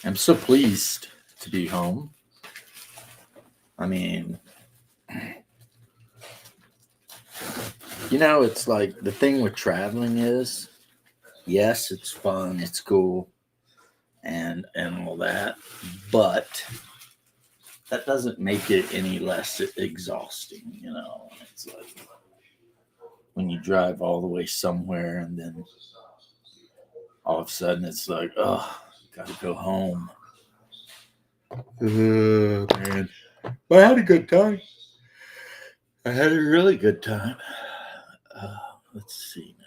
I'm so pleased to be home. I mean, it's like the thing with traveling is, yes, it's fun, it's cool, and all that, but that doesn't make it any less exhausting. It's like when you drive all the way somewhere and then all of a sudden it's like, oh, gotta go home. Man. But I had a good time. I had a really good time. Uh, let's see now.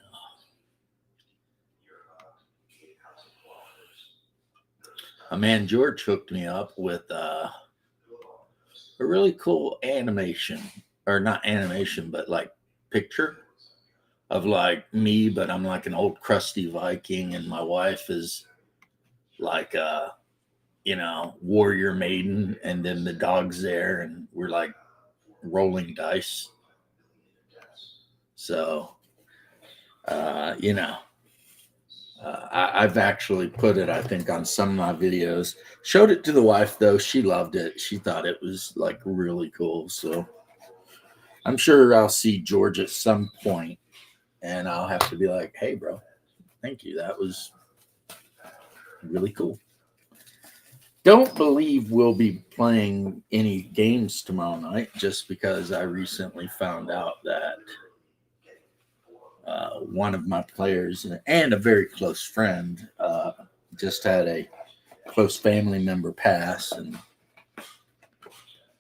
A man George hooked me up with a really cool animation, or not animation, but like picture of like me, but I'm like an old crusty Viking, and my wife is like a warrior maiden, and then the dog's there, and we're like rolling dice. So, uh, you know, I've actually put it, I think, on some of my videos. Showed it to the wife, though. She loved it. She thought it was like really cool. So I'm sure I'll see George at some point, and I'll have to be like, "Hey, bro, thank you. That was really cool." Don't believe we'll be playing any games tomorrow night, just because I recently found out that one of my players and a very close friend just had a close family member pass, and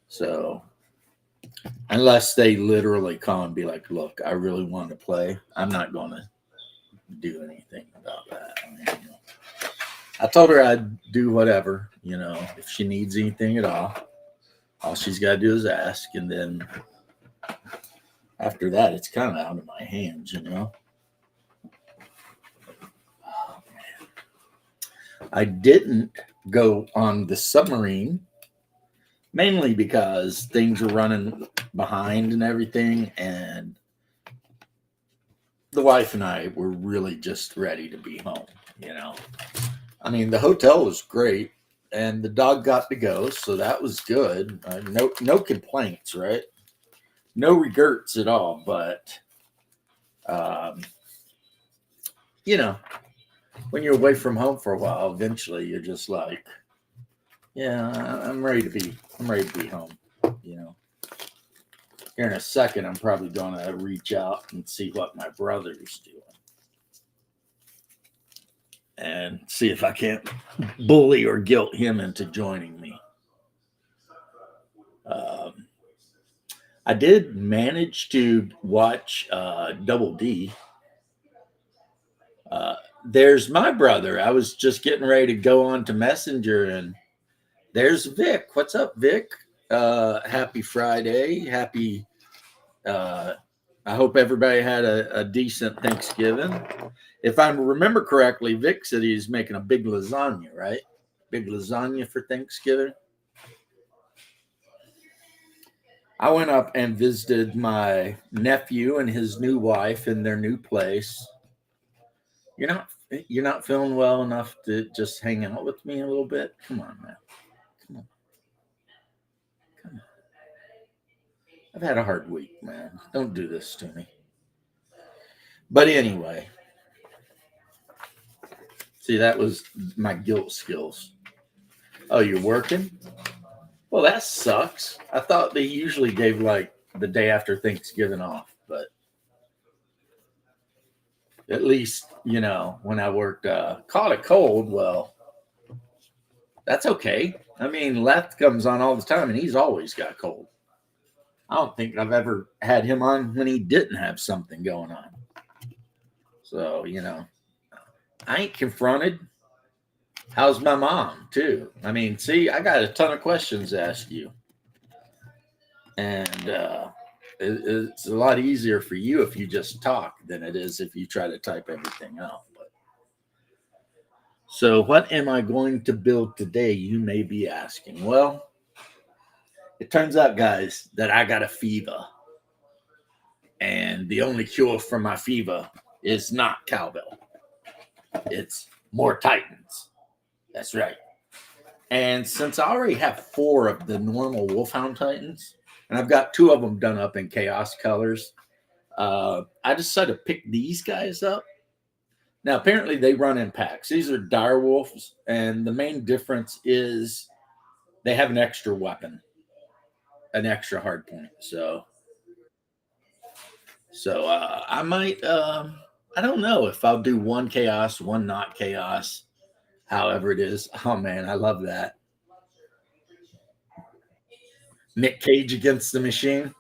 so unless they literally call and be like, "Look, I really want to play," I'm not going to do anything about that. I told her I'd do whatever, if she needs anything at all she's got to do is ask, and then after that, it's kind of out of my hands. I didn't go on the submarine mainly because things were running behind and everything, and the wife and I were really just ready to be home. I mean, the hotel was great, and the dog got to go, so that was good. No complaints, right? No regrets at all. But um, you know, when you're away from home for a while, eventually you're just like, yeah, I'm ready to be home. You know, Here in a second, I'm probably going to reach out and see what my brother's doing and see if I can't bully or guilt him into joining me. Um, I did manage to watch Double D. Uh, there's my brother. I was just getting ready to go on to Messenger, and there's Vic. What's up, Vic? Happy Friday. Happy. Uh, I hope everybody had a decent Thanksgiving. If I remember correctly, Vic said he's making a big lasagna, right? Big lasagna for Thanksgiving. I went up and visited my nephew and his new wife in their new place. You're not you're not feeling well enough to just hang out with me a little bit? Come on, man. Come on. Come on. I've had a hard week, man. Don't do this to me. But anyway, see, that was my guilt skills. Oh, you're working? Well, that sucks. I thought they usually gave like the day after Thanksgiving off, but at least, when I worked, caught a cold, well, that's okay. I mean, Left comes on all the time and he's always got cold. I don't think I've ever had him on when he didn't have something going on. So, I ain't confronted. How's my mom, too? I mean, see, I got a ton of questions to ask you. And it's a lot easier for you if you just talk than it is if you try to type everything out. So, what am I going to build today? You may be asking. Well, it turns out, guys, that I got a fever. And the only cure for my fever is not cowbell, it's more Titans. That's right. And since I already have 4 of the normal Wolfhound Titans, and I've got 2 of them done up in Chaos colors, I decided to pick these guys up. Now, apparently, they run in packs. These are dire wolves, and the main difference is they have an extra weapon, an extra hard point. So I might. I don't know if I'll do one chaos, one not chaos. However it is. Oh man, I love that. Nick Cage against the Machine.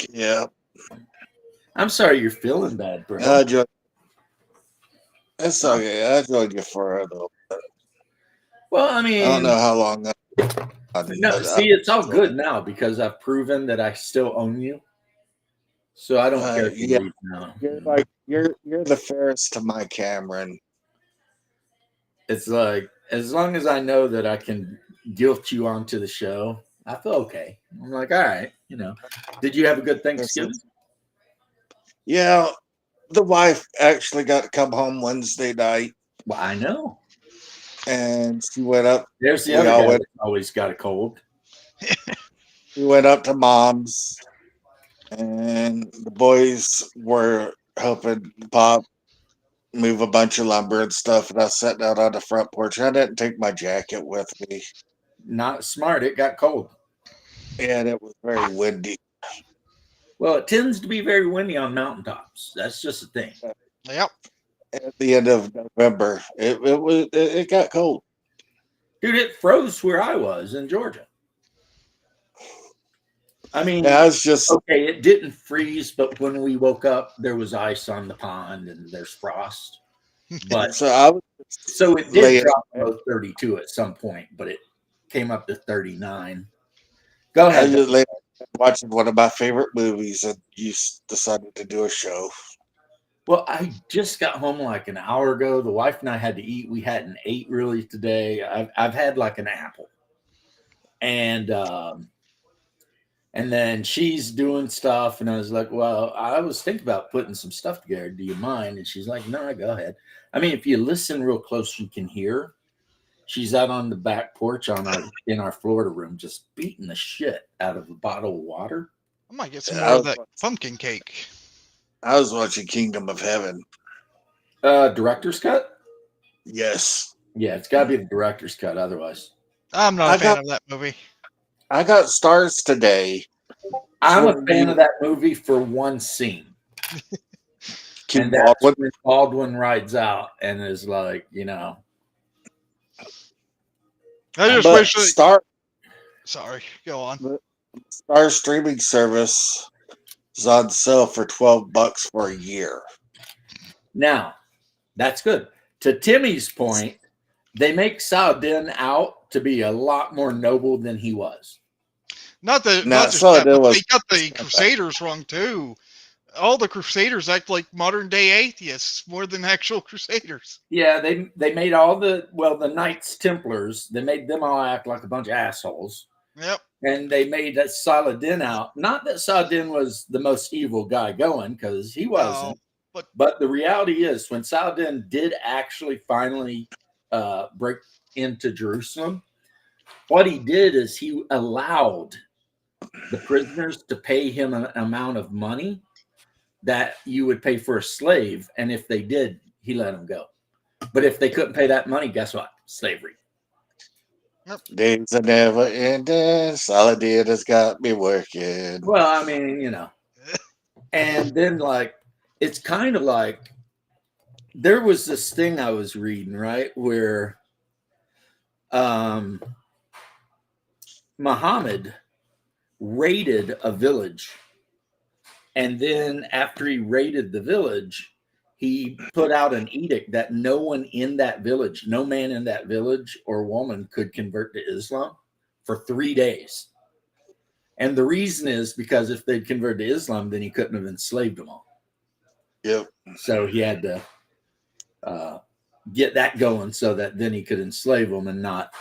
Yeah. I'm sorry you're feeling bad, bro. I joined, it's okay. I joined you for a little. Well, I I don't know mean, how long on, no. but See, it's all good now because I've proven that I still own you. So I don't care if you yeah, leave now. you're the fairest to my Cameron. It's like as long as I know that I can guilt you onto the show, I feel okay. I'm like, all right, Did you have a good This Thanksgiving? is, yeah, the wife actually got to come home Wednesday night, Well, I know. and she went up. There's the We other all guy went. that always got a cold. We went up to mom's, and the boys were helping Pop move a bunch of lumber and stuff. And I sat out on the front porch. I didn't take my jacket with me, Not smart. It got cold. and it was very windy. Well, it tends to be very windy on mountaintops. That's just a thing. Yep. At the end of November, it got cold. Dude, it froze where I was in Georgia. I And I mean, was just okay, it didn't freeze, but when we woke up, there was ice on the pond and there's frost. But so I was just so it did laying. drop below 32 at some point, but it came up to 39. Go I ahead. was just laying watching one of my favorite movies, and you decided to do a show. Well, I just got home like an hour ago. The wife and I had to eat. We hadn't ate really today. I've had like an apple, and and then she's doing stuff, and I was like, "Well, I was thinking about putting some stuff together. Do you mind?" And she's like, "No, go ahead." I mean, if you listen real close, you can hear. She's out on the back porch in our Florida room, just beating the shit out of a bottle of water. I might get some more I of was that pumpkin cake. I was watching Kingdom of Heaven. Director's cut. Yes, Yeah, it's got to be the director's cut. Otherwise, I'm not a I fan got of that movie. I got stars today I'm a for fan of you, that movie for one scene, King and that's Baldwin. when Baldwin rides out and is like, I just But wish that. Star Sorry, go on. the Star streaming service is on sale for $12 for a year. now that's good. To Timmy's point, they make Saladin out to be a lot more noble than he was. Now, Not just so that, there but was they got the Crusaders wrong too. All the Crusaders act like modern day atheists more than actual Crusaders. Yeah, they made all the Knights Templars. They made them all act like a bunch of assholes, Yep. and they made that Saladin out. Not that Saladin was the most evil guy going, because he No, wasn't. but But the reality is, when Saladin did actually finally break into Jerusalem, what he did is he allowed the prisoners to pay him an amount of money that you would pay for a slave. And if they did, he let them go. But if they couldn't pay that money, guess what? Slavery. days are never ending. Saladin has got me working. Well, I mean, and then like, it's kind of like there was this thing I was reading, right? Where um, Muhammad raided a village. And then after he raided the village, he put out an edict that no one in that village, no man in that village or woman could convert to Islam for 3 days. And the reason is because if they'd converted to Islam, then he couldn't have enslaved them all. Yep. So he had to get that going so that then he could enslave them and not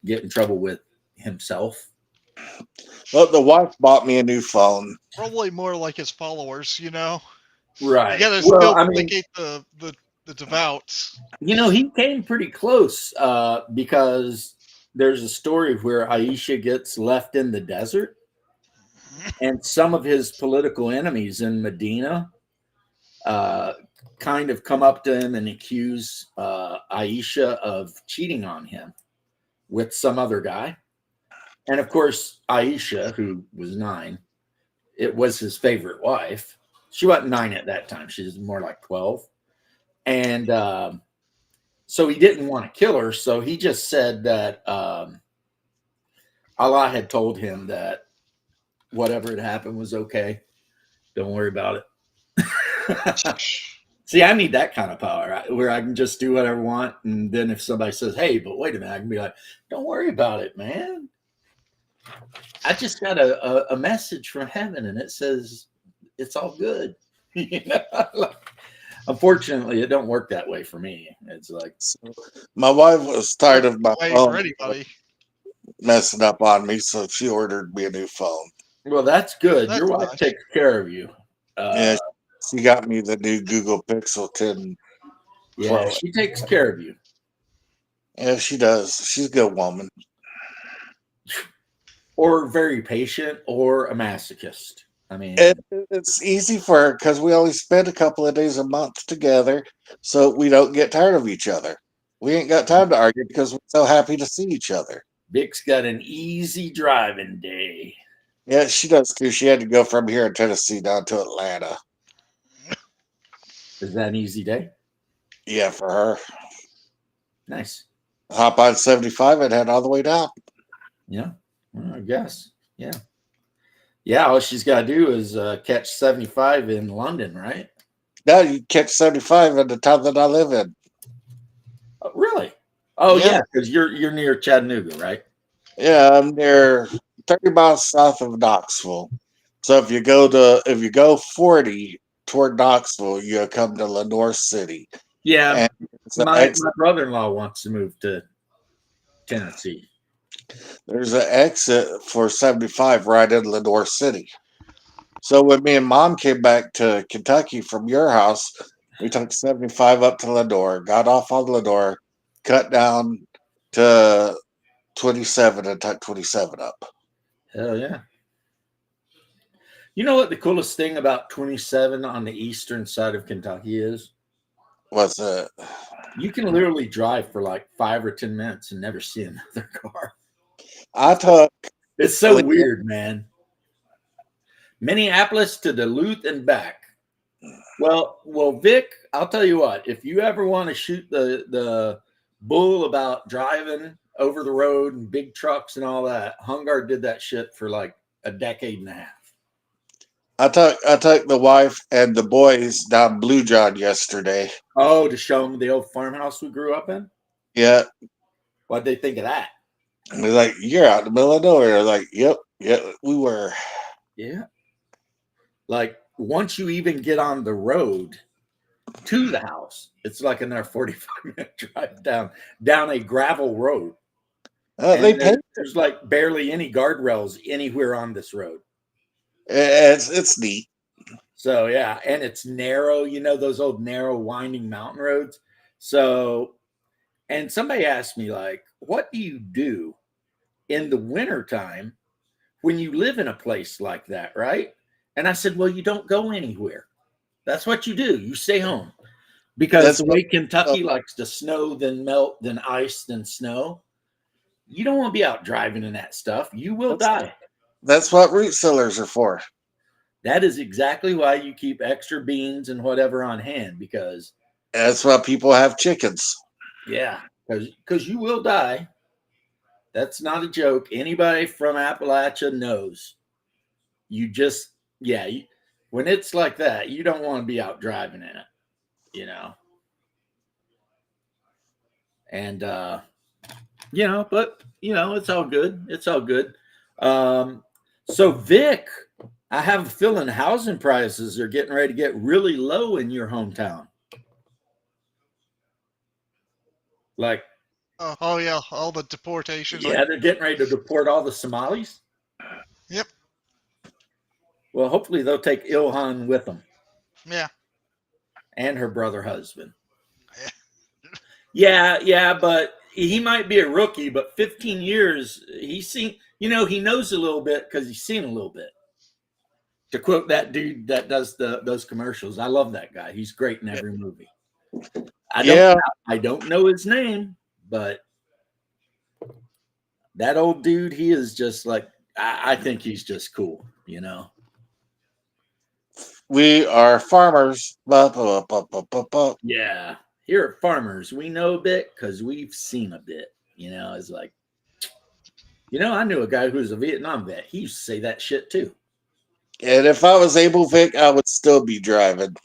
get in trouble with himself. Well, the wife bought me a new phone. probably more like his followers. You Right. gotta Well, still I mean, placate the the devout. He came pretty close because there's a story where Aisha gets left in the desert, and some of his political enemies in Medina uh, kind of come up to him and accuse Aisha of cheating on him with some other guy. And of course, Aisha, who was 9, it was his favorite wife. She wasn't 9 at that time. She was more like 12. And so he didn't want to kill her. So he just said that Allah had told him that whatever had happened was okay. Don't worry about it. See, I need that kind of power where I can just do whatever I want. And then if somebody says, hey, but wait a minute, I can be like, don't worry about it, man. I just got a message from heaven and it says it's all good. Unfortunately, it don't work that way for me. It's like, my wife was tired of my Way for phone anybody. messing up on me, so she ordered me a new phone. well, that's good. That's Your wife nice. takes care of you. Yeah, she got me the new Google Pixel 10 Yeah, Pro. she takes care of you. Yeah, she does. She's a good woman. Or very patient or a masochist. I mean, It's easy for her because we only spend a couple of days a month together, so we don't get tired of each other. We ain't got time to argue because we're so happy to see each other. Vic's got an easy driving day. Yeah, she does too. She had to go from here in Tennessee down to Atlanta. Is that an easy day? Yeah, for her. Nice. Hop on 75 and head all the way down. Yeah, well, I guess. Yeah. Yeah, all she's got to do is catch 75 in London, right? Now you catch 75 in the town that I live in. Oh, really? Oh, Yeah. yeah, because you're near Chattanooga, right? Yeah, I'm near 30 miles south of Knoxville. So if you go 40 toward Knoxville, you come to Lenore City. Yeah, And there's my brother-in-law wants to move to Tennessee. there's an exit for 75 right in Lenore City. So when me and Mom came back to Kentucky from your house, we took 75 up to Lenore, got off on Lenore, cut down to 27 and took 27 up. Hell yeah. You know what the coolest thing about 27 on the eastern side of Kentucky is? What's that? You can literally drive for like 5 or 10 minutes and never see another car. I took It's so weird, man. Minneapolis to Duluth and back. Well, Vic, I'll tell you what. If you ever want to shoot the bull about driving over the road and big trucks and all that, Hungard did that shit for like a decade and a half. I took the wife and the boys down Blue John yesterday. Oh, to show them the old farmhouse we grew up in? Yeah. What'd they think of that? And they're like, you're out in the middle of nowhere. Like, yep, we were. Yeah. Like once you even get on the road to the house, it's like another 45-minute drive down a gravel road. And there's like barely any guardrails anywhere on this road. It's neat. So yeah, and it's narrow, those old narrow winding mountain roads. So, and somebody asked me like, what do you do in the wintertime when you live in a place like that, right? And I said, well, you don't go anywhere. That's what you do. You stay home. Because the way Kentucky likes to snow, then melt, then ice, then snow, you don't want to be out driving in that stuff. You will die. That's what root cellars are for. That is exactly why you keep extra beans and whatever on hand, because that's why people have chickens. Yeah, because you will die. That's not a joke. Anybody from Appalachia knows. You just, when it's like that, you don't want to be out driving in it, And, but, it's all good. It's all good. So, Vic, I have a feeling housing prices are getting ready to get really low in your hometown. Like, oh yeah, all the deportations. Yeah, they're getting ready to deport all the Somalis. Yep. Well, hopefully they'll take Ilhan with them. Yeah. And her brother husband. Yeah, but he might be a rookie, but 15 years, he's seen, he knows a little bit because he's seen a little bit. To quote that dude that does those commercials, I love that guy. He's great in every movie. I don't Yeah, I don't know his name, but that old dude, he is just like I think he's just cool. we are farmers. Ba, ba, ba, ba, ba, ba. Yeah. Here at Farmers, we know a bit because we've seen a bit. It's like, I knew a guy who was a Vietnam vet. He used to say that shit too. And if I was able, Vic, I would still be driving.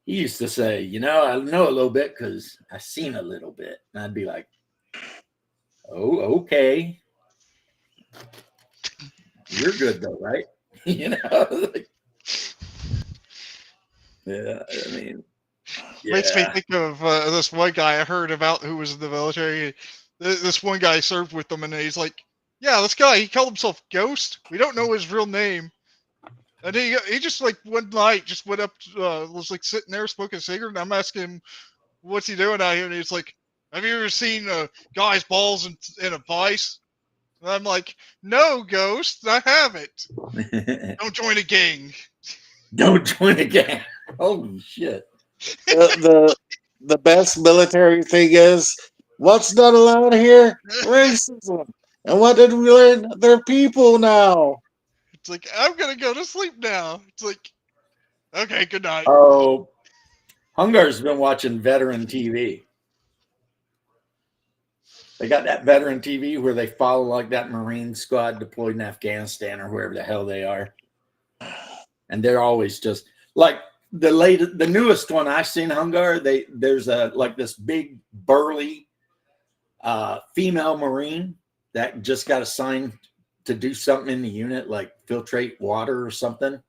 He used to say, I know a little bit because I seen a little bit. And I'd be like, oh, okay. You're good though, right? Like, yeah, I mean, Makes me yeah. think of this one guy I heard about who was in the military. This one guy served with them, and he's like, "Yeah, this guy, he called himself Ghost. We don't know his real name." And he just like one night just went up, was like sitting there smoking a cigarette, and I'm asking him, "What's he doing out here?" And he's like, "Have you ever seen a guy's balls in a vice?" And I'm like, "No, Ghost, I haven't. Don't join a gang." Don't join a gang. Holy shit. The best military thing is what's not allowed here? Racism. And what did we learn? They're people now. It's like, I'm gonna go to sleep now. It's like, okay, good night. Oh, Hungar's been watching veteran TV. They got that veteran TV where they follow like that Marine squad deployed in Afghanistan or wherever the hell they are. And they're always just like the newest one I've seen, Hungar. There's like this big burly female Marine that just got assigned to do something in the unit, like filtrate water or something.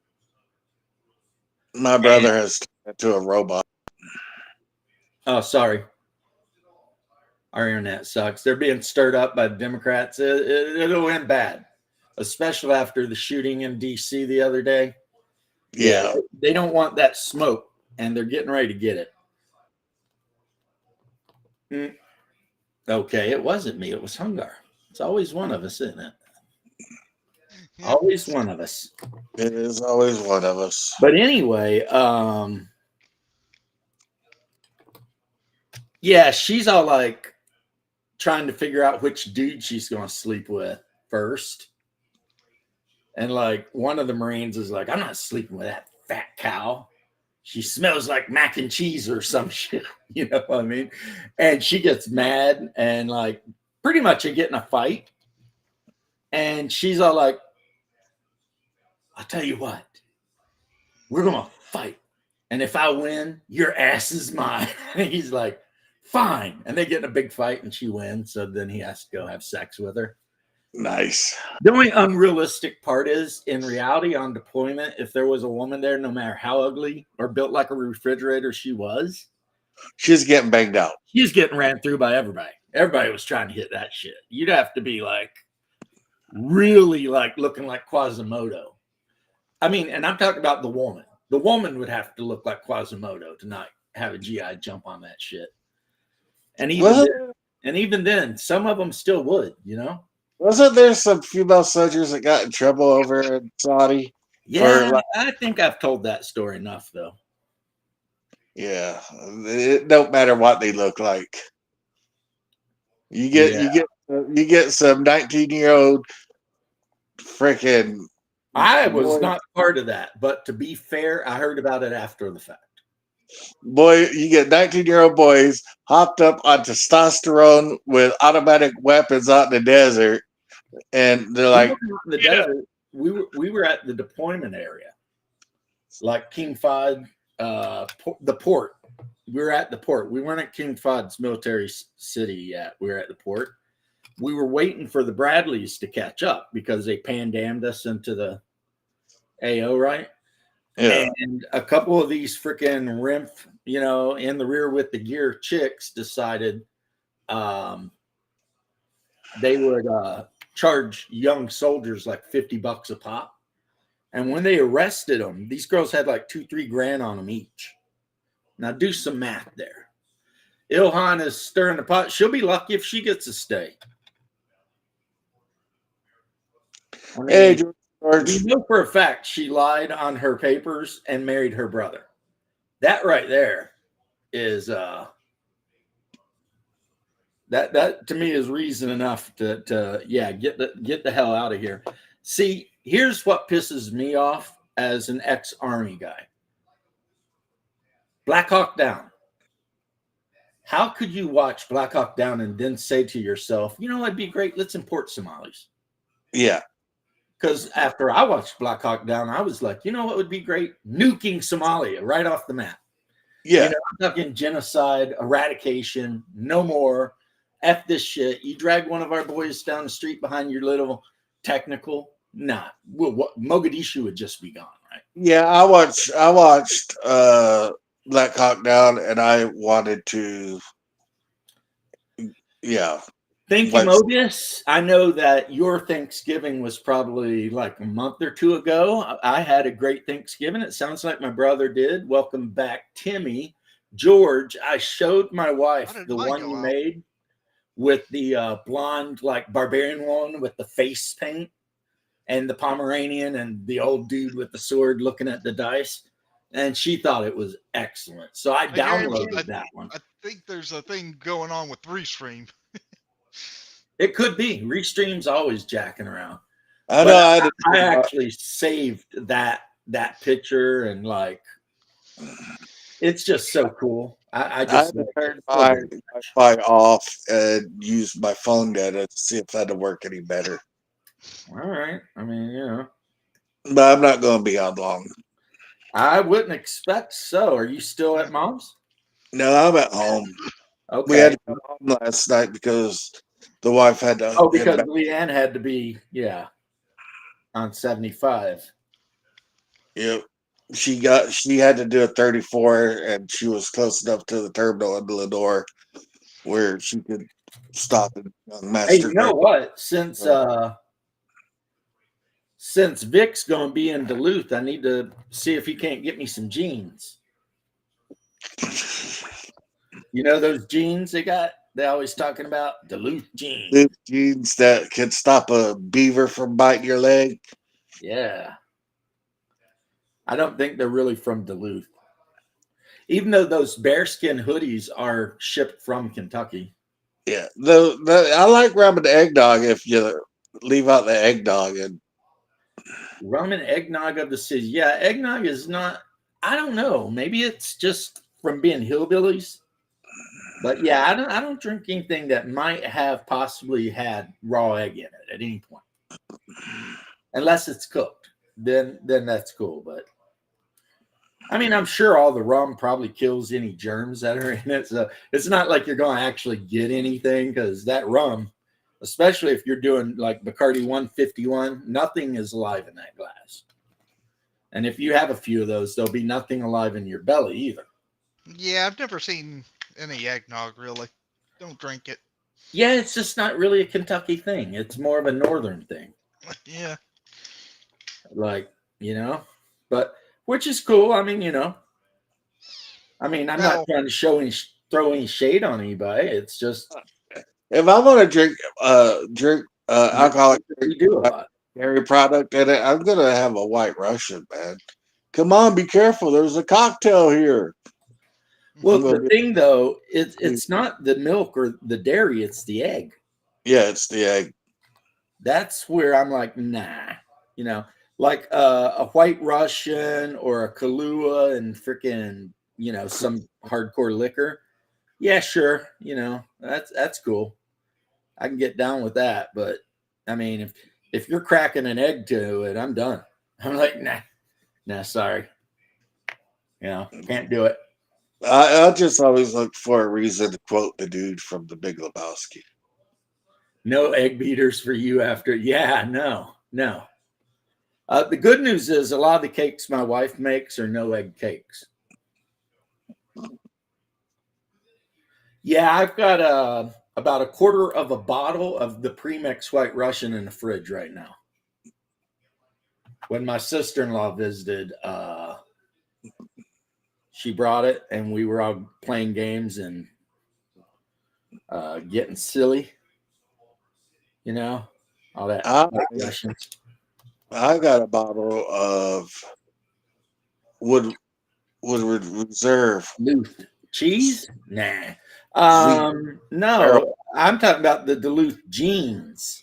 My brother has turned into a robot. Oh, sorry. Our internet sucks. They're being stirred up by the Democrats. It'll end bad, especially after the shooting in D.C. the other day. Yeah. They don't want that smoke, and they're getting ready to get it. Okay, it wasn't me. It was Hungar. It's always one of us, isn't it? Yeah. Always one of us. It is always one of us. But anyway, yeah, she's all like trying to figure out which dude she's going to sleep with first. And like one of the Marines is like, I'm not sleeping with that fat cow. She smells like mac and cheese or some shit. You know what I mean? And she gets mad and like pretty much they get in a fight. And she's all like, I'll tell you what, we're going to fight. And if I win, your ass is mine. And he's like, fine. And they get in a big fight and she wins. So then he has to go have sex with her. Nice. The only unrealistic part is in reality on deployment, if there was a woman there, no matter how ugly or built like a refrigerator she was, She's getting banged out. she's getting ran through by everybody. Everybody was trying to hit that shit. You'd have to be like really like looking like Quasimodo. I mean, and I'm talking about the woman. The woman would have to look like Quasimodo to not have a GI jump on that shit. And even then, some of them still would, Wasn't there some female soldiers that got in trouble over in Saudi? Yeah, I think I've told that story enough, though. Yeah, it don't matter what they look like. You get some 19-year-old freaking. I was not part of that, but to be fair, I heard about it after the fact. Boy, you get 19-year-old boys hopped up on testosterone with automatic weapons out in the desert, and they're like, the desert. We were at the deployment area, like King Fahd, the port. We were at the port. We weren't at King Fahd's military city yet. We were at the port. We were waiting for the Bradleys to catch up because they pandammed us into the AO, right? yeah. And a couple of these freaking RIMF, in the rear with the gear chicks decided they would charge young soldiers like $50 a pop. And when they arrested them, these girls had like $2-3 grand on them each. Now do some math there. Ilhan is stirring the pot. She'll be lucky if she gets to stay. I mean, Hey, we George. know for a fact she lied on her papers and married her brother. That right there is that to me is reason enough to get the hell out of here. See, here's what pisses me off as an ex-army guy. Black Hawk Down. How could you watch Black Hawk Down and then say to yourself, you know what'd be great? Let's import Somalis. Yeah. Because after I watched Black Hawk Down, I was like, you know what would be great? Nuking Somalia right off the map. Yeah. You know, I'm talking genocide, eradication, no more. F this shit. You drag one of our boys down the street behind your little technical. Nah, Mogadishu would just be gone, right? Yeah, I watched Black Hawk Down, and I wanted to, yeah. Thank you, What? Mobius. I know that your Thanksgiving was probably like a month or two ago. I had a great Thanksgiving. It sounds like my brother did. Welcome back, Timmy. George, I showed my wife How did the mine one go you out? made with the blonde, like barbarian one with the face paint and the Pomeranian and the old dude with the sword looking at the dice. And she thought it was excellent. So I Hey, James, downloaded that one. I think there's a thing going on with Restream. It could be. Restream's always jacking around. I know But I had I to, actually saved that picture and like it's just so cool. I I just had to like it turn so my very much. Wi-Fi off and use my phone data to see if that'd work any better. All right. I mean, you know, But I'm not going to be on long. I wouldn't expect so. Are you still at mom's? No, I'm at home. We had Okay. to come home last night because the wife had to Oh, head because back. Leanne had to be, on 75. Yep. She had to do a 34, and she was close enough to the terminal in Lenore where she could stop and Hey, master you know grade. what? Since Vic's gonna be in Duluth, I need to see if he can't get me some jeans. You know those jeans they got? They always talking about Duluth jeans. Jeans that can stop a beaver from biting your leg. Yeah. I don't think they're really from Duluth. Even though those bearskin hoodies are shipped from Kentucky. Yeah, I like rum and eggnog if you leave out the eggnog. And Rum and eggnog of the city. Yeah, eggnog is not, I don't know. Maybe it's just from being hillbillies. But yeah, I don't drink anything that might have possibly had raw egg in it at any point. Unless it's cooked. Then that's cool. But I mean, I'm sure all the rum probably kills any germs that are in it. So it's not like you're going to actually get anything because that rum, especially if you're doing like Bacardi 151, nothing is alive in that glass. And if you have a few of those, there'll be nothing alive in your belly either. Yeah, I've never seen any eggnog really. Don't drink it. Yeah, it's just not really a Kentucky thing. It's more of a northern thing. Yeah. Like, but which is cool. I mean, I'm not Well, trying to throw any shade on anybody. It's just if I want to drink alcoholic we do a lot. dairy product in it, I'm gonna have a White Russian, man. Come on, be careful. There's a cocktail here. Well, I'm gonna the be, thing though, it's not the milk or the dairy, it's the egg. yeah, it's the egg. That's where I'm like, nah, like a White Russian or a Kahlua and freaking, some hardcore liquor. Yeah, sure, that's cool. I can get down with that, but I mean, if you're cracking an egg to it, I'm done. I'm like, nah, sorry, can't do it. I just always look for a reason to quote the dude from The Big Lebowski. No egg beaters for you after. Yeah, no. The good news is a lot of the cakes my wife makes are no egg cakes. Yeah, I've got about a quarter of a bottle of the premix White Russian in the fridge right now. When my sister-in-law visited, she brought it and we were all playing games and getting silly, you know, all that I Russian I got a bottle of Wood Woodward Reserve Duluth cheese. Nah. Wheat Barrel. No, I'm talking about the Duluth jeans.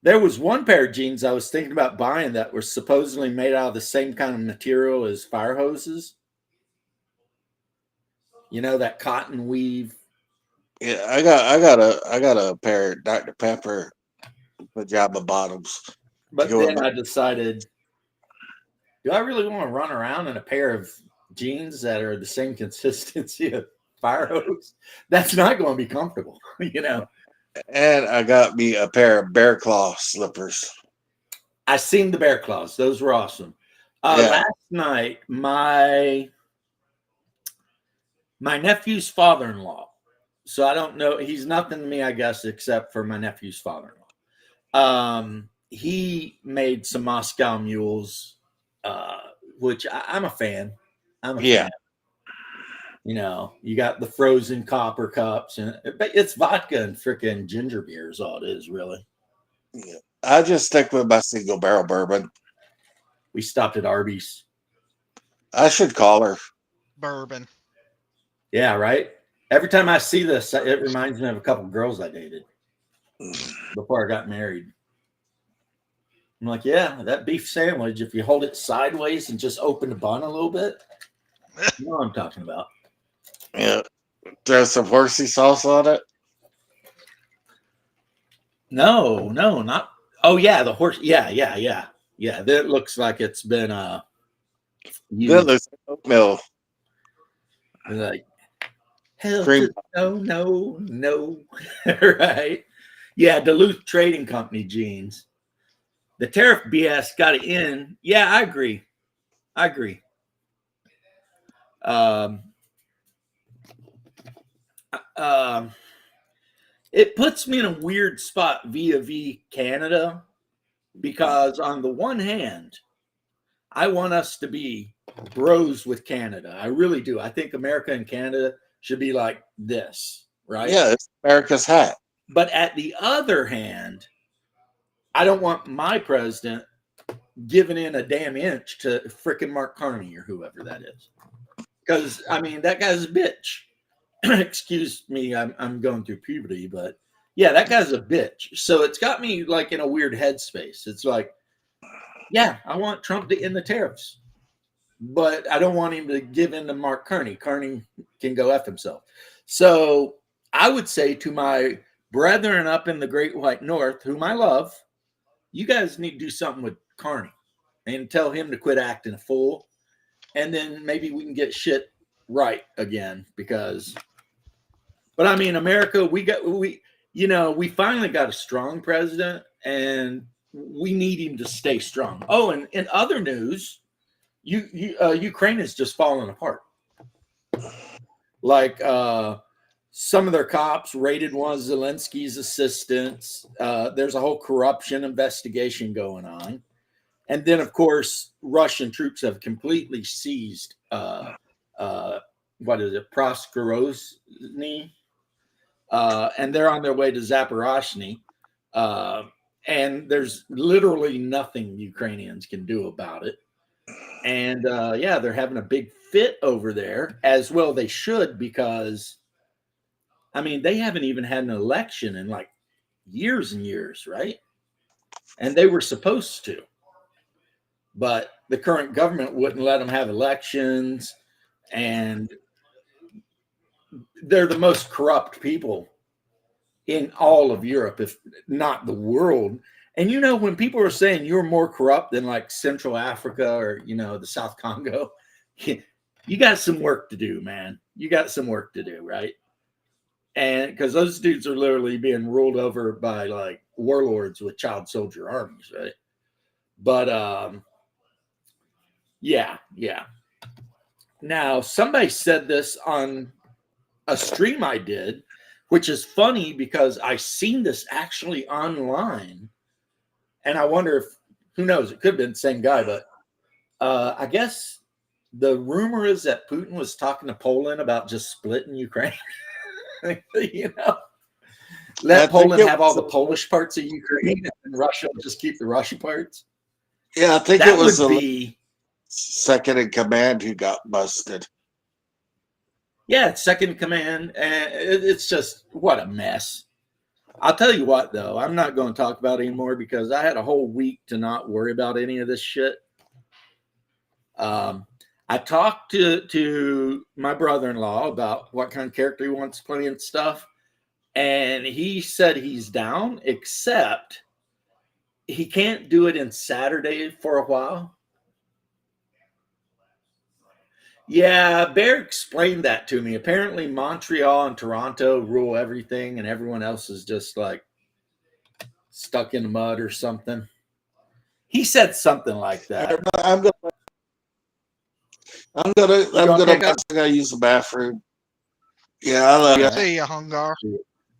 There was one pair of jeans I was thinking about buying that were supposedly made out of the same kind of material as fire hoses. You know, that cotton weave. Yeah, I got a pair of Dr. Pepper pajama bottoms to But go with then my. I decided, do I really want to run around in a pair of jeans that are the same consistency of fire hose? That's not going to be comfortable, you know. And I got me a pair of bear claw slippers. I seen the bear claws; those were awesome. Yeah, Last night, my nephew's father-in-law. So I don't know. He's nothing to me, I guess, except for my nephew's father-in-law. He made some Moscow mules, uh, which I'm a fan. I'm a yeah. fan. You know, you got the frozen copper cups, and it's vodka and freaking ginger beer is all it is, really. Yeah. I just stick with my single barrel bourbon. We stopped at Arby's. I should call her. Bourbon. Yeah, right. Every time I see this, it reminds me of a couple of girls I dated before I got married. I'm like, yeah, that beef sandwich, if you hold it sideways and just open the bun a little bit, you know what I'm talking about. Yeah, throw some horsey sauce on it. No, no, not. Oh yeah, the horse. Yeah, yeah, yeah, yeah. That looks like it's been That used. looks like oatmeal Like hell cream. to no, no, no. Right? Yeah, Duluth Trading Company jeans. The tariff BS got it in. Yeah, I agree. I agree. Um, um, it puts me in a weird spot vis-a-vis Canada because on the one hand, I want us to be bros with Canada. I really do. I think America and Canada should be like this, right? Yeah, it's America's hat. But at the other hand, I don't want my president giving in a damn inch to frickin' Mark Carney or whoever that is. Because I mean, that guy's a bitch. Excuse me, I'm going through puberty, but yeah, that guy's a bitch. So it's got me like in a weird headspace. It's like, yeah, I want Trump to end the tariffs, but I don't want him to give in to Mark Carney. Carney can go F himself. So I would say to my brethren up in the Great White North, whom I love, you guys need to do something with Carney and tell him to quit acting a fool. And then maybe we can get shit right again because, but I mean, America, we finally got a strong president and we need him to stay strong. Oh, and in other news, Ukraine is just falling apart. Like some of their cops raided one of Zelensky's assistants. There's a whole corruption investigation going on, and then of course Russian troops have completely seized what is it, Proskorozny, and they're on their way to Zaporozhny. And there's literally nothing Ukrainians can do about it. And yeah, they're having a big fit over there, as well they should, because I mean they haven't even had an election in like years and years, right? And they were supposed to, but the current government wouldn't let them have elections, and they're the most corrupt people in all of Europe, if not the world. And you know, when people are saying you're more corrupt than like Central Africa or the South Congo, you got some work to do, man. You got some work to do, right? And because those dudes are literally being ruled over by like warlords with child soldier armies, right? But yeah, yeah. Now somebody said this on a stream I did, which is funny because I seen this actually online, and I wonder if, who knows, it could have been the same guy, but I guess the rumor is that Putin was talking to Poland about just splitting Ukraine. You know, I let think Poland it have all was- the Polish parts of Ukraine, and Russia will just keep the Russian parts. Yeah, I think That it was would the be, second in command who got busted. yeah, it's second in command, and it's just what a mess. I'll tell you what, though, I'm not going to talk about it anymore because I had a whole week to not worry about any of this shit. I talked to my brother-in-law about what kind of character he wants to play and stuff, and he said he's down, except he can't do it in Saturday for a while. Yeah, Bear explained that to me. Apparently, Montreal and Toronto rule everything, and everyone else is just like stuck in the mud or something. He said something like that. I'm gonna, I'm You gonna pick up? I gotta use the bathroom. Yeah, I love you. See ya, Hungar.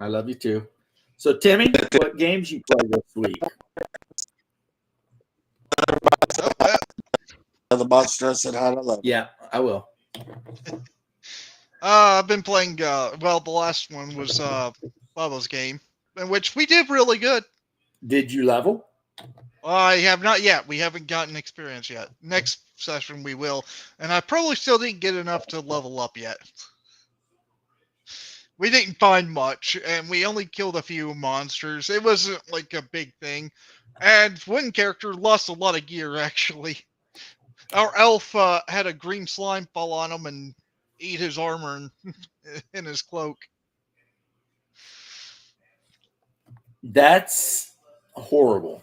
I love you too. So, Timmy, what games you play this week? The monster said hi to love. Yeah, I will. I've been playing. Well, the last one was Bubba's game, in which we did really good. Did you level? I have not yet. We haven't gotten experience yet. Next session we will, and I probably still didn't get enough to level up yet. We didn't find much, and we only killed a few monsters. It wasn't like a big thing, and one character lost a lot of gear actually. Our elf had a green slime fall on him and eat his armor and in his cloak. That's horrible,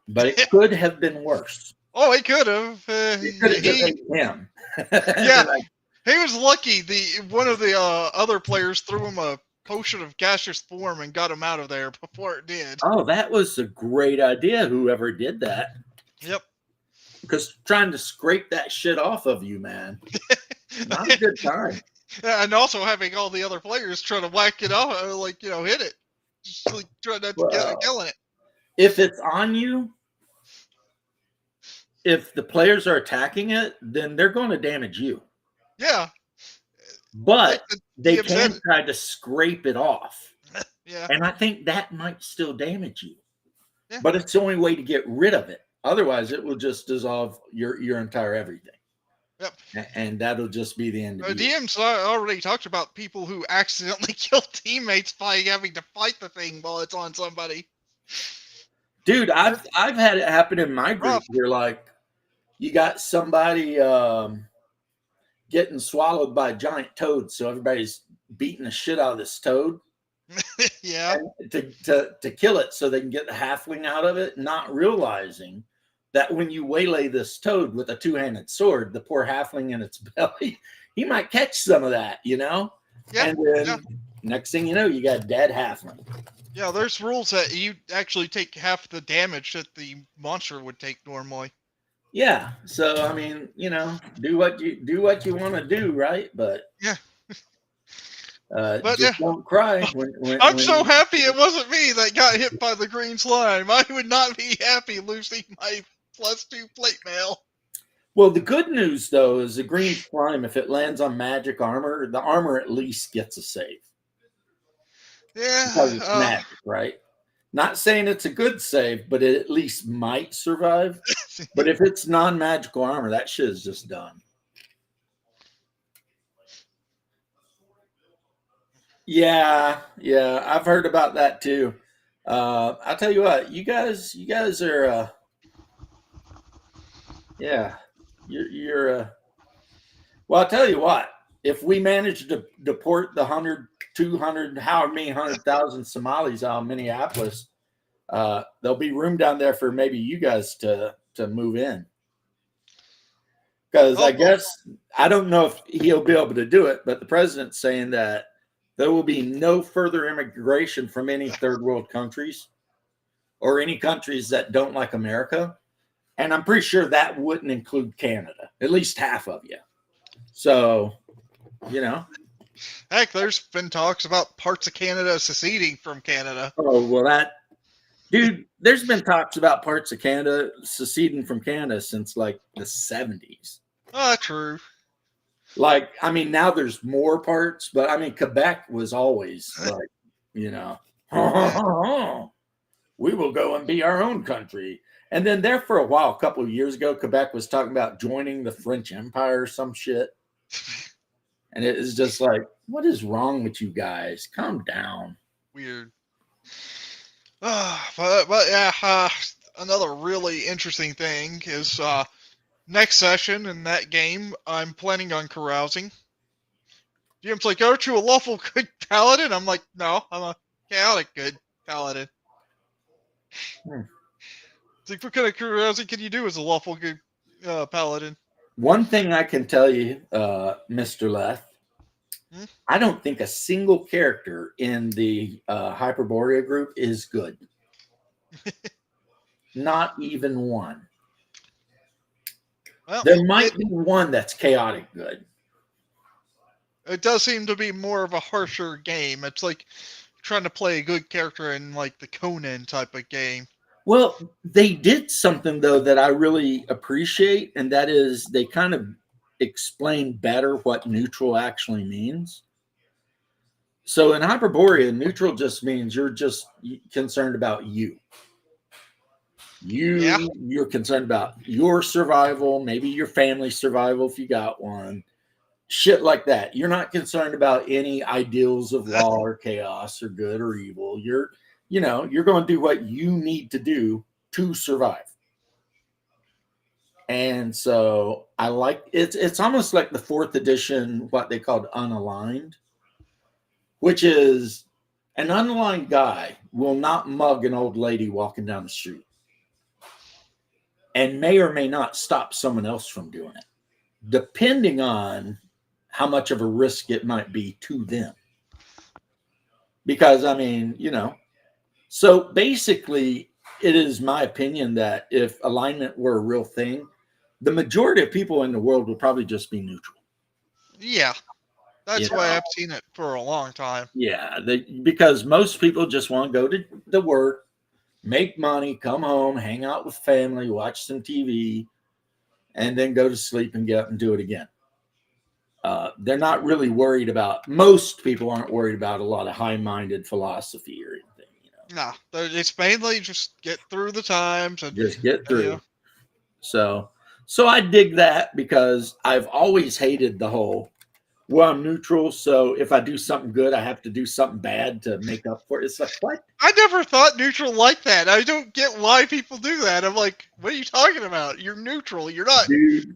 but it could have been worse. Oh, he could have. It could have just been him. Yeah, he was lucky. One of the other players threw him a potion of gaseous form and got him out of there before it did. Oh, that was a great idea, whoever did that. Yep. Because trying to scrape that shit off of you, man, not a good time. And also having all the other players try to whack it off, hit it. Just like try not to get killing it. If it's on you, if the players are attacking it, then they're going to damage you. Yeah. But Like they DM can said. try to scrape it off. Yeah. And I think that might still damage you. Yeah. But it's the only way to get rid of it. Otherwise, it will just dissolve your entire everything. Yep. And that'll just be the end of it. DM's already talked about people who accidentally kill teammates by having to fight the thing while it's on somebody. Dude, I've had it happen in my group Rough. where like you got somebody getting swallowed by a giant toad, so everybody's beating the shit out of this toad. Yeah. To kill it so they can get the halfling out of it, not realizing that when you waylay this toad with a two-handed sword, the poor halfling in its belly, he might catch some of that, you know? Yeah. And then next thing you know, you got a dead halfling. Yeah, there's rules that you actually take half the damage that the monster would take normally. Yeah. So I mean, you know, do what you want to do, right? But yeah. Just don't cry. I'm so happy it wasn't me that got hit by the green slime. I would not be happy losing my +2 plate mail. Well, the good news though is the green slime. If it lands on magic armor, the armor at least gets a save. Yeah, because it's magic, right? Not saying it's a good save, but it at least might survive. But if it's non-magical armor, that shit is just done. Yeah, I've heard about that too. I'll tell you what, you guys are, you're. Well, I'll tell you what. If we manage to deport the 100, 200, however many 100,000 Somalis out of Minneapolis, there'll be room down there for maybe you guys to move in. Because I guess, I don't know if he'll be able to do it, but the president's saying that there will be no further immigration from any third world countries or any countries that don't like America. And I'm pretty sure that wouldn't include Canada, at least half of you. So, you know. Heck, there's been talks about parts of Canada seceding from Canada. Oh, well, dude, there's been talks about parts of Canada seceding from Canada since like the 70s. True. Like, I mean, now there's more parts, but I mean, Quebec was always like, you know, Yeah. we will go and be our own country. And then there for a while, a couple of years ago, Quebec was talking about joining the French Empire or some shit. And it is just like, what is wrong with you guys? Calm down. Weird. But yeah, another really interesting thing is next session in that game, I'm planning on carousing. Jim's like, aren't you a lawful good paladin? I'm like, no, I'm a chaotic good paladin. Hmm. It's like, what kind of carousing can you do as a lawful good paladin? One thing I can tell you, Mr. Leth, Hmm? I don't think a single character in the Hyperborea group is good. Not even one. Well, There might be one that's chaotic good. it does seem to be more of a harsher game. It's like trying to play a good character in like the Conan type of game. Well, they did something though that I really appreciate, and that is they kind of explain better what neutral actually means. So in Hyperborea, neutral just means you're just concerned about you. Yeah. You're concerned about your survival, maybe your family's survival if you got one. Shit like that. You're not concerned about any ideals of law or chaos or good or evil. You're going to do what you need to do to survive. And so I like it's almost like the fourth edition, what they called unaligned, which is an unaligned guy will not mug an old lady walking down the street and may or may not stop someone else from doing it, depending on how much of a risk it might be to them. Because, I mean, so basically, it is my opinion that if alignment were a real thing, the majority of people in the world would probably just be neutral. Yeah. That's You why know? I've seen it for a long time. Yeah, because most people just want to go to the work, make money, come home, hang out with family, watch some TV, and then go to sleep and get up and do it again. They're not really worried about. Most people aren't worried about a lot of high-minded philosophy or anything. Nah, it's mainly just get through the times and Just get you through. know. So I dig that because I've always hated the whole. Well, I'm neutral, so if I do something good, I have to do something bad to make up for it. It's like what? I never thought neutral like that. I don't get why people do that. I'm like, what are you talking about? You're neutral. You're not. Dude,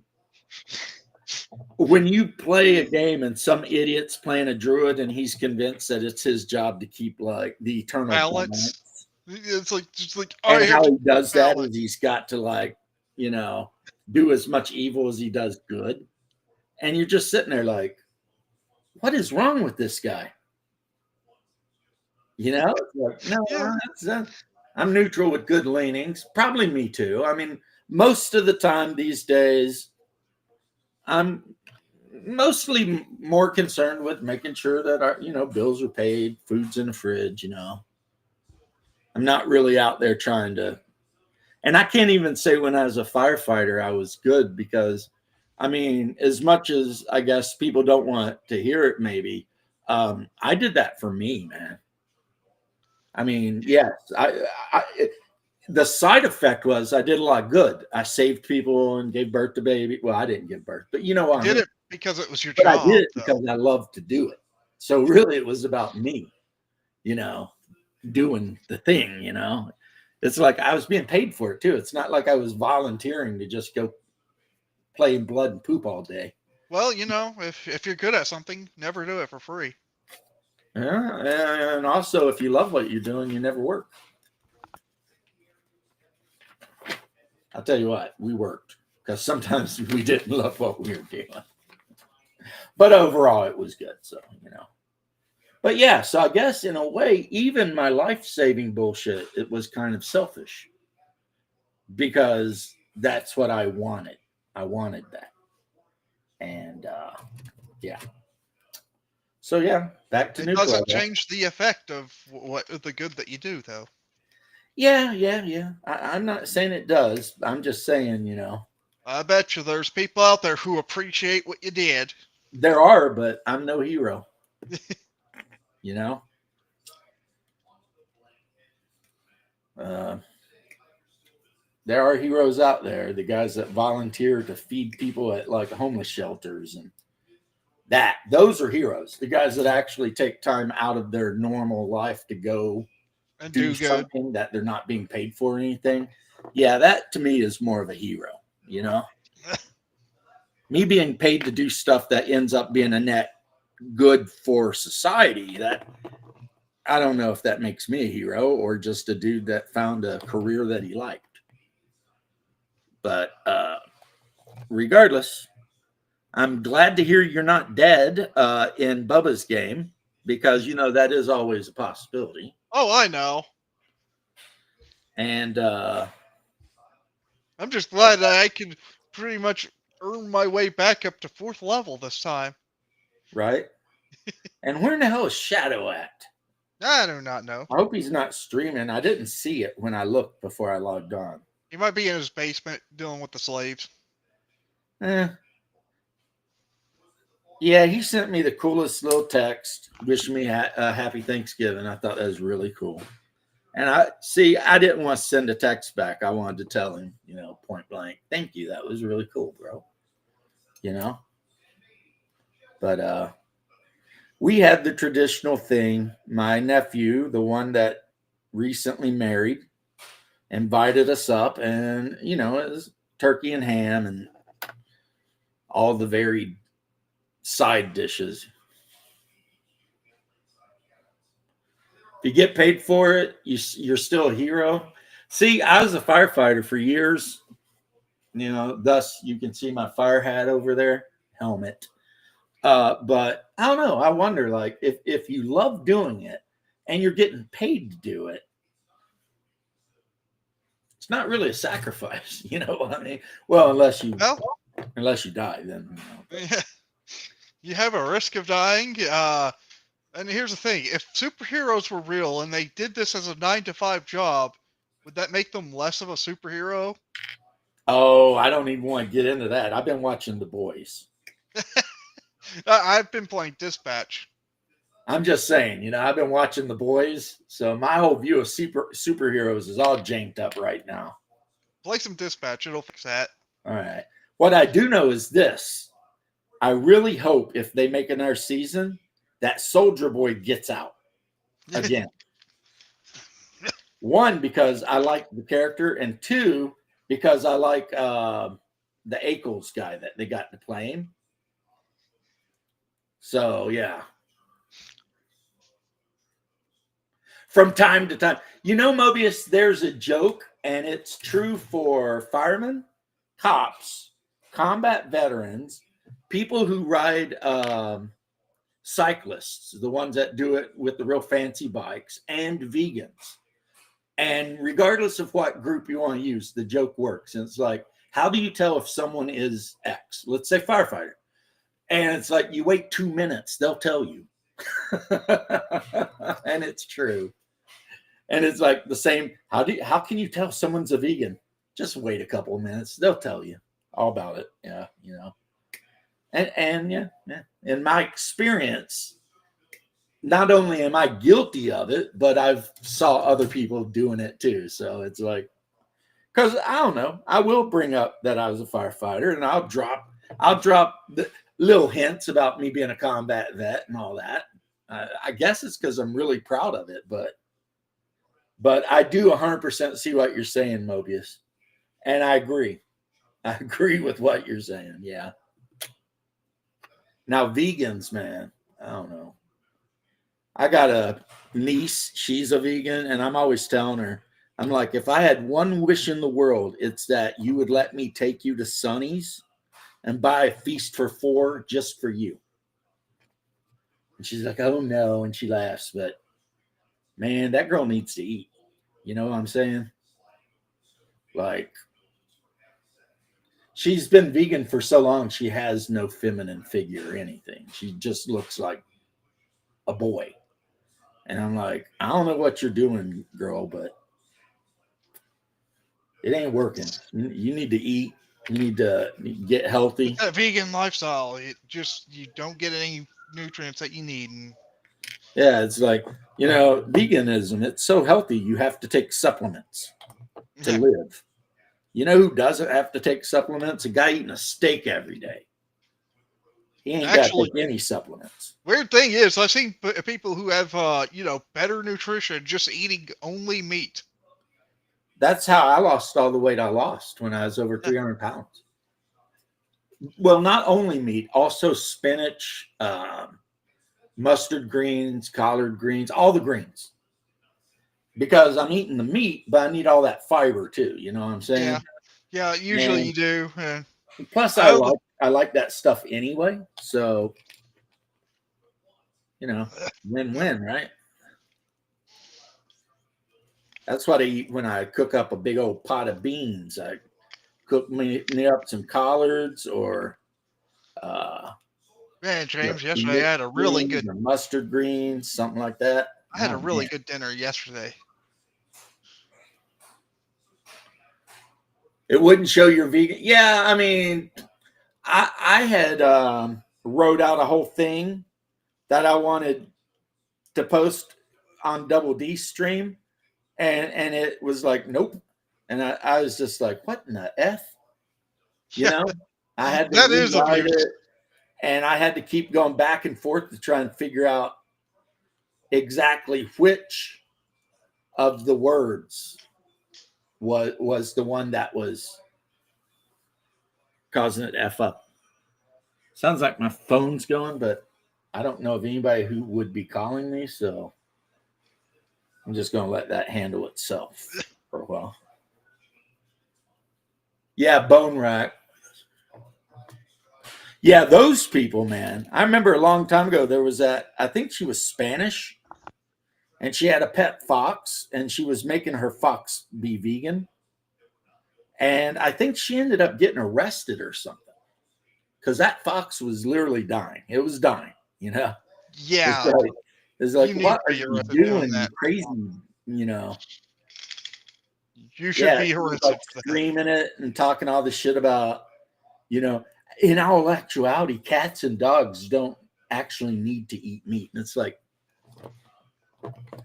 when you play a game and some idiot's playing a druid and he's convinced that it's his job to keep like the eternal balance, It's like just like and I have how to he does that balance. is he's got to like do as much evil as he does good, and you're just sitting there like, what is wrong with this guy? It's like, no, I'm neutral with good leanings. Probably me too. I mean, most of the time these days, I'm mostly more concerned with making sure that our bills are paid, food's in the fridge. I'm not really out there trying to. And I can't even say when I was a firefighter I was good because, I mean, as much as I guess people don't want to hear it, maybe I did that for me, man. I mean, yes, the side effect was I did a lot of good. I saved people and gave birth to baby. Well, I didn't give birth, but you know what I Did mean. it because it was your But I did job, it though. because I loved to do it. So really, it was about me, you know, doing the thing. It's like I was being paid for it too. It's not like I was volunteering to just go play in blood and poop all day. Well, if you're good at something, never do it for free. Yeah, and also if you love what you're doing, you never work. I'll tell you what, we worked because sometimes we didn't love what we were doing. But overall, it was good. So. But yeah, so I guess in a way, even my life-saving bullshit, it was kind of selfish because that's what I wanted. I wanted that. And yeah. So yeah, back to It neutral. doesn't change the effect of what the good that you do, though. Yeah. I'm not saying it does. I'm just saying, I bet you there's people out there who appreciate what you did. There are, but I'm no hero. You know, uh, there are heroes out there. The guys that volunteer to feed people at like homeless shelters and that. Those are heroes. The guys that actually take time out of their normal life to go And do do good. something that they're not being paid for or anything. Yeah, that to me is more of a hero. You know, me being paid to do stuff that ends up being a net good for society. That I don't know if that makes me a hero or just a dude that found a career that he liked. But regardless, I'm glad to hear you're not dead in Bubba's game because you know that is always a possibility. Oh, I know. And I'm just glad that I can pretty much earn my way back up to 4th level this time. right. And where in the hell is Shadow at? I do not know. I hope he's not streaming. I didn't see it when I looked before I logged on. He might be in his basement dealing with the slaves. Eh. Yeah, he sent me the coolest little text, wishing me a happy Thanksgiving. I thought that was really cool. And I didn't want to send a text back. I wanted to tell him, you know, point blank, thank you. That was really cool, bro. You know? But we had the traditional thing. My nephew, the one that recently married, invited us up, and you know, it was turkey and ham and all the varied side dishes. If you get paid for it, you're still a hero. See, I was a firefighter for years. You know, thus you can see my fire hat over there, helmet. But I don't know. I wonder, like, if you love doing it and you're getting paid to do it, it's not really a sacrifice. You know what I mean? Well, unless you Well, die, then you know. you have a risk of dying. And here's the thing: if superheroes were real and they did this as a 9 to 5 job, would that make them less of a superhero? Oh, I don't even want to get into that. I've been watching The Boys. I've been playing Dispatch. I'm just saying, you know, I've been watching The Boys, so my whole view of superheroes is all janked up right now. Play some Dispatch; it'll fix that. All right. What I do know is this: I really hope if they make another season, that Soldier Boy gets out again. One, because I like the character, and two, because I like the Ackles guy that they got to play him. So yeah. From time to time, you know, Mobius, there's a joke, and it's true for firemen, cops, combat veterans, people who ride cyclists, the ones that do it with the real fancy bikes, and vegans. And regardless of what group you want to use, the joke works. And it's like, how do you tell if someone is X? Let's say firefighter. And it's like, you wait 2 minutes, they'll tell you. And it's true. And it's like the same. How can you tell someone's a vegan? Just wait a couple of minutes. They'll tell you all about it. Yeah, you know. And yeah. In my experience, not only am I guilty of it, but I've saw other people doing it too. So it's like, because I don't know, I will bring up that I was a firefighter, and I'll drop the little hints about me being a combat vet and all that. I guess it's because I'm really proud of it, but I do 100% see what you're saying, Mobius, and I agree. I agree with what you're saying. Yeah. Now, vegans, man, I don't know. I got a niece. She's a vegan, and I'm always telling her, I'm like, if I had one wish in the world, it's that you would let me take you to Sonny's and buy a feast for 4 just for you. And she's like, oh no. And she laughs, but man, that girl needs to eat. You know what I'm saying? Like, she's been vegan for so long, she has no feminine figure or anything. She just looks like a boy. And I'm like, I don't know what you're doing, girl, but it ain't working. You need to eat, You need to get healthy. With that vegan lifestyle, you don't get any nutrients that you need. And Yeah, it's like, veganism, it's so healthy, you have to take supplements to yeah, live. You know who doesn't have to take supplements? A guy eating a steak every day. He ain't got to actually, take any supplements. weird thing is, I've seen people who have better nutrition just eating only meat. That's how I lost all the weight I lost when I was over 300 pounds. Well, not only meat, also spinach, mustard greens, collard greens, all the greens. Because I'm eating the meat, but I need all that fiber too. You know what I'm saying? Yeah. Usually And you do. plus, I know I like that stuff anyway. So, win-win, right? That's what I eat when I cook up a big old pot of beans. I cook me up some collards or man, James. Yesterday, mixed greens or mustard greens, something like that. I had a Oh, really man. good dinner yesterday. It wouldn't show you're vegan. Yeah, I mean, I had wrote out a whole thing that I wanted to post on Double D stream, and it was like, nope. And I was just like, what in the F? You know, I had to That is rewrite abuse. it, and I had to keep going back and forth to try and figure out exactly which of the words was the one that was causing it to F up. Sounds like my phone's going, but I don't know of anybody who would be calling me, so I'm just going to let that handle itself for a while. Yeah, bone rack. Yeah, those people, man. I remember a long time ago there was I think she was Spanish, and she had a pet fox, and she was making her fox be vegan. And I think she ended up getting arrested or something because that fox was literally dying. It was dying, Yeah, It's like you need what to are be you arrested doing doing, you that. crazy, you know? You should Yeah, be she was arrested like for that. screaming it and talking all this shit about, in all actuality, cats and dogs don't actually need to eat meat. And it's like,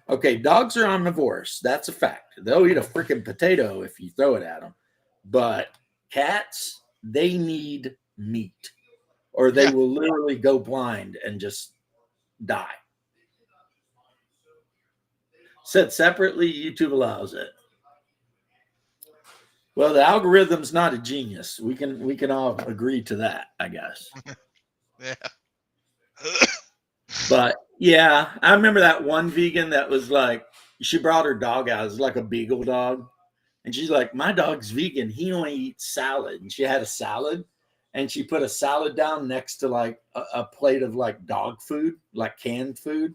okay, dogs are omnivores. That's a fact. They'll eat a freaking potato if you throw it at them. But cats, they need meat or they Yeah, will literally go blind and just die. Said separately, YouTube allows it. Well, the algorithm's not a genius. We can all agree to that, I guess. yeah. But yeah, I remember that one vegan that was like, she brought her dog out. It was like a beagle dog. And she's like, my dog's vegan. He only eats salad. And she had a salad and she put a salad down next to like a plate of like dog food, like canned food.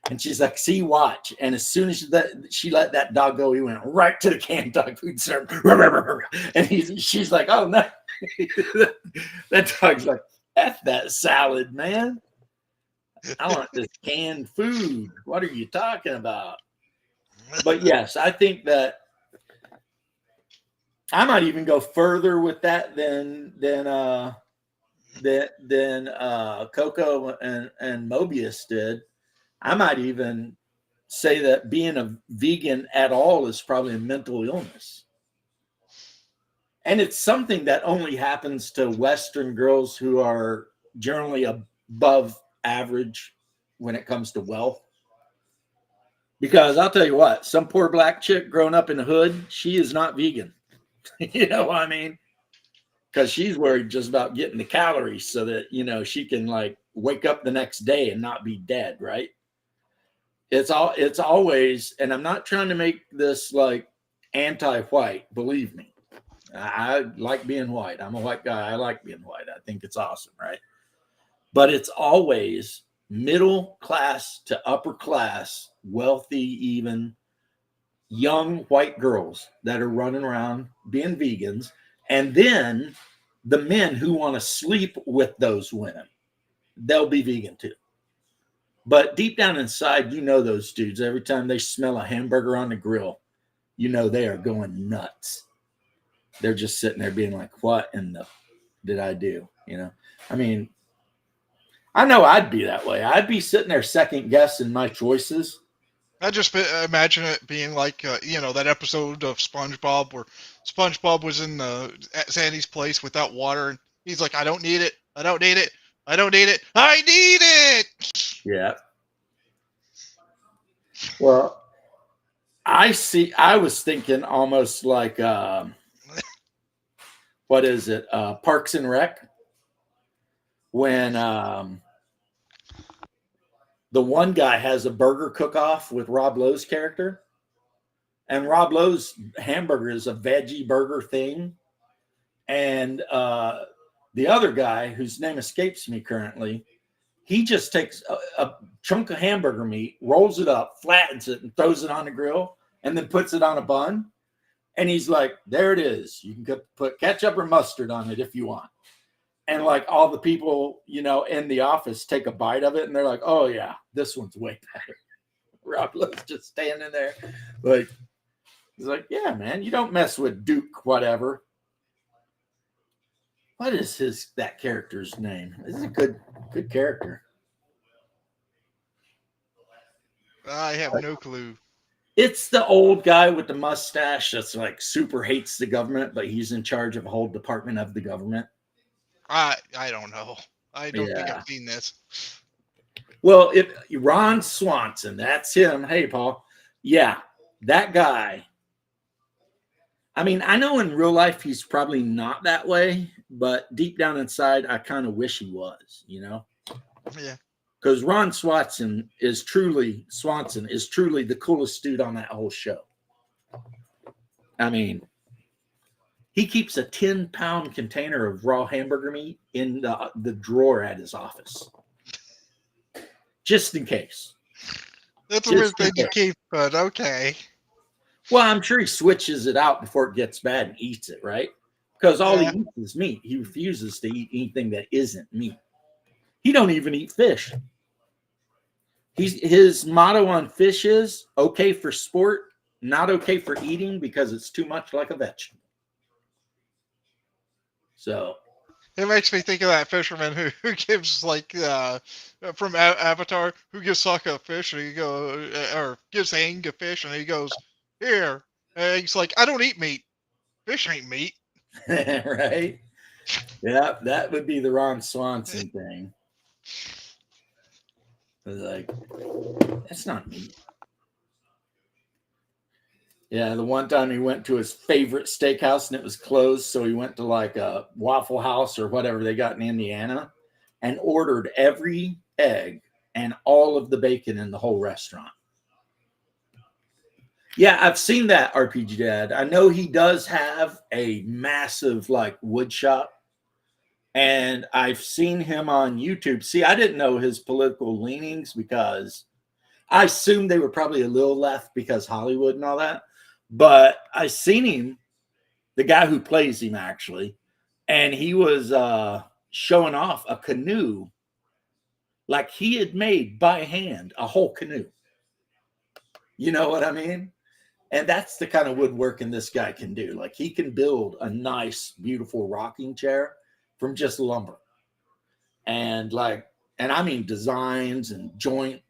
And she's like, see, watch. And as soon as she let that dog go, he went right to the canned dog food. And she's like, oh, no. That dog's like, F that salad, man. I want this canned food. What are you talking about? But yes, I think that I might even go further with that than Coco and Mobius did. I might even say that being a vegan at all is probably a mental illness. And it's something that only happens to Western girls who are generally above average when it comes to wealth. Because I'll tell you what, some poor black chick growing up in the hood, she is not vegan. You know what I mean? Because she's worried just about getting the calories so that, she can like wake up the next day and not be dead, right? It's always, and I'm not trying to make this like anti-white, believe me. I like being white. I'm a white guy. I like being white. I think it's awesome, right? But it's always middle class to upper class, wealthy, even young white girls that are running around being vegans. And then the men who want to sleep with those women, they'll be vegan too. But deep down inside, those dudes, every time they smell a hamburger on the grill, they are going nuts. they're just sitting there being like, what in the did I do? You know, I mean, I know I'd be that way. I'd be sitting there second guessing my choices. I just imagine it being like, that episode of SpongeBob where SpongeBob was in at Sandy's place without water, and he's like, "I don't need it. I don't need it. I don't need it. I need it." Yeah. Well, I was thinking almost like, what is it? Parks and Rec. When the one guy has a burger cook-off with Rob Lowe's character, and Rob Lowe's hamburger is a veggie burger thing, and the other guy, whose name escapes me currently, he just takes a chunk of hamburger meat, rolls it up, flattens it, and throws it on the grill, and then puts it on a bun. And he's like, there it is. You can put ketchup or mustard on it if you want. And like all the people, in the office take a bite of it, and they're like, oh, yeah, this one's way better. Rob Lowe's just standing there. Like, he's like, yeah, man, you don't mess with Duke, whatever. What is that character's name? This is a good character. I have no clue. It's the old guy with the mustache that's like super hates the government, but he's in charge of a whole department of the government. I don't know. I don't think I've seen this. Well, if Ron Swanson, that's him. Hey, Paul. Yeah, that guy. I mean, I know in real life he's probably not that way, but deep down inside, I kind of wish he was, Yeah. Because Ron Swanson is truly the coolest dude on that whole show. I mean, he keeps a 10-pound container of raw hamburger meat in the drawer at his office. Just in case. That's a weird thing to keep, but okay. Well, I'm sure he switches it out before it gets bad and eats it, right? Because all he eats is meat. He refuses to eat anything that isn't meat. He don't even eat fish. His motto on fish is okay for sport, not okay for eating because it's too much like a vegetable. So it makes me think of that fisherman who gives from Avatar, who gives Sokka a fish, and or gives Aang a fish, and he goes, here. And he's like, I don't eat meat. Fish ain't meat. Right? Yeah, that would be the Ron Swanson thing. Like, that's not meat. Yeah, the one time he went to his favorite steakhouse and it was closed, so he went to like a Waffle House or whatever they got in Indiana and ordered every egg and all of the bacon in the whole restaurant. Yeah, I've seen that, RPG Dad. I know he does have a massive like wood shop, and I've seen him on YouTube. See, I didn't know his political leanings because I assumed they were probably a little left because Hollywood and all that. But I seen him, the guy who plays him actually, and he was showing off a canoe like he had made by hand, a whole canoe. You know what I mean? And that's the kind of woodworking this guy can do. Like he can build a nice, beautiful rocking chair from just lumber. And I mean designs and joint,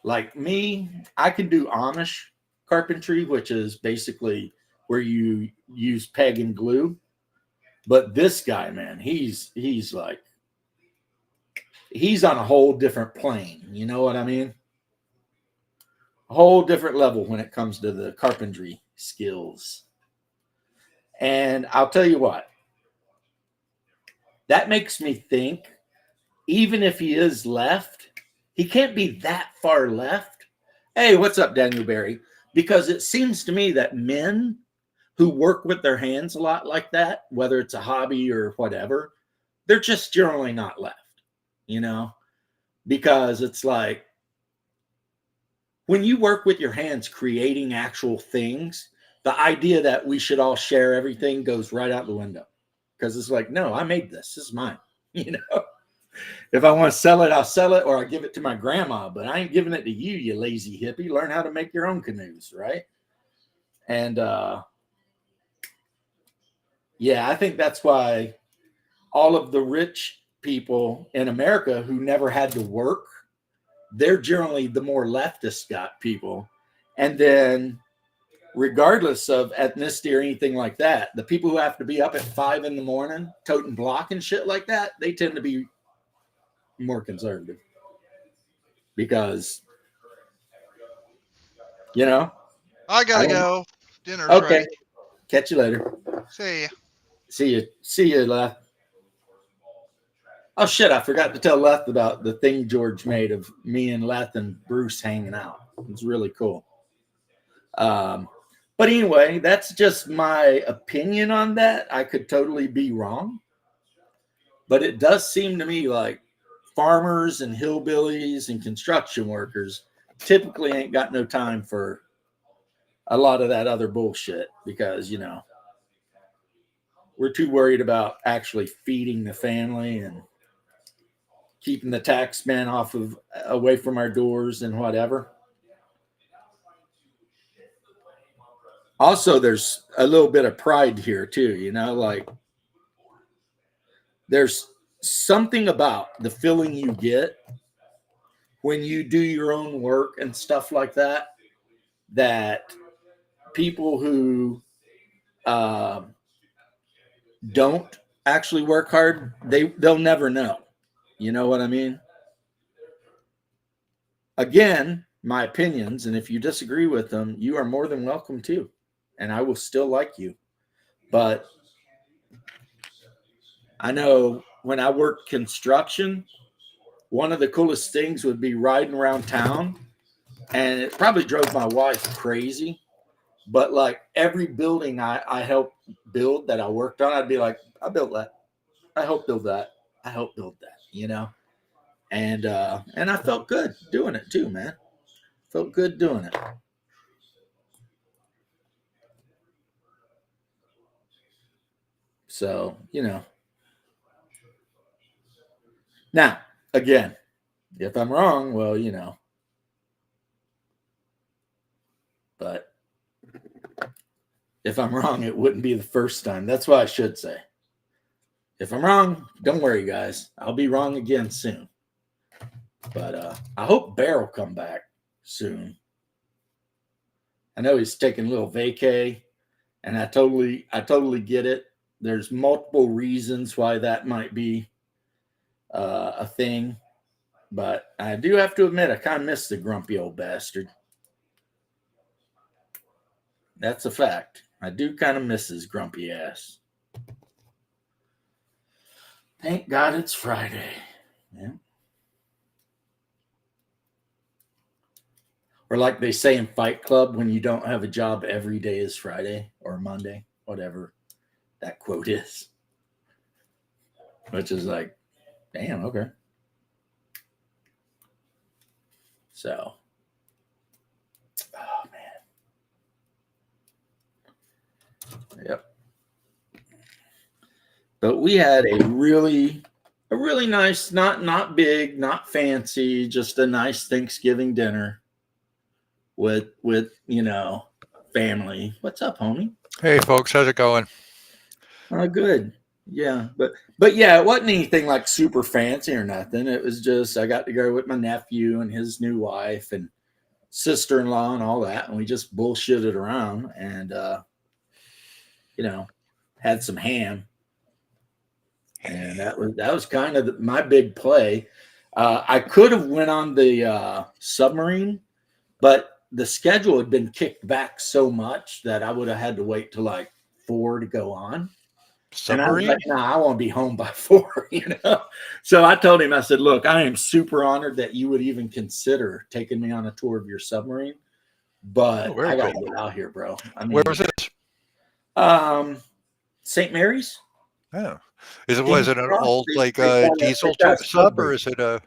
like me, I can do Amish carpentry, which is basically where you use peg and glue. But this guy, man, he's on a whole different plane. You know what I mean? A whole different level when it comes to the carpentry skills. And I'll tell you what, that makes me think, even if he is left, he can't be that far left. Hey, what's up, Daniel Berry? Because it seems to me that men who work with their hands a lot like that, whether it's a hobby or whatever, they're just generally not left, because it's like when you work with your hands creating actual things, the idea that we should all share everything goes right out the window, because it's like, no, I made this. This is mine. If I want to sell it, I'll sell it, or I give it to my grandma, but I ain't giving it to you, you lazy hippie. Learn how to make your own canoes, right? And Yeah, I think that's why all of the rich people in America who never had to work, they're generally the more leftist got people. And then, regardless of ethnicity or anything like that, the people who have to be up at 5 a.m, toting block and shit like that, they tend to be more conservative because, you know, I I gotta don't. go. Dinner's Okay, ready. catch you later. See ya. See you, Leth. Oh shit! I forgot to tell Leth about the thing George made of me and Leth and Bruce hanging out. It's really cool. Um, but anyway, that's just my opinion on that. I could totally be wrong, but it does seem to me like farmers and hillbillies and construction workers typically ain't got no time for a lot of that other bullshit because, we're too worried about actually feeding the family and keeping the tax man away from our doors and whatever. Also, there's a little bit of pride here too, like there's something about the feeling you get when you do your own work and stuff like that people who uh, don't actually work hard, they'll never know. You know what I mean? Again, my opinions, and if you disagree with them, you are more than welcome to, and I will still like you. But I know when I worked construction, one of the coolest things would be riding around town, and it probably drove my wife crazy. But like every building I helped build that I worked on, I'd be like, I built that. I helped build that. I helped build that. And I felt good doing it too, man. Felt good doing it. So, Now, again, if I'm wrong, well, but if I'm wrong, it wouldn't be the first time. That's what I should say. If I'm wrong, don't worry, guys. I'll be wrong again soon. But I hope Bear will come back soon. I know he's taking a little vacay, and I totally get it. There's multiple reasons why that might be a thing, but I do have to admit I kind of miss the grumpy old bastard. That's a fact. I do kind of miss his grumpy ass. Thank God it's Friday. Yeah. Or like they say in Fight Club, when you don't have a job, every day is Friday or Monday, whatever that quote is. Which is like, damn, okay. So, oh man. Yep. But we had a really nice, not big, not fancy, just a nice Thanksgiving dinner with family. What's up, homie? Hey folks, how's it going? Good. Yeah, but yeah, it wasn't anything like super fancy or nothing. It was just I got to go with my nephew and his new wife and sister-in-law and all that, and we just bullshitted around and had some ham. And that was kind of my big play. I could have went on the submarine, but the schedule had been kicked back so much that I would have had to wait till like 4 to go on. Submarine? And I was like, I want to be home by 4, So I told him, I said, look, I am super honored that you would even consider taking me on a tour of your submarine, but I got to get out here, bro. I mean, where was it? St. Mary's. Oh, was it an old diesel sub, or is it a?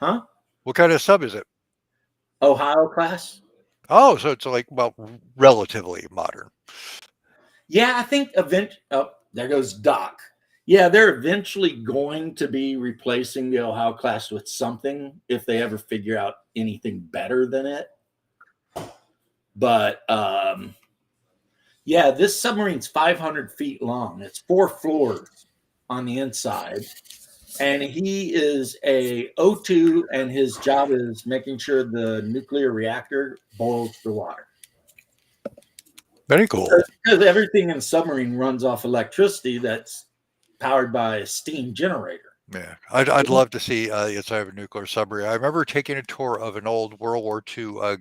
Huh? What kind of sub is it? Ohio class. Oh, so it's like relatively modern. Yeah, I think there goes Doc. Yeah, they're eventually going to be replacing the Ohio class with something if they ever figure out anything better than it. But Yeah, this submarine's 500 feet long. It's 4 floors on the inside. And he is a O2, and his job is making sure the nuclear reactor boils the water. Very cool. Because everything in a submarine runs off electricity that's powered by a steam generator. Yeah, I'd love to see inside of a nuclear submarine. I remember taking a tour of an old World War II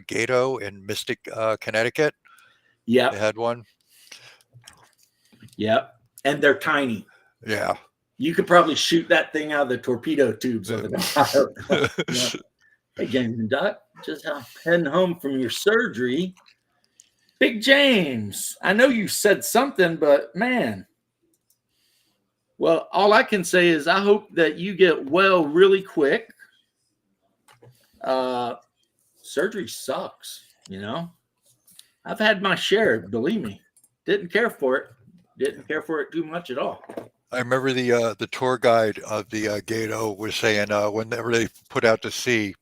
Gato in Mystic, Connecticut. They Yep, had one. yep. And they're tiny. Yeah. You could probably shoot that thing out of the torpedo tubes of the yeah. Hey, James Duck, just heading home from your surgery. Big James, I know you said something, but man. Well, all I can say is I hope that you get well really quick. Surgery sucks, you know. I've had my share, believe me. Didn't care for it. Didn't care for it too much at all. I remember the tour guide of the Gato was saying whenever they put out to sea,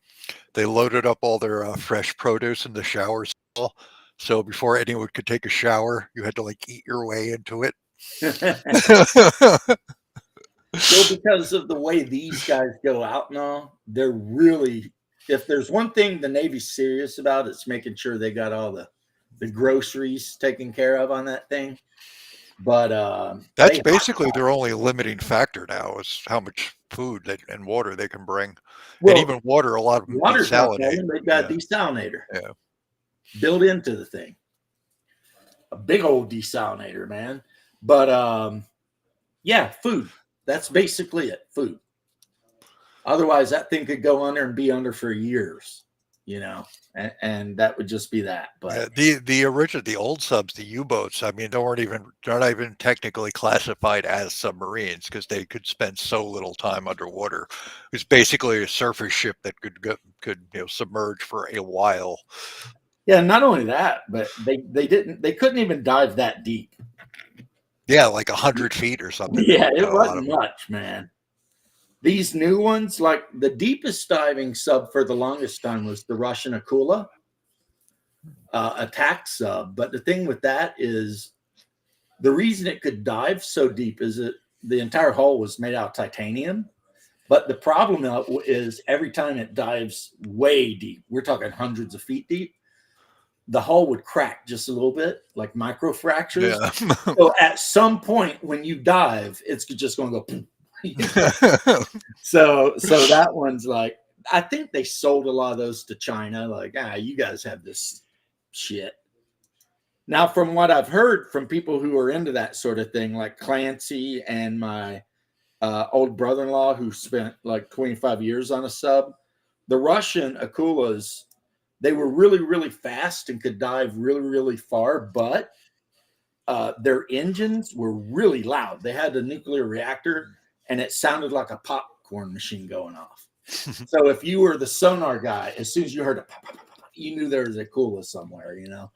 they loaded up all their fresh produce in the shower stall. So before anyone could take a shower, you had to like eat your way into it. Well, because of the way these guys go out now, they're really, if there's one thing the Navy's serious about, it's making sure they got all the groceries taken care of on that thing. But that's basically their only limiting factor now is how much food and water they can bring. Well, and even water, a lot of them water's not desalinate. problem. They've got a desalinator Yeah. built into the thing. A big old desalinator, man. But yeah, food. That's basically it. Food. Otherwise, that thing could go under and be under for years, you know, and that would just be that. But the old subs, the U-boats, I mean, they're not even technically classified as submarines because they could spend so little time underwater. It's basically a surface ship that could submerge for a while. yeah, not only that, but they couldn't even dive that deep. Yeah, like 100 feet or something. Yeah, it wasn't much, man. These new ones, like the deepest diving sub for the longest time was the Russian Akula attack sub. But the thing with that is the reason it could dive so deep is that the entire hull was made out of titanium. But the problem is every time it dives way deep, we're talking hundreds of feet deep, the hull would crack just a little bit, like micro fractures. Yeah. So at some point when you dive, it's just going to go. So that one's like, I think they sold a lot of those to China. Like, you guys have this shit. Now, from what I've heard from people who are into that sort of thing, like Clancy and my old brother-in-law who spent like 25 years on a sub, the Russian Akulas, they were really, really fast and could dive really, really far, but their engines were really loud. They had a nuclear reactor, and it sounded like a popcorn machine going off. So if you were the sonar guy, as soon as you heard a pop, pop, pop, pop, you knew there was a Akula somewhere, you know.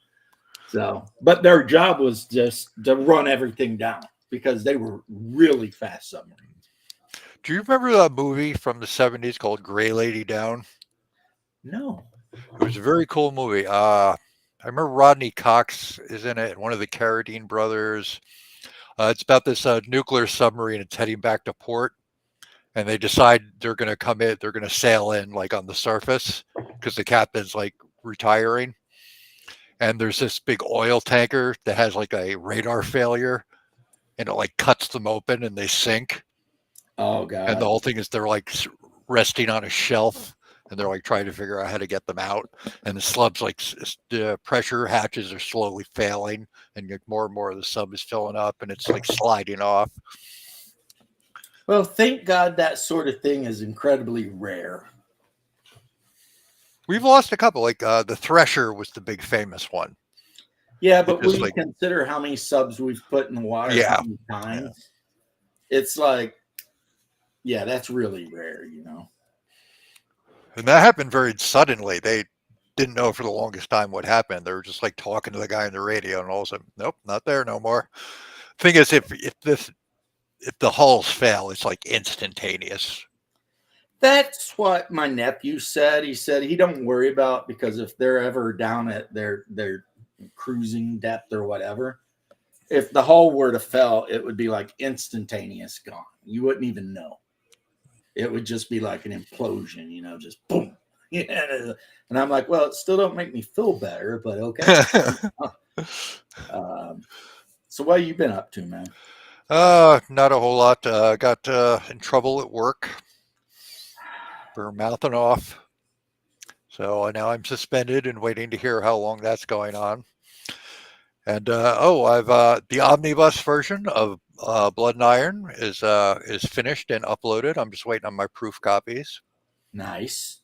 So, but their job was just to run everything down because they were really fast submarines. Do you remember that movie from the 70s called Gray Lady Down? No. It was a very cool movie. I remember Rodney Cox is in it, one of the Carradine brothers. It's about this nuclear submarine. It's heading back to port, and they decide they're going to come in. They're going to sail in like on the surface because the captain's like retiring. And there's this big oil tanker that has like a radar failure, and it like cuts them open and they sink. Oh God! And the whole thing is they're like resting on a shelf. And they're like trying to figure out how to get them out. And the slub's like the pressure hatches are slowly failing, and more and more of the sub is filling up, and it's like sliding off. Well, thank God that sort of thing is incredibly rare. We've lost a couple. Like the Thresher was the big famous one. Yeah, but when you consider how many subs we've put in the water how many times, it's like, yeah, that's really rare, you know. And that happened very suddenly. They didn't know for the longest time what happened. They were just like talking to the guy on the radio, and all of a sudden, nope, not there no more. Thing is, if the hulls fail, it's like instantaneous. That's what my nephew said. He said he don't worry about because if they're ever down at their cruising depth or whatever. If the hull were to fail, it would be like instantaneous gone. You wouldn't even know. It would just be like an implosion, just boom. Yeah. And I'm like, well, it still don't make me feel better, but okay. So what have you been up to, man? Not a whole lot. Got in trouble at work for mouthing off. So now I'm suspended and waiting to hear how long that's going on. And I've the omnibus version of Blood and Iron is finished and uploaded. I'm just waiting on my proof copies. Nice.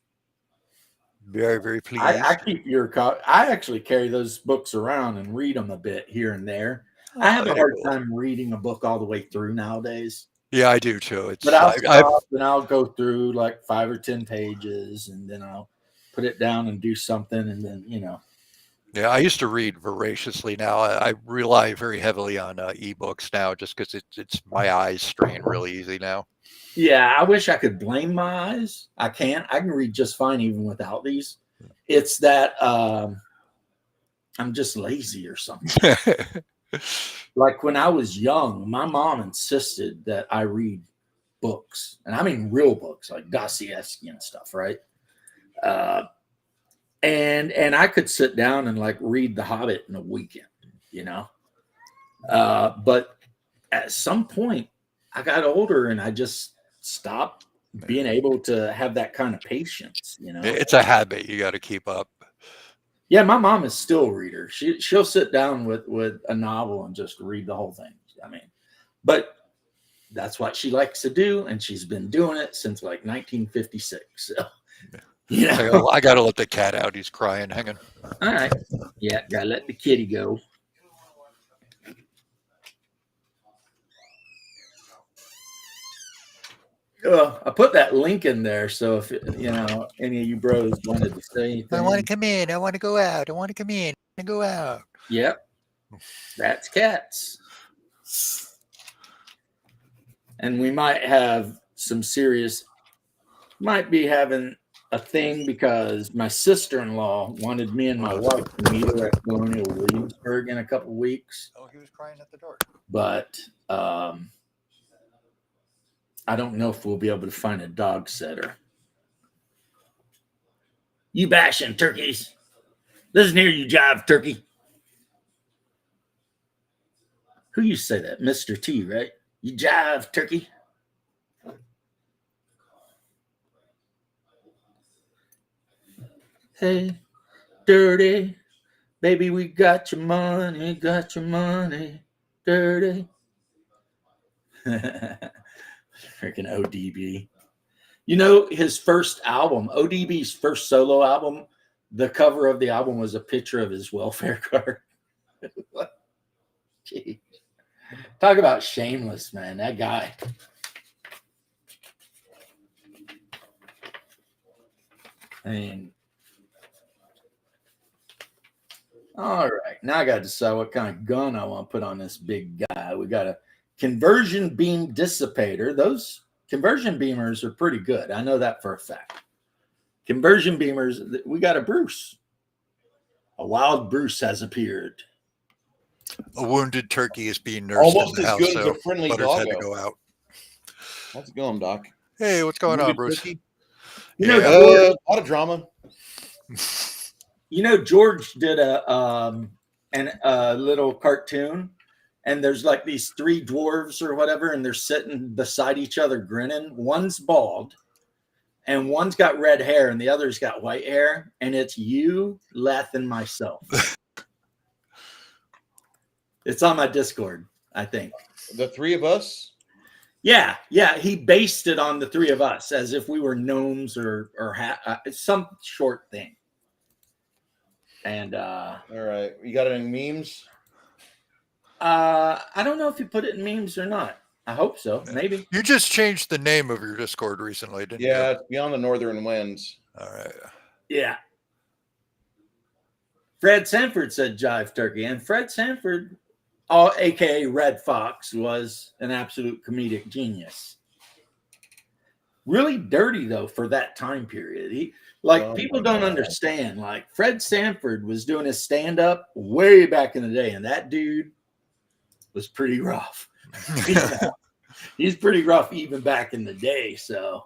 Very, very pleased. I keep I actually carry those books around and read them a bit here and there. I have a hard time reading a book all the way through nowadays. Yeah, I do too. But I'll stop and I'll go through like 5 or 10 pages, and then I'll put it down and do something, and then Yeah, I used to read voraciously. Now I rely very heavily on ebooks now, just because it's my eyes strain really easy now. Yeah, I wish I could blame my eyes. I can't. I can read just fine even without these. It's that I'm just lazy or something. Like when I was young, my mom insisted that I read books, and I mean real books like Dostoevsky and stuff, right? And I could sit down and like read The Hobbit in a weekend, But at some point, I got older and I just stopped being able to have that kind of patience, It's a habit you got to keep up. Yeah, my mom is still a reader. She'll sit down with a novel and just read the whole thing. But that's what she likes to do, and she's been doing it since like 1956. So, I got to let the cat out. He's crying. Hang on. All right. Yeah, gotta let the kitty go. I put that link in there, so if any of you bros wanted to say anything. I want to come in. I want to go out. I want to come in and go out. Yep, that's cats. And we might have might be having a thing because my sister-in-law wanted me and my wife to meet her at Colonial Williamsburg in a couple of weeks. Oh, he was crying at the door. But I don't know if we'll be able to find a dog sitter. You bashing turkeys. Listen here, you jive turkey. Who used to say that? Mr. T, right? You jive turkey. Hey, dirty. Baby, we got your money, dirty. Freaking ODB. His first album, ODB's first solo album, the cover of the album was a picture of his welfare card. Jeez. Talk about shameless, man. That guy. I mean, all right. Now I got to decide what kind of gun I want to put on this big guy. We got a conversion beam dissipator. Those conversion beamers are pretty good. I know that for a fact. Conversion beamers, we got a Bruce. A wild Bruce has appeared. A wounded turkey is being nursed almost in the as house, good as so a friendly Butters had to doggo. go out. How's it going, Doc? Hey, what's going on, Wounded Bruce? turkey? George, A lot of drama. George did a little cartoon, and there's like these 3 dwarves or whatever, and they're sitting beside each other grinning. One's bald, and one's got red hair, and the other's got white hair, and it's you, Leth, and myself. It's on my Discord, I think. The 3 of us? Yeah. He based it on the 3 of us as if we were gnomes or some short thing. And all right, you got any memes? I don't know if you put it in memes or not. I hope so. Maybe. You just changed the name of your Discord recently, didn't you? Yeah, it's Beyond the Northern Winds. All right. Yeah. Fred Sanford said jive turkey, and Fred Sanford, aka Red Fox, was an absolute comedic genius. Really dirty though for that time period. Like Oh people my don't God. understand. Like Fred Sanford was doing his stand up way back in the day, and that dude was pretty rough. You know, he's pretty rough even back in the day. So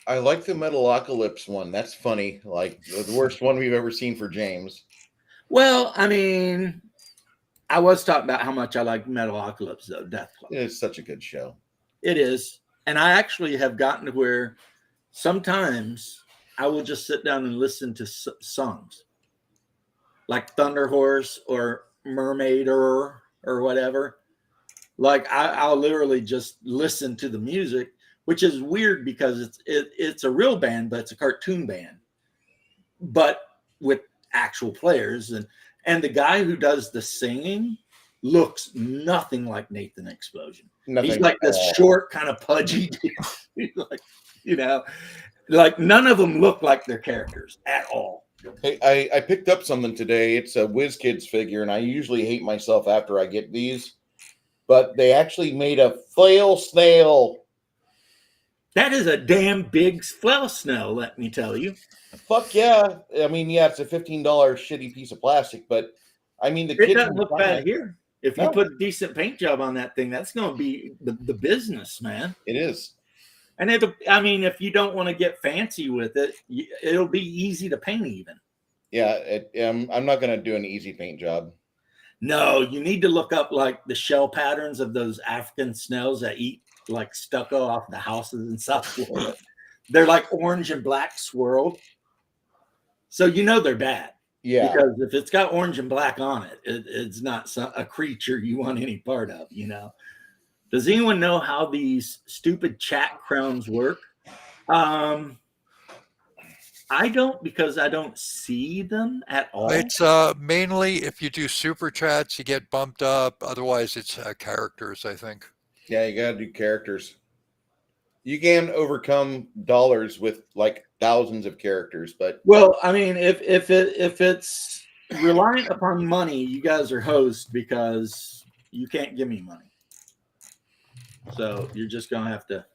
I like the Metalocalypse one. That's funny. Like the worst one we've ever seen for James. well, I mean, I was talking about how much I like Metalocalypse though, Death Club. It's such a good show. It is. And I actually have gotten to where sometimes I will just sit down and listen to songs like Thunder Horse or Mermaid or whatever. Like I'll literally just listen to the music, which is weird because it's a real band, but it's a cartoon band, but with actual players. And the guy who does the singing looks nothing like Nathan Explosion. Nothing He's like at this all. short, kind of pudgy dude. He's like, you know, like none of them look like their characters at all. Hey, I picked up something today. It's a WizKids figure, and I usually hate myself after I get these, but they actually made a flail snail. That is a damn big flail snail, let me tell you. Fuck yeah! I mean, yeah, it's a $15 shitty piece of plastic, but I mean, the It kids doesn't will look find bad it. here. If you No. put a decent paint job on that thing, that's going to be the business, man. It is. And it'll, I mean, if you don't want to get fancy with it, it'll be easy to paint even. Yeah, I'm not going to do an easy paint job. No, you need to look up like the shell patterns of those African snails that eat like stucco off the houses in South Florida. They're like orange and black swirled. So you know they're bad. Yeah. Because if it's got orange and black on it, it's not a creature you want any part of, you know. Does anyone know how these stupid chat crowns work? I don't, because I don't see them at all. It's mainly if you do super chats, you get bumped up. Otherwise, it's characters, I think. Yeah, you got to do characters. You can overcome dollars with like thousands of characters, but Well, I mean, if it's reliant upon money, you guys are hosts because you can't give me money. So you're just gonna have to.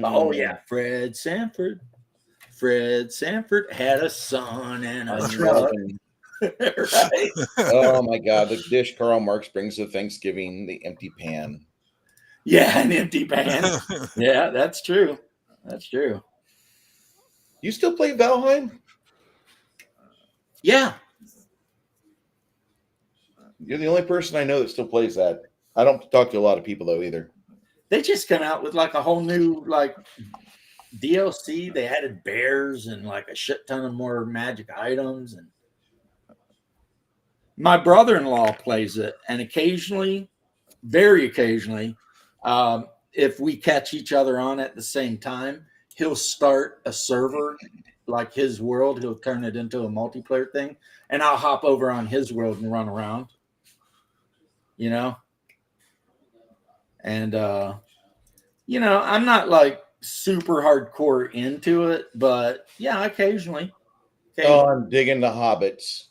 Oh yeah, Fred Sanford. Fred Sanford had a son and a truck. Right? Oh my God, the dish Karl Marx brings to Thanksgiving, the empty pan. Yeah, an empty pan. Yeah, that's true. That's true. You still play Valheim? Yeah. You're the only person I know that still plays that. I don't talk to a lot of people though either. They just come out with like a whole new like DLC. They added bears and like a shit ton of more magic items. And my brother-in-law plays it, and occasionally, very occasionally, if we catch each other on at the same time, he'll start a server like his world. He'll turn it into a multiplayer thing, and I'll hop over on his world and run around. You know, and you know, I'm not like super hardcore into it, but yeah, occasionally. Oh, I'm digging the Hobbits.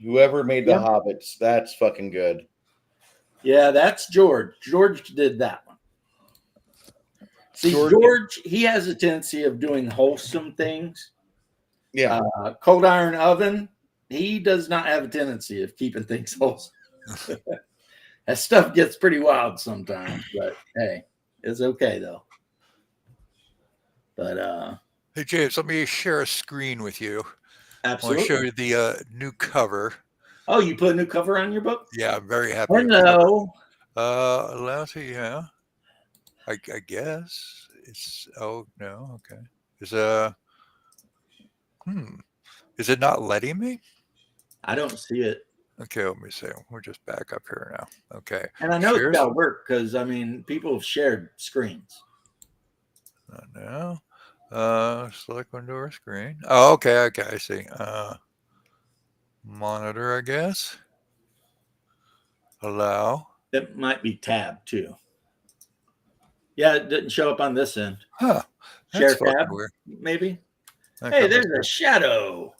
Whoever made the Yeah. Hobbits, that's fucking good. Yeah, that's George. George did that one. See, George, he has a tendency of doing wholesome things. Yeah. Cold iron oven, he does not have a tendency of keeping things wholesome. That stuff gets pretty wild sometimes, but hey, it's okay though. But Hey, James, let me share a screen with you. absolutely. I want to show you the new cover. Oh, you put a new cover on your book? Yeah, I'm very happy. Hello. Allows you, yeah. I guess it's. Oh no, okay. Is Is it not letting me? I don't see it. Okay, let me see. We're just back up here now. Okay. And I know Shares? it's got to work because, I mean, people have shared screens. No. Select window or screen. Oh, okay, I see. Monitor, I guess. Allow. It might be tab too. Yeah, it didn't show up on this end. Huh. Share That's fucking tab, weird. maybe. Okay, Hey, there's a shadow.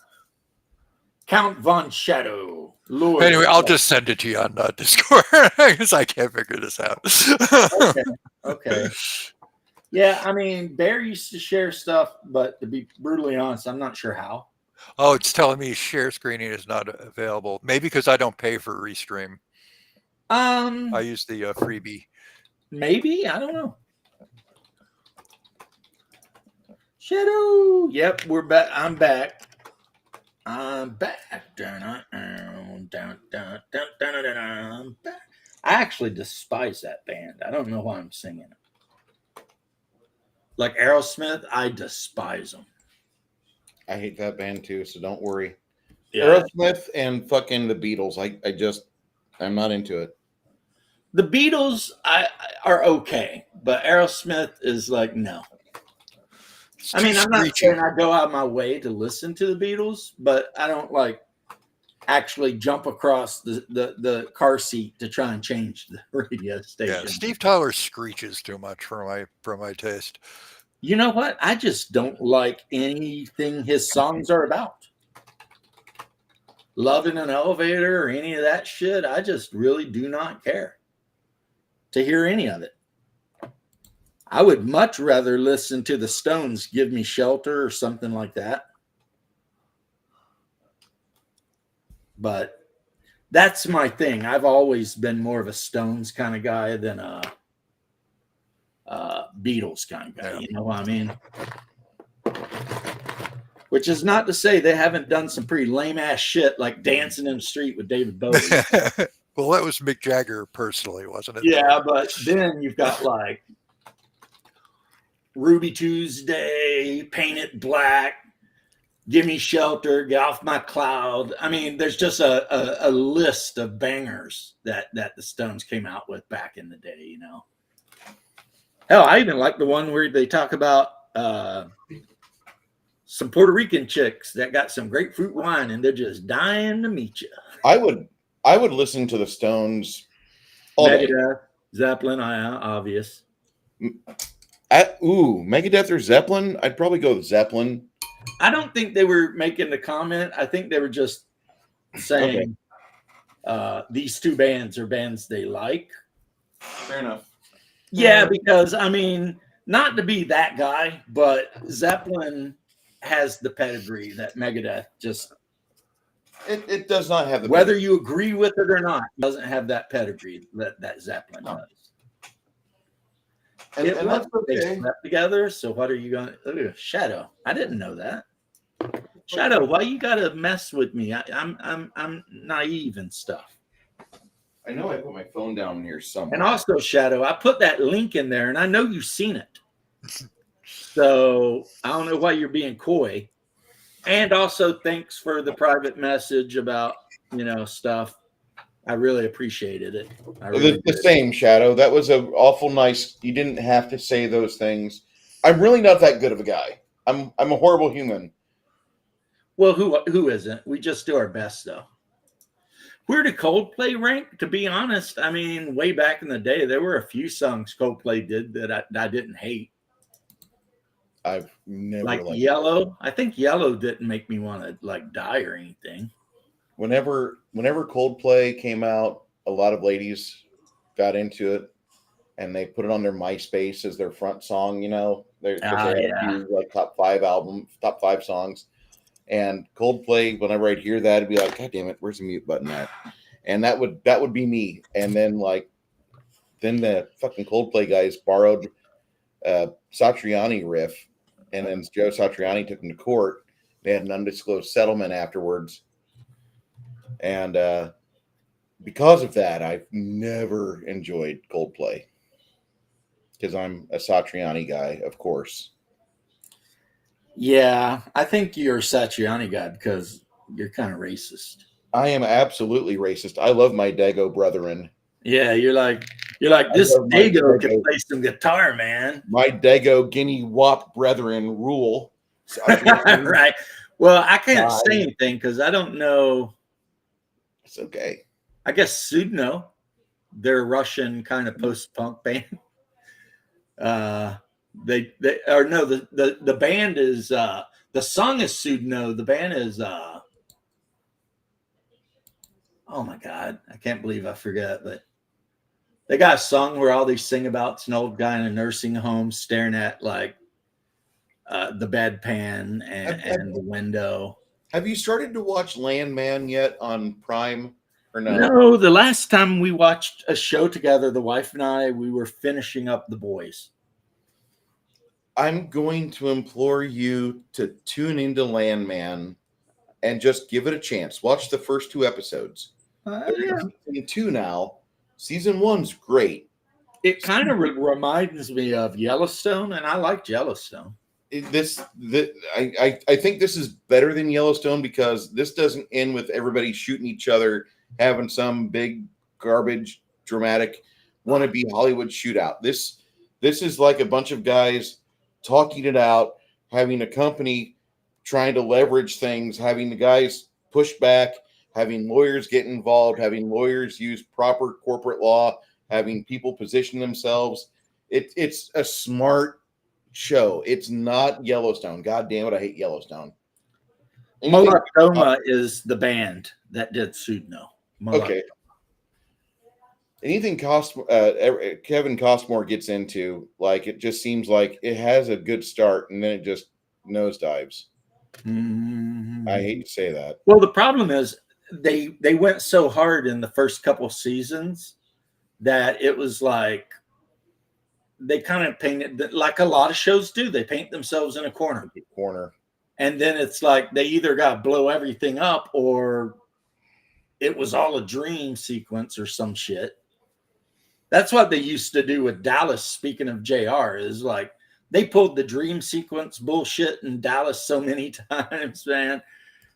Count Von Shadow. Lord. Anyway, I'll just send it to you on Discord because I can't figure this out. Okay. Yeah, I mean, Bear used to share stuff, but to be brutally honest, I'm not sure how. Oh, it's telling me share screening is not available. Maybe because I don't pay for Restream. I use the freebie. Maybe, I don't know. Shadow. Yep, we're back. I'm back. I'm back. I'm back. I actually despise that band. I don't know why I'm singing it. Like Aerosmith, I despise them. I hate that band too, so don't worry. Yeah. Aerosmith and fucking the Beatles. I'm not into it. The Beatles are okay, but Aerosmith is like no. It's I too mean, I'm not screechy. saying I go out of my way to listen to the Beatles, but I don't like actually jump across the car seat to try and change the radio station. Yeah, Steve Tyler screeches too much for my taste. You know what? I just don't like anything his songs are about. Love in an Elevator or any of that shit. I just really do not care to hear any of it. I would much rather listen to the Stones Give Me Shelter or something like that. But that's my thing. I've always been more of a Stones kind of guy than a Beatles kind of guy. Yeah. You know what I mean? Which is not to say they haven't done some pretty lame ass shit like Dancing in the Street with David Bowie. Well, that was Mick Jagger personally, wasn't it? Yeah, but then you've got like Ruby Tuesday, Paint It Black, Give Me Shelter, Get Off My Cloud. I mean, there's just a list of bangers that the Stones came out with back in the day, you know. Hell, I even like the one where they talk about some Puerto Rican chicks that got some grapefruit wine and they're just dying to meet you. I would listen to the Stones all day. Megadeth, Zeppelin, obvious. Megadeth or Zeppelin? I'd probably go with Zeppelin. I don't think they were making the comment. I think they were just saying these two bands are bands they like. Fair enough. Yeah, because I mean, not to be that guy, but Zeppelin has the pedigree that Megadeth just. It does not have the Whether pedigree. you agree with it or not, it doesn't have that pedigree that Zeppelin does. And that's They okay. slept together. So what are you going to Shadow? I didn't know that. Shadow, why you gotta mess with me? I'm naive and stuff. I know I put my phone down here somewhere. And also, Shadow, I put that link in there, and I know you've seen it. So I don't know why you're being coy. And also, thanks for the private message about stuff. I really appreciated it. The same, Shadow. That was an awful nice. You didn't have to say those things. I'm really not that good of a guy. I'm a horrible human. Well, who isn't? We just do our best, though. Where did Coldplay rank? To be honest, I mean, way back in the day, there were a few songs Coldplay did that I didn't hate. I've never like liked Yellow. I think Yellow didn't make me want to like die or anything. Whenever Coldplay came out, a lot of ladies got into it, and they put it on their MySpace as their front song. You know, they had a few like top five songs. And Coldplay, whenever I'd hear that, I'd be like, God damn it, where's the mute button at? And that would be me. And then the fucking Coldplay guys borrowed Satriani riff, and then Joe Satriani took him to court. They had an undisclosed settlement afterwards. And because of that, I've never enjoyed Coldplay. Because I'm a Satriani guy, of course. Yeah, I think you're a Satriani guy because you're kind of racist. I am absolutely racist. I love my Dago brethren. Yeah, you're like this Dago can play some guitar, man. My Dago Guinea Wop brethren rule. Right. Well, I can't say anything because I don't know. It's okay. I guess Sudno, they're a Russian kind of post-punk band. The band is the song is Sudno. The band is oh my god, I can't believe I forgot, but They got a song where all they sing about it's an old guy in a nursing home staring at like the bedpan and the window. Have you started to watch Landman yet on Prime or no? No, the last time we watched a show together, the wife and I, we were finishing up The Boys. I'm going to implore you to tune into Landman and just give it a chance. Watch the first 2 episodes. Yeah. Season 2 now. Season 1's great. It kind of reminds me of Yellowstone, and I liked Yellowstone. I think this is better than Yellowstone because this doesn't end with everybody shooting each other, having some big garbage, dramatic, wannabe Hollywood shootout. This is like a bunch of guys talking it out, having a company trying to leverage things, having the guys push back, having lawyers get involved, having lawyers use proper corporate law, having people position themselves. It's a smart show. It's not Yellowstone. God damn it, I hate Yellowstone. Molotoma is the band that did Sudno. Okay. Anything Kevin Costmore gets into, like, it just seems like it has a good start and then it just nosedives. Mm-hmm. I hate to say that. Well, the problem is they went so hard in the first couple seasons that it was like they kind of painted, like a lot of shows do. They paint themselves in a corner. And then it's like they either got to blow everything up or it was all a dream sequence or some shit. That's what they used to do with Dallas. Speaking of JR, is like they pulled the dream sequence bullshit in Dallas so many times, man.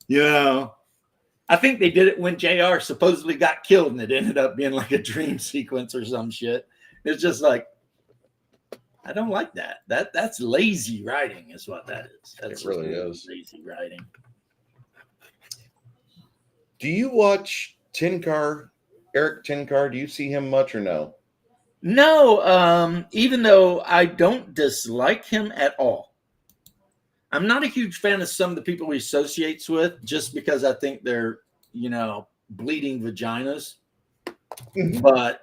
You know, I think they did it when JR supposedly got killed and it ended up being like a dream sequence or some shit. It's just like, I don't like that. That's lazy writing is what that is. That's it really is lazy writing. Do you watch Eric Tinkar? Do you see him much or no? No, even though I don't dislike him at all. I'm not a huge fan of some of the people he associates with just because I think they're, bleeding vaginas. But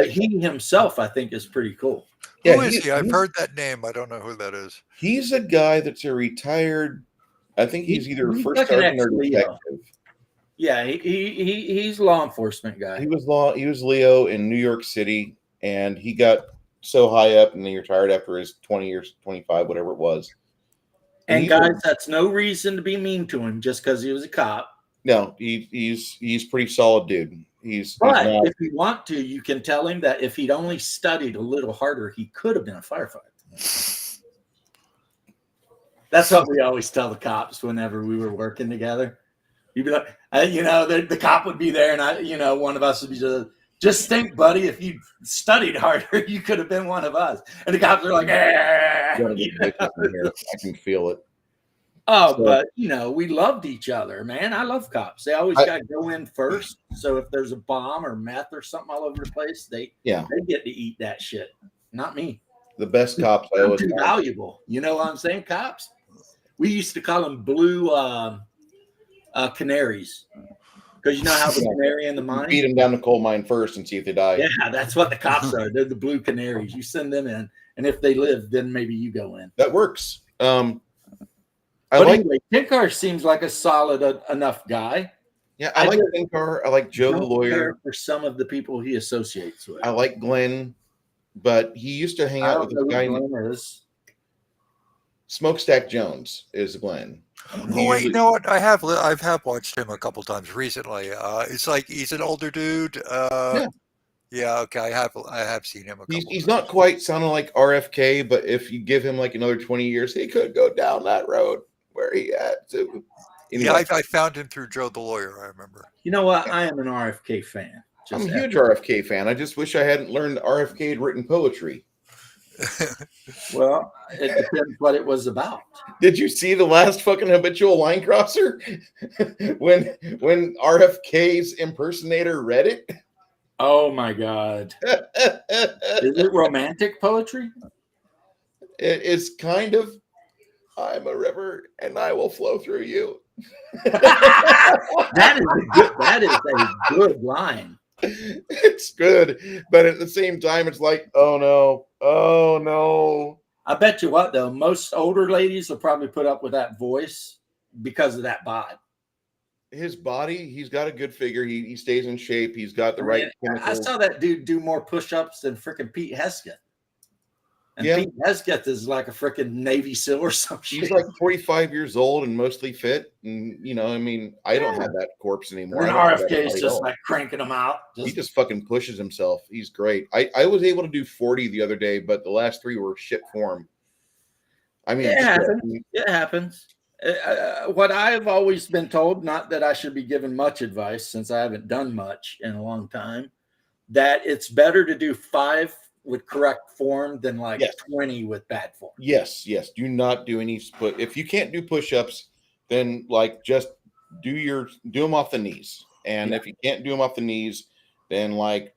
he himself, I think, is pretty cool. Yeah, who is he? I've heard that name. I don't know who that is. He's a guy that's a retired, I think he's either a first sergeant or detective. Yeah, he's a law enforcement guy. He was Leo in New York City, and he got so high up and he retired after his 20 years, 25, whatever it was. And guys, that's no reason to be mean to him just because he was a cop. No, he's pretty solid dude. But if you want to, you can tell him that if he'd only studied a little harder, he could have been a firefighter. That's what we always tell the cops whenever we were working together. You'd be like, the cop would be there, and one of us would be just think, buddy, if you studied harder, you could have been one of us. And the cops are like, I can feel it. Oh, so, but we loved each other, man. I love cops. They always got to go in first. So if there's a bomb or meth or something all over the place, they get to eat that shit. Not me. The best cops I always too valuable. You know what I'm saying? Cops. We used to call them blue canaries. Because you know how the canary in the mine? Beat them down the coal mine first and see if they die. Yeah, that's what the cops are. They're the blue canaries. You send them in, and if they live, then maybe you go in. That works. Anyway, Tinkar seems like a solid enough guy. Yeah, I like Tinkar. I like Joe the lawyer. For some of the people he associates with. I like Glenn, but he used to hang out with this guy. Smokestack Jones is Glenn. Oh wait, you know what? I have watched him a couple times recently. It's like he's an older dude. Yeah, okay. I have seen him. He's not quite sounding like RFK, but if you give him like another 20 years, he could go down that road where he had to. Anyway. Yeah, I found him through Joe the lawyer. I remember. You know what? I am an RFK fan. I'm a huge RFK fan. I just wish I hadn't learned RFK had written poetry. Well, it depends what it was about. Did you see the last fucking habitual line crosser when RFK's impersonator read it? Oh my God. Is it romantic poetry? It's kind of, I'm a river and I will flow through you. That is a good line. It's good, but at the same time, it's like, oh no, oh no. I bet you what though, most older ladies will probably put up with that voice because of that bod. His body, he's got a good figure. He stays in shape. He's got the I right mean, I chemicals. saw that dude do more push-ups than freaking Pete Hesketh. And Yeah. Pete Hesketh is like a freaking Navy SEAL or some shit. He's like 45 years old and mostly fit. And, you know, I mean, I don't have that corpse anymore. And I then don't have that RFK is body at just all. like cranking them out. He just fucking pushes himself. He's great. I was able to do 40 the other day, but the last 3 were shit form. I mean, it happens. shit. It happens. What I've always been told, not that I should be given much advice since I haven't done much in a long time, that it's better to do 5 with correct form than like Yes. 20 with bad form. Yes. Do not do any split. If you can't do push-ups, then like just do them off the knees. And if you can't do them off the knees, then like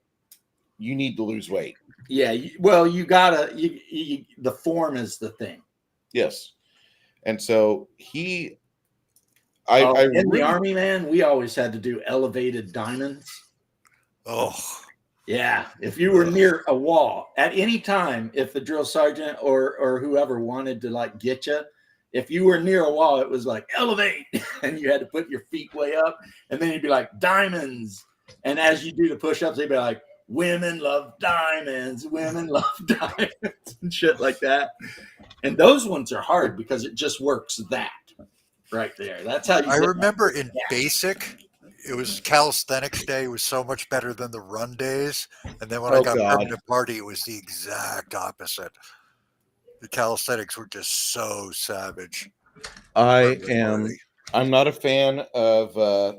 you need to lose weight. Yeah. Well, you gotta. The form is the thing. Yes. And so in the Army, man, we always had to do elevated diamonds. Oh, yeah. If you were near a wall at any time, if the drill sergeant or whoever wanted to like get you, if you were near a wall, it was like elevate, and you had to put your feet way up, and then you'd be like diamonds. And as you do the push-ups, they'd be like, women love diamonds, women love diamonds, and shit like that. And those ones are hard because it just works that right there. That's how you. I remember in basic, it was calisthenics day was so much better than the run days. And then when I got permanent party, it was the exact opposite. The calisthenics were just so savage. I'm not a fan of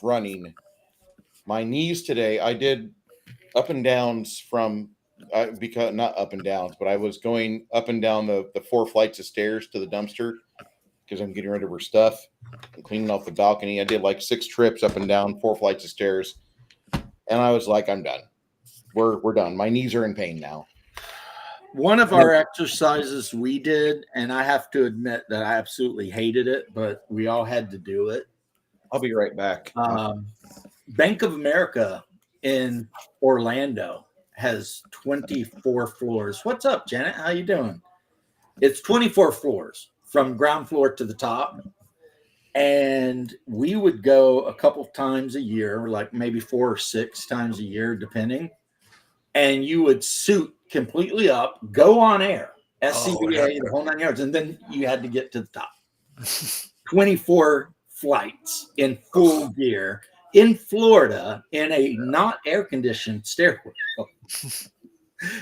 running. My knees today, I did up and downs from because not up and downs, but I was going up and down the 4 flights of stairs to the dumpster because I'm getting rid of her stuff and cleaning off the balcony. I did like 6 trips up and down 4 flights of stairs, and I was like, I'm done. We're done. My knees are in pain now. One of our exercises we did, and I have to admit that I absolutely hated it, but we all had to do it. I'll be right back. Bank of America in Orlando has 24 floors. What's up, Janet? How you doing? It's 24 floors from ground floor to the top. And we would go a couple times a year, like maybe 4 or 6 times a year, depending. And you would suit completely up, go on air, SCBA, the whole 9 yards, and then you had to get to the top. 24 flights in full gear in Florida in a not air-conditioned stairwell.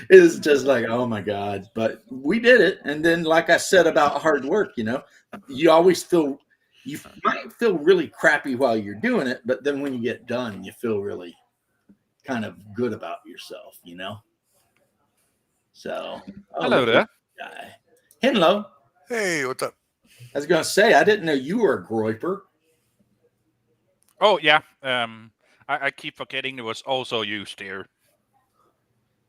It was just like, oh my God. But we did it. And then, like I said about hard work, you always you might feel really crappy while you're doing it, but then when you get done, you feel really kind of good about yourself, So, hello there. Guy. Hello. Hey, what's up? I was going to say, I didn't know you were a groiper. Oh, yeah. I keep forgetting there was also used here.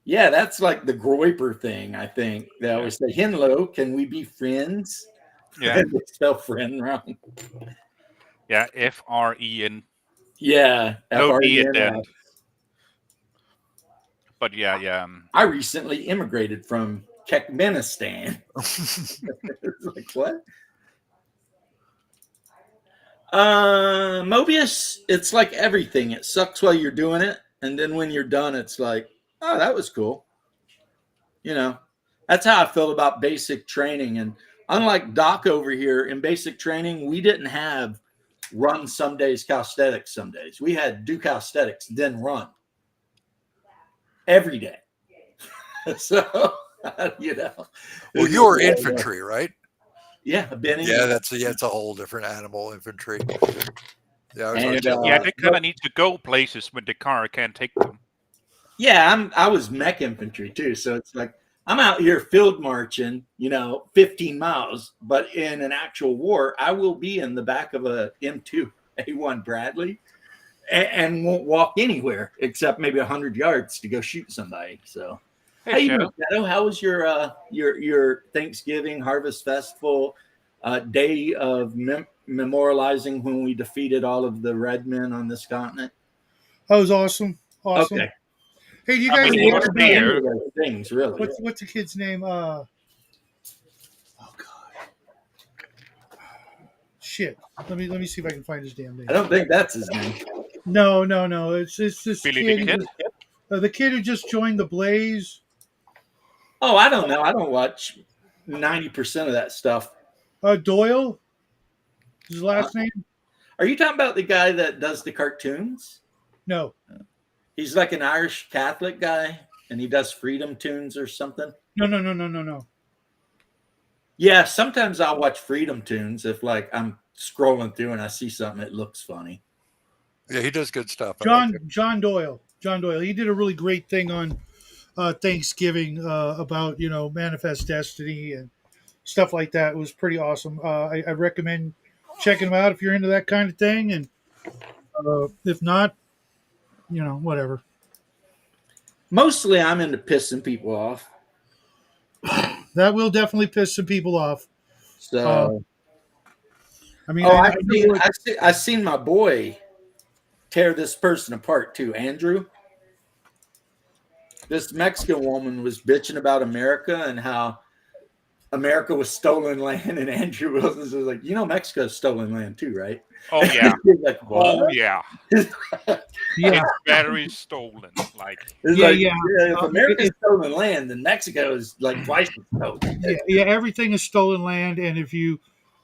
Yeah, that's like the groiper thing, I think. They always say, hello, can we be friends? Yeah. They spell friend wrong. Yeah, F-R-E-N. Yeah. No D at the F-R-E-N. end. But yeah. I recently immigrated from Turkmenistan. It's like, what? Mobius, it's like everything. It sucks while you're doing it. And then when you're done, it's like, oh, that was cool. That's how I felt about basic training. And unlike Doc over here, in basic training, we didn't have run some days, calisthenics some days. We had do calisthenics, then run every day. So, Well, you were infantry, right? Yeah, Benny. Yeah, it's a whole different animal, infantry. Yeah, they kind of need to go places when the car can't take them. Yeah, I was mech infantry too, so it's like I'm out here field marching, 15 miles, but in an actual war, I will be in the back of a M2 A1 Bradley and won't walk anywhere except maybe 100 yards to go shoot somebody. So, hey, Shadow, how was your Thanksgiving Harvest Festival day of memorializing when we defeated all of the red men on this continent? That was awesome. Awesome. Okay. Hey, do you I guys mean, know he was there. Those things really. what's the kid's name? Oh God. Shit. Let me see if I can find his damn name. I don't think that's his name. No. It's this Billy kid. the Kid? The kid who just joined the Blaze. Oh, I don't know. I don't watch 90% of that stuff. Doyle. Is his Uh, last name? Are you talking about the guy that does the cartoons? No. He's like an Irish Catholic guy, and he does Freedom Tunes or something. No. Yeah, sometimes I'll watch Freedom Tunes if like I'm scrolling through and I see something that looks funny. Yeah, he does good stuff. I like it. John Doyle. John Doyle. He did a really great thing on Thanksgiving about Manifest Destiny and stuff like that. It was pretty awesome. I recommend checking him out if you're into that kind of thing, and if not, whatever. Mostly I'm into pissing people off. That will definitely piss some people off. So I mean, I seen my boy tear this person apart too, Andrew. This Mexican woman was bitching about America and how America was stolen land, and Andrew Wilson was like, Mexico's stolen land too, right? Oh yeah. Like, Oh yeah. yeah, It's very stolen. Like it's Yeah, like, yeah. if America's stolen land, then Mexico is like twice as stolen. yeah. Everything is stolen land, and if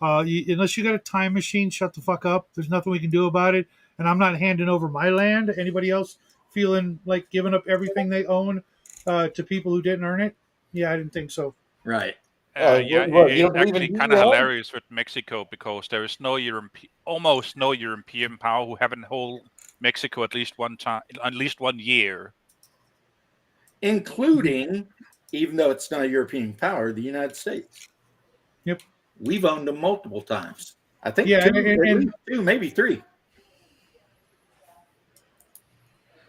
unless you got a time machine, shut the fuck up. There's nothing we can do about it, and I'm not handing over my land. Anybody else feeling like giving up everything they own to people who didn't earn it? Yeah, I didn't think so. Right. yeah, what, you it's don't believe in actually kind of DEI? hilarious with Mexico because there is almost no European power who haven't hold Mexico at least one time, at least 1 year. Including, even though it's not a European power, the United States. Yep. We've owned them multiple times. I think Yeah, two, and- at least two, maybe three.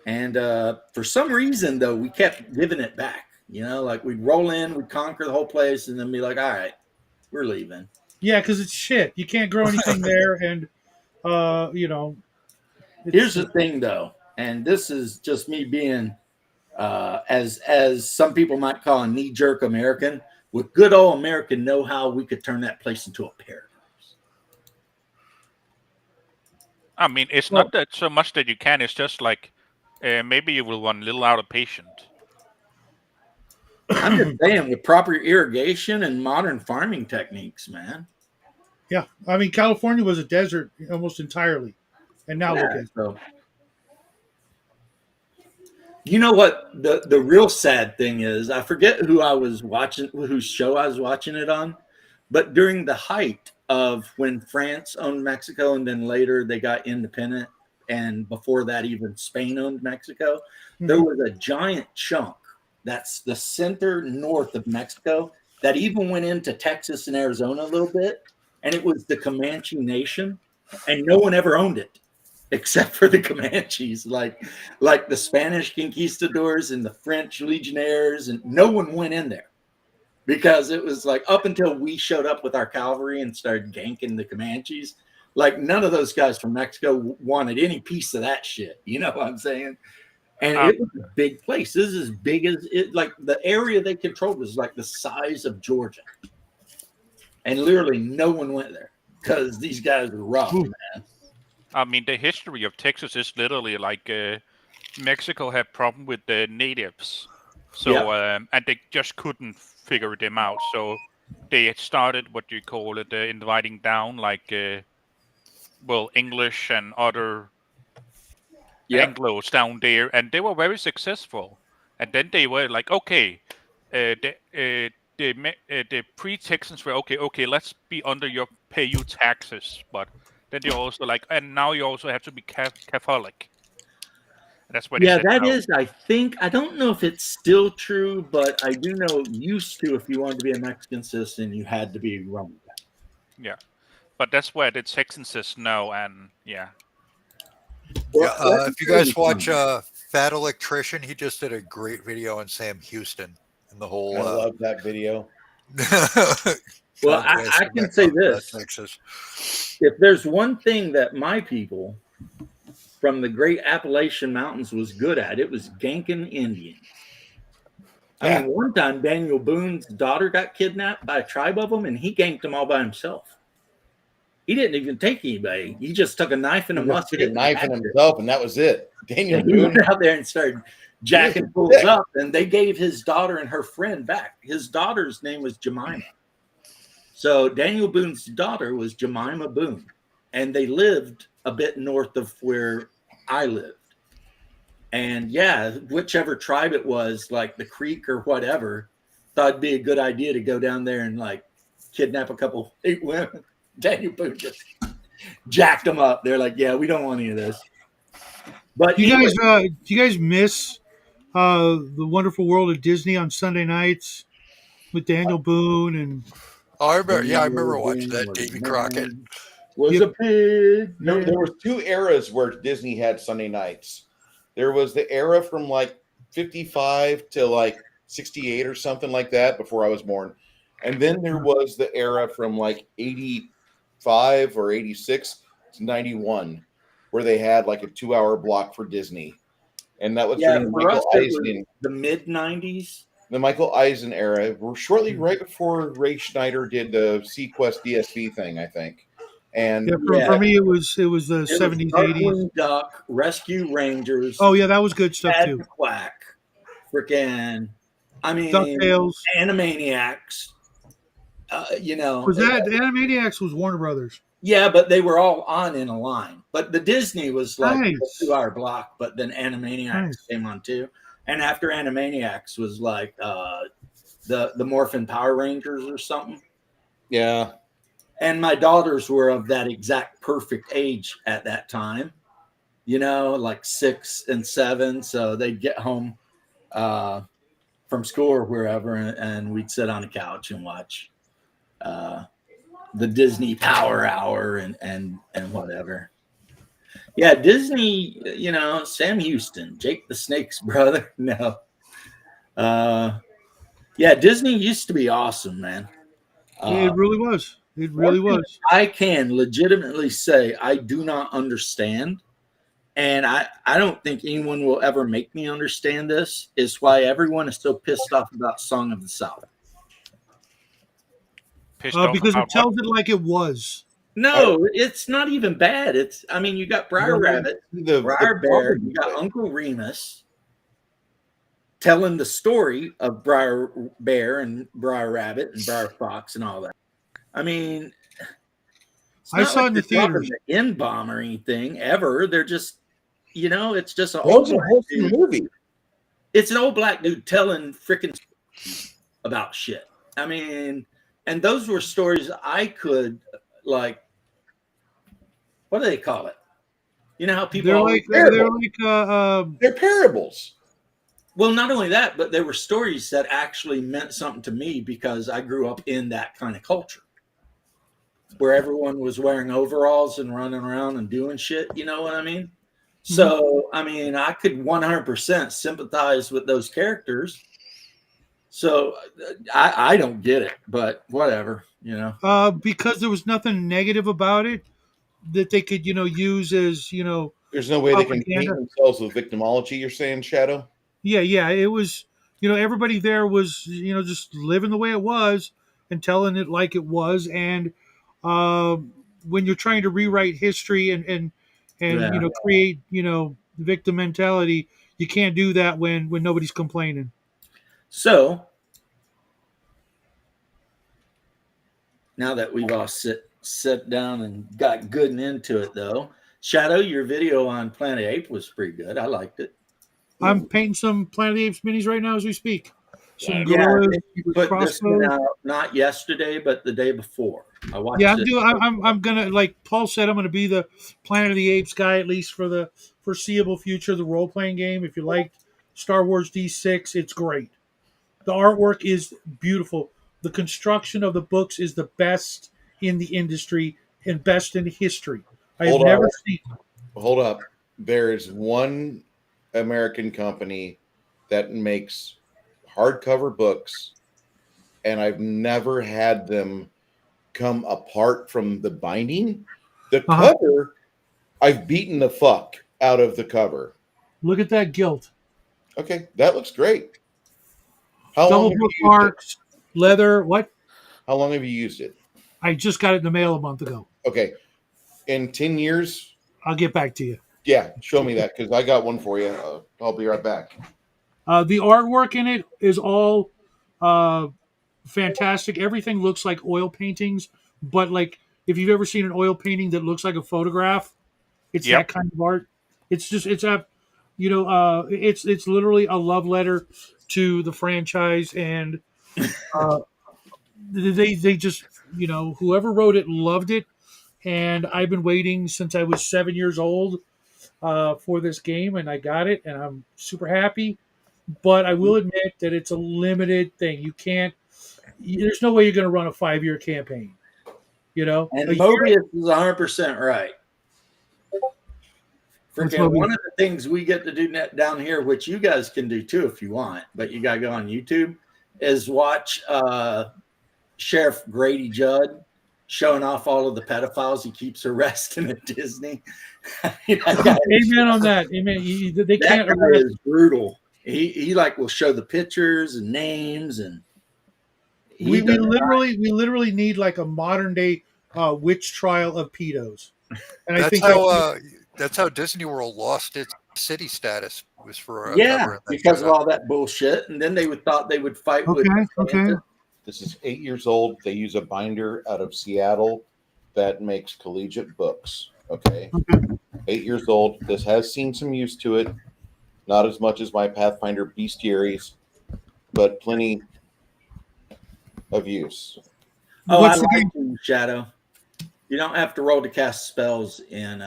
And for some reason, though, we kept giving it back. Like we'd roll in, we'd conquer the whole place, and then be like, all right, we're leaving. Yeah, because it's shit. You can't grow anything there, and Here's the thing, though, and this is just me being, as some people might call a knee-jerk American. With good old American know-how, we could turn that place into a paradise. I mean, it's not that so much that you can. It's just like maybe you will run a little out of patience. I'm just saying, with proper irrigation and modern farming techniques, man. Yeah, I mean, California was a desert almost entirely, and now look at it. So, you know what the real sad thing is? I forget who I was watching, whose show I was watching it on, but during the height of when France owned Mexico and then later they got independent, and before that even Spain owned Mexico, there was a giant chunk that's the center north of Mexico that even went into Texas and Arizona a little bit, and it was the Comanche Nation, and no one ever owned it except for the Comanches, like the Spanish conquistadors and the French legionnaires, and no one went in there because it was like up until we showed up with our cavalry and started ganking the Comanches, like none of those guys from Mexico wanted any piece of that shit. You know what I'm saying? And it was a big place. This is as big as it, like the area they controlled was like the size of Georgia. And literally no one went there because these guys were rough, man. I mean, the history of Texas is literally like Mexico had problem with the natives, so and they just couldn't figure them out. So they had started what you call it, inviting down like English and other Anglos down there, and they were very successful. And then they were like, okay, the pre-Texans were okay, let's be under pay you taxes, but then they also like, and now you also have to be Catholic. That's what. Yeah, that is. I think I don't know if it's still true, but I do know used to, if you wanted to be a Mexican citizen, you had to be Roman. Yeah, but that's where the Texans is now, and yeah. Yeah, if you guys watch Fat Electrician, he just did a great video on Sam Houston and the whole. I love that video. Well, I can say this: if there's one thing that my people from the Great Appalachian Mountains was good at. It was ganking Indians. I Yeah. mean, one time Daniel Boone's daughter got kidnapped by a tribe of them, and he ganked them all by himself. He didn't even take anybody. He just took a knife and a He just musket. took a knife in himself, and that was it. Daniel And he Boone. went out there and started jacking fools sick. up, and they gave his daughter and her friend back. His daughter's name was Jemima. So Daniel Boone's daughter was Jemima Boone, and they lived a bit north of where I lived. And yeah, whichever tribe it was, like the Creek or whatever, thought it'd be a good idea to go down there and like kidnap a couple white women. Daniel Boone just jacked them up. They're like, "Yeah, we don't want any of this." But Do anyway, you guys miss the Wonderful World of Disney on Sunday nights with Daniel Boone and I remember watching that, Davy Crockett. Was Yep. a pig. No, there was 2 eras where Disney had Sunday nights. There was the era from like 55 to like 68 or something like that before I was born. And then there was the era from like 85 or 86 to 91 where they had like a 2-hour block for Disney. And that was Yeah, during the for us, Michael it was Eisner, the mid '90s. the Michael Eisner era. We're shortly right before Ray Schneider did the Sequest DSV thing, I think. And for me it was the It was 70s, 80s. Darkwing Duck, Rescue Rangers, Oh yeah, that was good stuff Bad too. to Quack, freaking, I mean, DuckTales. Animaniacs. You know, Was that Animaniacs was Warner Brothers? yeah, but they were all on in a line. But the Disney was like Nice. a 2-hour block, but then Animaniacs Nice. came on too. And after Animaniacs was like the Morphin Power Rangers or something. yeah, And my daughters were of that exact perfect age at that time, you know, like 6 and 7. So they'd get home from school or wherever, and we'd sit on the couch and watch the Disney Power Hour and whatever. Yeah, Disney, you know, Sam Houston, Jake the Snake's brother. No. Yeah, Disney used to be awesome, man. It really was. It really One thing was. I can legitimately say I do not understand, and I don't think anyone will ever make me understand this, is why everyone is so pissed off about Song of the South. Pissed off Because it about what? tells it like it was. No, it's not even bad. It's, I mean, you got Briar Rabbit, Briar Bear, you got Uncle Remus telling the story of Briar Bear and Briar Rabbit and Briar Fox and all that. I mean, it's I not saw like it in the they're dropping theaters. the N-bomb or anything ever. They're just, you know, it's just an that was old a black wholesome dude. movie. It's an old black dude telling freaking about shit. I mean, and those were stories I could like. What do they call it? You know how people They're always, like They're parables. well, not only that, but they were stories that actually meant something to me because I grew up in that kind of culture where everyone was wearing overalls and running around and doing shit. You know what I mean? So, I mean, I could 100% sympathize with those characters. So I don't get it, but whatever, you know. because there was nothing negative about it that they could, use as, There's no way they can paint propaganda. themselves with victimology, you're saying, Shadow? Yeah, it was, everybody there was, just living the way it was and telling it like it was. And when you're trying to rewrite history and Yeah. create, victim mentality, you can't do that when nobody's complaining. So now that we've all sit down and got good and into it, though, Shadow, your video on Planet Ape was pretty good. I liked it. I'm painting some Planet of the Apes minis right now as we speak. Some Yeah, gorillas you with put this one crossbows. out not yesterday, but the day before. I watched Yeah, it. I'm gonna, like Paul said, I'm gonna be the Planet of the Apes guy at least for the foreseeable future. The role playing game. If you liked Star Wars D6, it's great. The artwork is beautiful. The construction of the books is the best in the industry and best in history. I have Hold never on. seen. Hold up. There is one American company that makes hardcover books, and I've never had them come apart from the binding. The Uh-huh. cover, I've beaten the fuck out of the cover. Look at that gilt. Okay, that looks great. How Double long have you used it? bookmarks, leather. What? How long have you used it? I just got it in the mail a month ago. Okay, in 10 years, I'll get back to you. yeah, show me that because I got one for you. I'll be right back. The artwork in it is all fantastic. Everything looks like oil paintings, but like if you've ever seen an oil painting that looks like a photograph, it's Yep. that kind of art. It's just it's a it's literally a love letter to the franchise, and they just whoever wrote it loved it, and I've been waiting since I was 7 years old for this game, and I got it, and I'm super happy. But I will admit that it's a limited thing. You can't. There's no way you're going to run a 5-year campaign. And a Mobius is 100% right. What's Freaking Mobius? one of the things we get to do down here, which you guys can do too if you want, but you got to go on YouTube, is watch Sheriff Grady Judd showing off all of the pedophiles he keeps arresting at Disney. Amen on that. Amen. They can't That guy arrest. is brutal. He like will show the pictures and names, and We literally need like a modern day witch trial of pedos. And I think That's how Disney World lost its city status. Was for a yeah, cover because of all that bullshit. And then they thought they would fight with. Okay. This is 8 years old. They use a binder out of Seattle that makes collegiate books. Okay. 8 years old. This has seen some use to it. Not as much as my Pathfinder Bestiaries, but plenty of use. Oh, What's I the like you, Shadow. You don't have to roll to cast spells in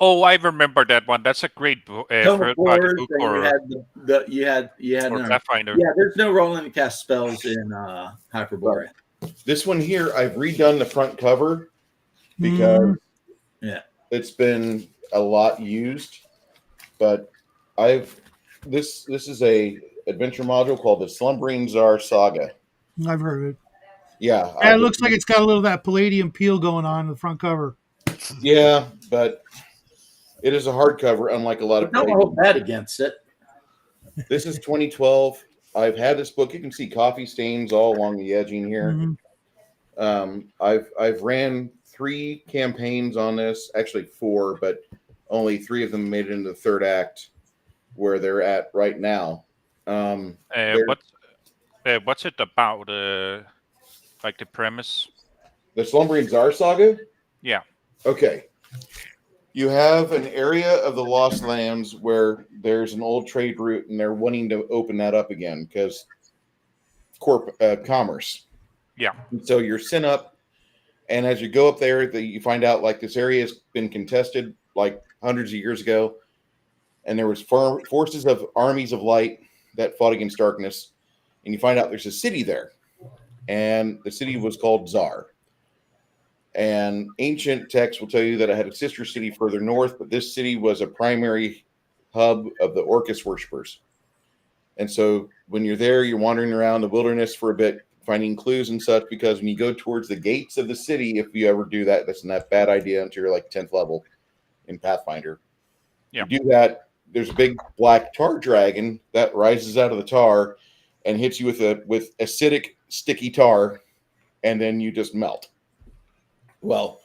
Oh, I remember that one. That's a great Tome of third-party Horrors, book and you had for no, Pathfinder. yeah. There's no rolling to cast spells in Hyperborea. This one here, I've redone the front cover because Yeah, it's been a lot used, but this is a adventure module called the Slumbering Czar Saga. I've heard of it. Yeah, Yeah, it looks like it's got a little of that palladium peel going on in the front cover. yeah, but it is a hardcover, unlike a lot of. but don't hold that against it. This is 2012. I've had this book. You can see coffee stains all along the edging here. I've ran 3 campaigns on this, actually 4, but only 3 of them made it into the third act, where they're at right now. What's it about? Like the premise? The Slumbering Czar Saga? Yeah. Okay. You have an area of the Lost Lands where there's an old trade route, and they're wanting to open that up again because commerce. Yeah. And so you're sent up, and as you go up there, you find out like this area has been contested like hundreds of years ago, and there was forces of armies of light that fought against darkness, and you find out there's a city there, and the city was called Czar. And ancient texts will tell you that it had a sister city further north, but this city was a primary hub of the Orcus worshippers. And so when you're there, you're wandering around the wilderness for a bit, finding clues and such, because when you go towards the gates of the city, if you ever do that, that's not a bad idea until you're like 10th level in Pathfinder. Yeah. You do that, there's a big black tar dragon that rises out of the tar and hits you with acidic, sticky tar, and then you just melt. Well,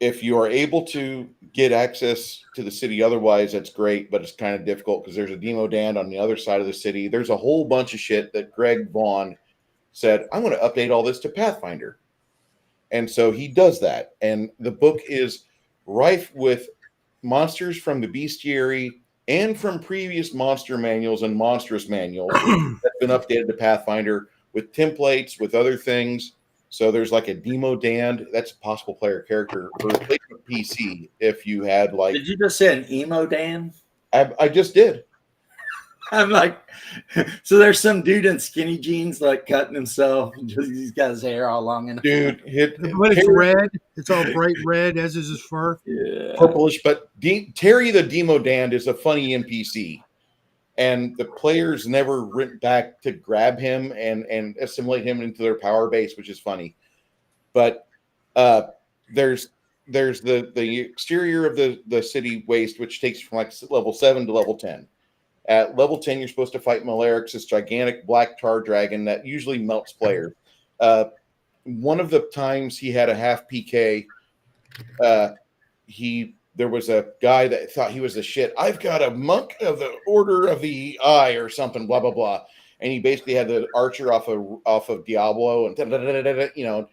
if you are able to get access to the city otherwise, that's great, but it's kind of difficult because there's a demo dand on the other side of the city. There's a whole bunch of shit that Greg Vaughn said, I'm going to update all this to Pathfinder. And so he does that. And the book is rife with monsters from the bestiary and from previous monster manuals and monstrous manuals that's been updated to Pathfinder with templates, with other things. So there's like a demo dand. That's a possible player character for replacement PC if you had like. Did you just say an emo Dan? I just did. I'm like, so there's some dude in skinny jeans like cutting himself. He's got his hair all long enough. Dude, But it's red. It's all bright red, as is his fur. Yeah. Purplish. But Terry the Demo Dand is a funny NPC. And the players never went back to grab him and assimilate him into their power base, which is funny. But there's there's the exterior of the city waste, which takes from like level 7 to level 10. At level 10, you're supposed to fight Malarix, this gigantic black tar dragon that usually melts players. One of the times he had a half PK, there was a guy that thought he was the shit. I've got a monk of the Order of the Eye or something, blah blah blah, and he basically had the archer off of Diablo and you know.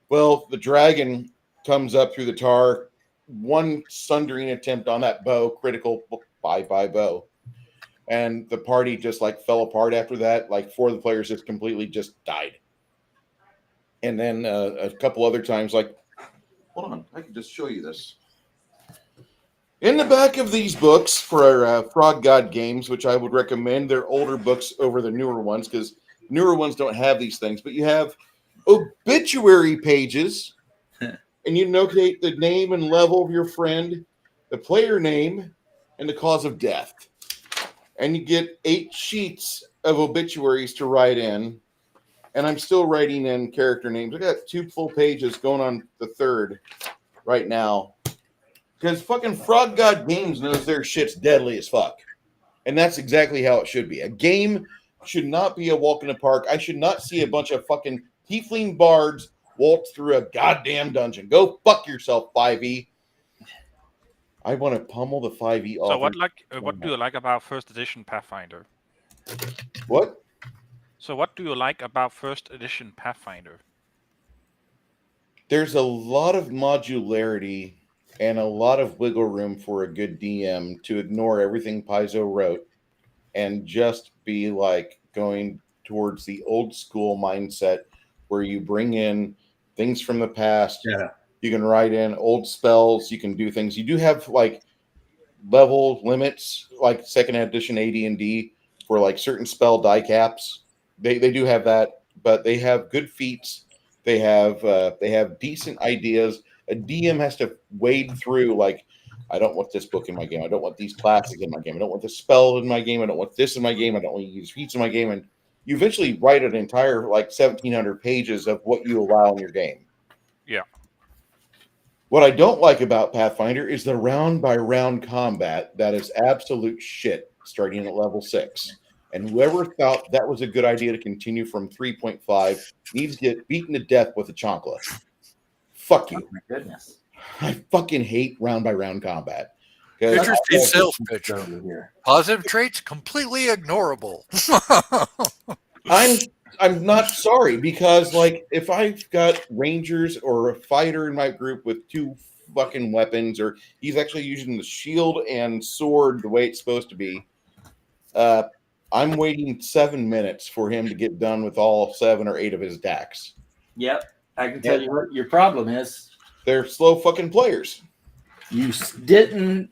Well, the dragon comes up through the tar, one sundering attempt on that bow, critical, bye bow. And the party just like fell apart after that. Like 4 of the players just completely just died. And then a couple other times, like, hold on, I can just show you this. In the back of these books for Frog God games, which I would recommend, they're older books over the newer ones because newer ones don't have these things. But you have obituary pages, and you notate the name and level of your friend, the player name, and the cause of death. And you get 8 sheets of obituaries to write in. And I'm still writing in character names. I got 2 full pages going on the 3rd right now. Because fucking Frog God Games knows their shit's deadly as fuck. And that's exactly how it should be. A game should not be a walk in the park. I should not see a bunch of fucking tiefling bards waltz through a goddamn dungeon. Go fuck yourself, 5e. I want to pummel the 5e off. So what do you like about first edition Pathfinder? What? So what do you like about first edition Pathfinder? There's a lot of modularity and a lot of wiggle room for a good DM to ignore everything Paizo wrote and just be like going towards the old school mindset where you bring in things from the past. Yeah. You can write in old spells. You can do things. You do have like level limits, like second edition AD&D for like certain spell die caps. They do have that, but they have good feats. They have decent ideas. A DM has to wade through like, I don't want this book in my game. I don't want these classes in my game. I don't want this spell in my game. I don't want this in my game. I don't want to use feats in my game. And you eventually write an entire like 1,700 pages of what you allow in your game. Yeah. What I don't like about Pathfinder is the round by round combat. That is absolute shit starting at level 6. And whoever thought that was a good idea to continue from 3.5 needs to get beaten to death with a chancla. Fuck you. Oh my goodness. I fucking hate round by round combat. Interesting sales pitch. Over here. Positive traits, completely ignorable. I'm not sorry because like if I've got rangers or a fighter in my group with 2 fucking weapons, or he's actually using the shield and sword the way it's supposed to be, I'm waiting 7 minutes for him to get done with all 7 or 8 of his attacks. Yep. I can tell you what your problem is. They're slow fucking players. You didn't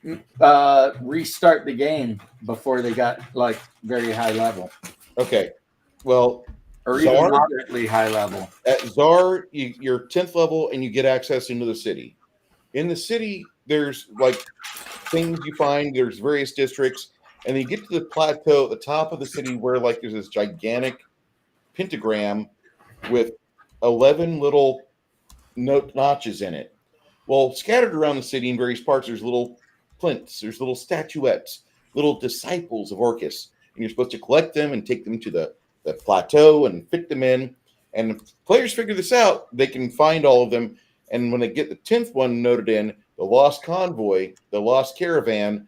restart the game before they got like very high level. Okay. Well, or even Czar, moderately high level. At Czar, you're 10th level and you get access into the city. In the city, there's like things you find, there's various districts, and then you get to the plateau at the top of the city where like there's this gigantic pentagram with 11 little notches in it. Well, scattered around the city in various parts, there's little plinths, there's little statuettes, little disciples of Orcus, and you're supposed to collect them and take them to the plateau and fit them in. And if players figure this out, they can find all of them. And when they get the 10th one noted in, the lost convoy, the lost caravan,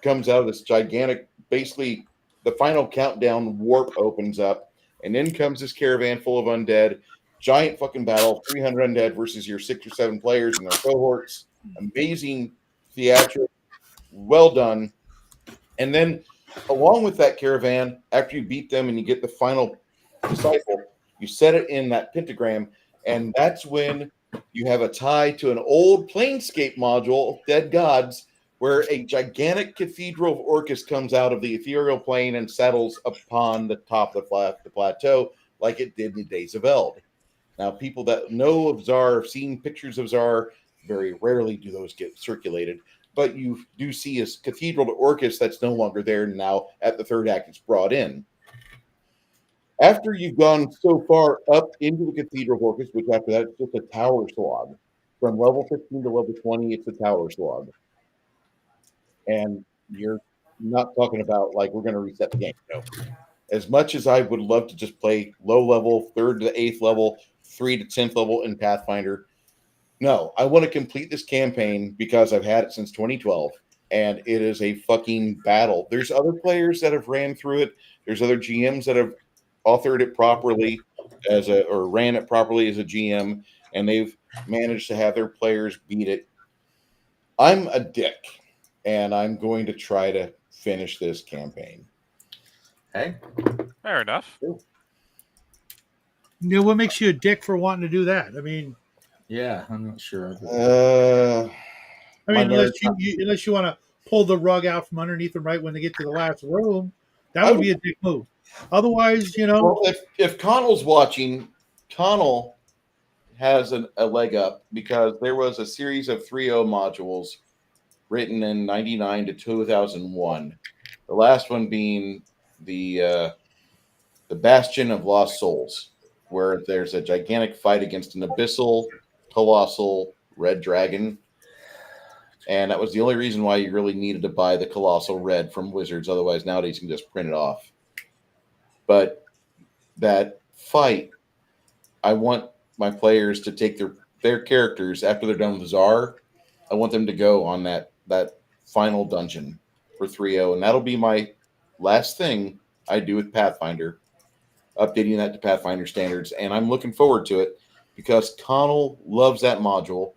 comes out of this gigantic, basically the final countdown warp opens up, and in comes this caravan full of undead. Giant fucking battle, 300 undead versus your 6 or 7 players and their cohorts. Amazing theatrical, well done. And then along with that caravan, after you beat them and you get the final disciple, you set it in that pentagram, and that's when you have a tie to an old Planescape module, Dead Gods, where a gigantic cathedral of Orcus comes out of the ethereal plane and settles upon the top of the plateau like it did in the days of Eld. Now, people that know of Czar, have seen pictures of Czar, very rarely do those get circulated, but you do see a cathedral to Orcus that's no longer there now. At the 3rd act, it's brought in. After you've gone so far up into the cathedral of Orcus, which after that is just a tower slog, from level 15 to level 20, it's a tower slog. And you're not talking about like we're going to reset the game. No. As much as I would love to just play low level, 3rd to 8th level, 3 to 10th level in Pathfinder, no, I want to complete this campaign because I've had it since 2012 and it is a fucking battle. There's other players that have ran through it. There's other GMs that have authored it properly or ran it properly as a GM, and they've managed to have their players beat it. I'm a dick, and I'm going to try to finish this campaign. Hey, Fair enough. You know, what makes you a dick for wanting to do that? I mean, yeah, I'm not sure. I mean, My unless you want to pull the rug out from underneath them right when they get to the last room, that would be a dick move. Otherwise, you know. Well, if Connell's watching, Connell has a leg up because there was a series of 3.0 modules written in 99 to 2001. The last one being the Bastion of Lost Souls, where there's a gigantic fight against an abyssal, colossal red dragon. And that was the only reason why you really needed to buy the colossal red from Wizards. Otherwise, nowadays you can just print it off. But that fight, I want my players to take their characters after they're done with Czar. I want them to go on that final dungeon for 3.0, and that'll be my last thing I do with Pathfinder, updating that to Pathfinder standards. And I'm looking forward to it because Connell loves that module,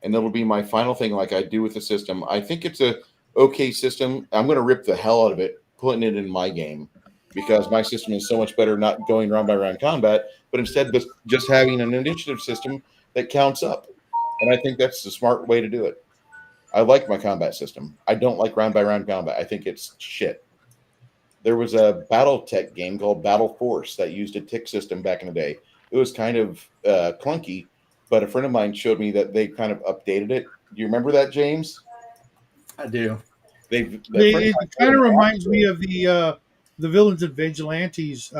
and that'll be my final thing like I do with the system. I think it's a okay system. I'm going to rip the hell out of it, putting it in my game, because my system is so much better not going round by round combat, but instead just having an initiative system that counts up. And I think that's the smart way to do it. I like my combat system. I don't like round by round combat. I think it's shit. There was a BattleTech game called Battle Force that used a tick system back in the day. It was kind of clunky, but a friend of mine showed me that they kind of updated it. Do you remember that, James? I do. It kind of reminds me of the Villains and Vigilantes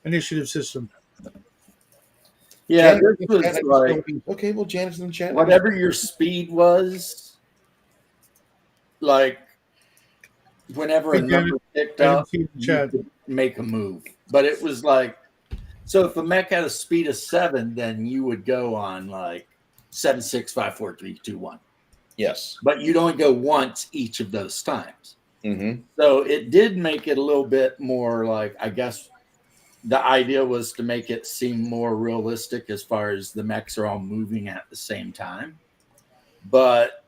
initiative system. Yeah, this was like, okay, well, Janet's in the chat. Whatever your speed was, like whenever a number ticked up, you could make a move. But it was like, so if a mech had a speed of 7, then you would go on like 7, 6, 5, 4, 3, 2, 1. Yes. But you'd only go once each of those times. Mm-hmm. So it did make it a little bit more like, I guess the idea was to make it seem more realistic as far as the mechs are all moving at the same time. But,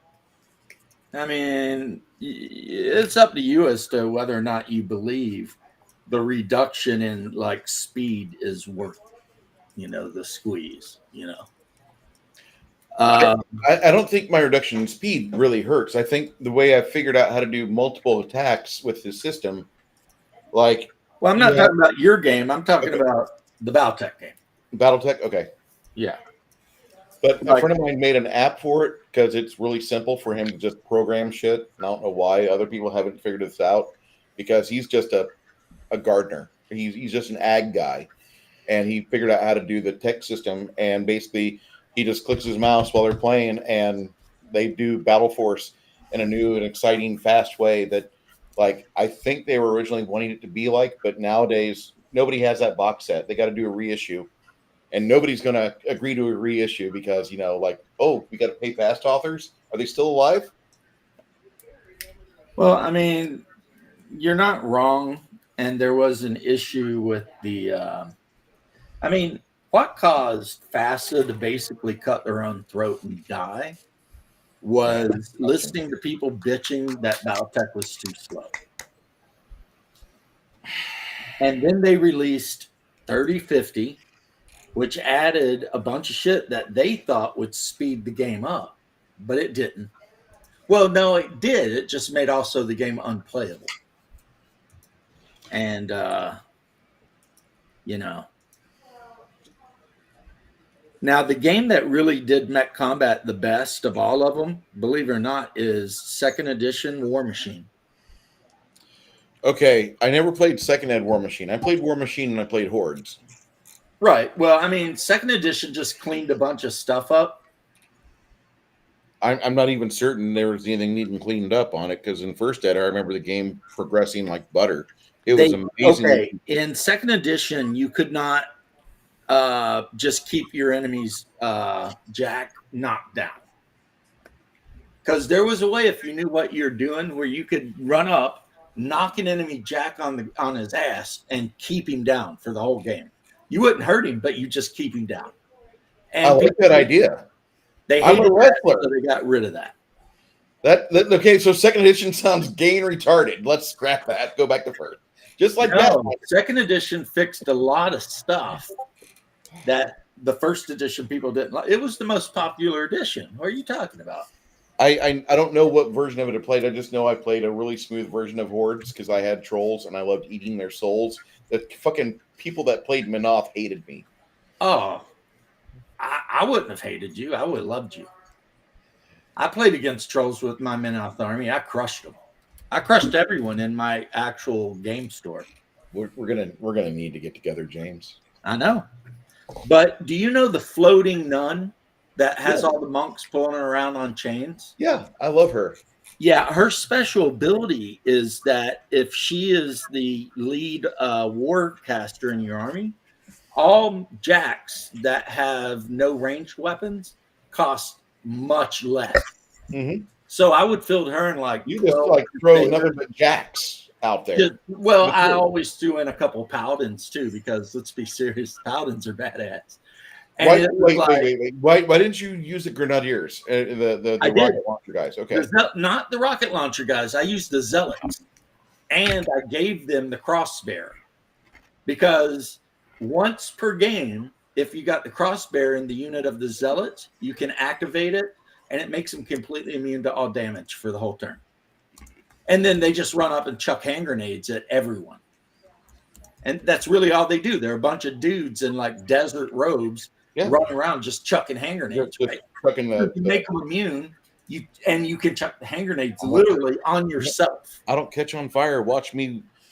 I mean, it's up to you as to whether or not you believe the reduction in, like, speed is worth, the squeeze, I don't think my reduction in speed really hurts. I think the way I figured out how to do multiple attacks with the system, like... Well, I'm not talking about your game. I'm talking about the BattleTech game. BattleTech? Okay. Yeah. But a friend of mine made an app for it because it's really simple for him to just program shit. And I don't know why other people haven't figured this out, because he's just a gardener. He's just an ag guy. And he figured out how to do the tech system. And basically, he just clicks his mouse while they're playing, and they do Battle Force in a new and exciting, fast way that, like, I think they were originally wanting it to be like, but nowadays nobody has that box set. They got to do a reissue, and nobody's going to agree to a reissue because, like, oh, we got to pay past authors. Are they still alive? Well, I mean, you're not wrong. And there was an issue with what caused FASA to basically cut their own throat and die was listening to people bitching that BattleTech was too slow. And then they released 3050, which added a bunch of shit that they thought would speed the game up, but it didn't. Well, no, it did. It just made also the game unplayable. And, Now, the game that really did mech combat the best of all of them, believe it or not, is 2nd edition War Machine. Okay, I never played 2nd Ed War Machine. I played War Machine and I played Hordes. Right. Well, I mean, 2nd edition just cleaned a bunch of stuff up. I'm not even certain there was anything needing cleaned up on it, because in first ed I remember the game progressing like butter. It was amazing. Okay, in second edition, you could not just keep your enemy's jack knocked down, because there was a way, if you knew what you're doing, where you could run up, knock an enemy jack on his ass, and keep him down for the whole game. You wouldn't hurt him, but you just keep him down. And I like that idea. They I'm hated a wrestler. that, so they got rid of that. Okay, so second edition sounds gay and retarded. Let's scrap that. Go back to first. Just like that. No, second edition fixed a lot of stuff that the first edition people didn't like. It was the most popular edition. What are you talking about? I don't know what version of it I played. I just know I played a really smooth version of Hordes because I had trolls and I loved eating their souls. The fucking people that played Minoth hated me. Oh, I wouldn't have hated you. I would have loved you. I played against trolls with my Minoth army. I crushed them. I crushed everyone in my actual game store. We're gonna need to get together, James. I know. But do you know the floating nun that has all the monks pulling her around on chains? Yeah, I love her. Yeah, her special ability is that if she is the lead war caster in your army, all jacks that have no ranged weapons cost much less. Mm-hmm. So I would field her in like you just like throw nothing but jacks out there. Well, I always threw in a couple of paladins too, because let's be serious, paladins are badass. And wait. Why didn't you use the grenadiers? The rocket launcher guys. Okay. Not the rocket launcher guys. I used the zealots, and I gave them the crossbear, because once per game, if you got the crossbear in the unit of the zealots, you can activate it, and it makes them completely immune to all damage for the whole turn. And then they just run up and chuck hand grenades at everyone. And that's really all they do. They're a bunch of dudes in like desert robes running around just chucking hand grenades. Right? You make them immune, you can chuck the hand grenades literally on yourself. I don't catch on fire.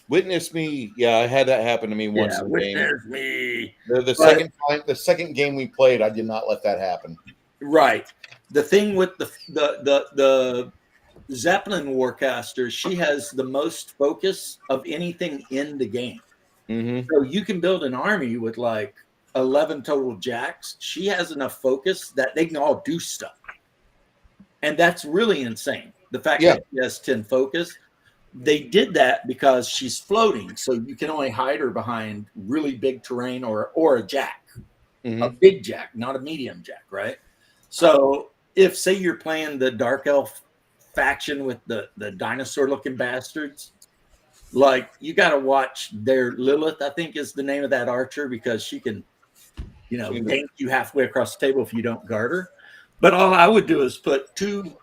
Witness me. Yeah, I had that happen to me once in the game. Witness me. The second game we played, I did not let that happen. Right. The thing with the Zeppelin Warcaster, she has the most focus of anything in the game. Mm-hmm. So you can build an army with like 11 total jacks. She has enough focus that they can all do stuff. And that's really insane. The fact that she has 10 focus. They did that because she's floating. So you can only hide her behind really big terrain or a jack. Mm-hmm. A big jack, not a medium jack, right? So if, say, you're playing the Dark Elf faction with the dinosaur-looking bastards, like, you got to watch their Lilith, I think is the name of that archer, because she can, gank you halfway across the table if you don't guard her. But all I would do is put two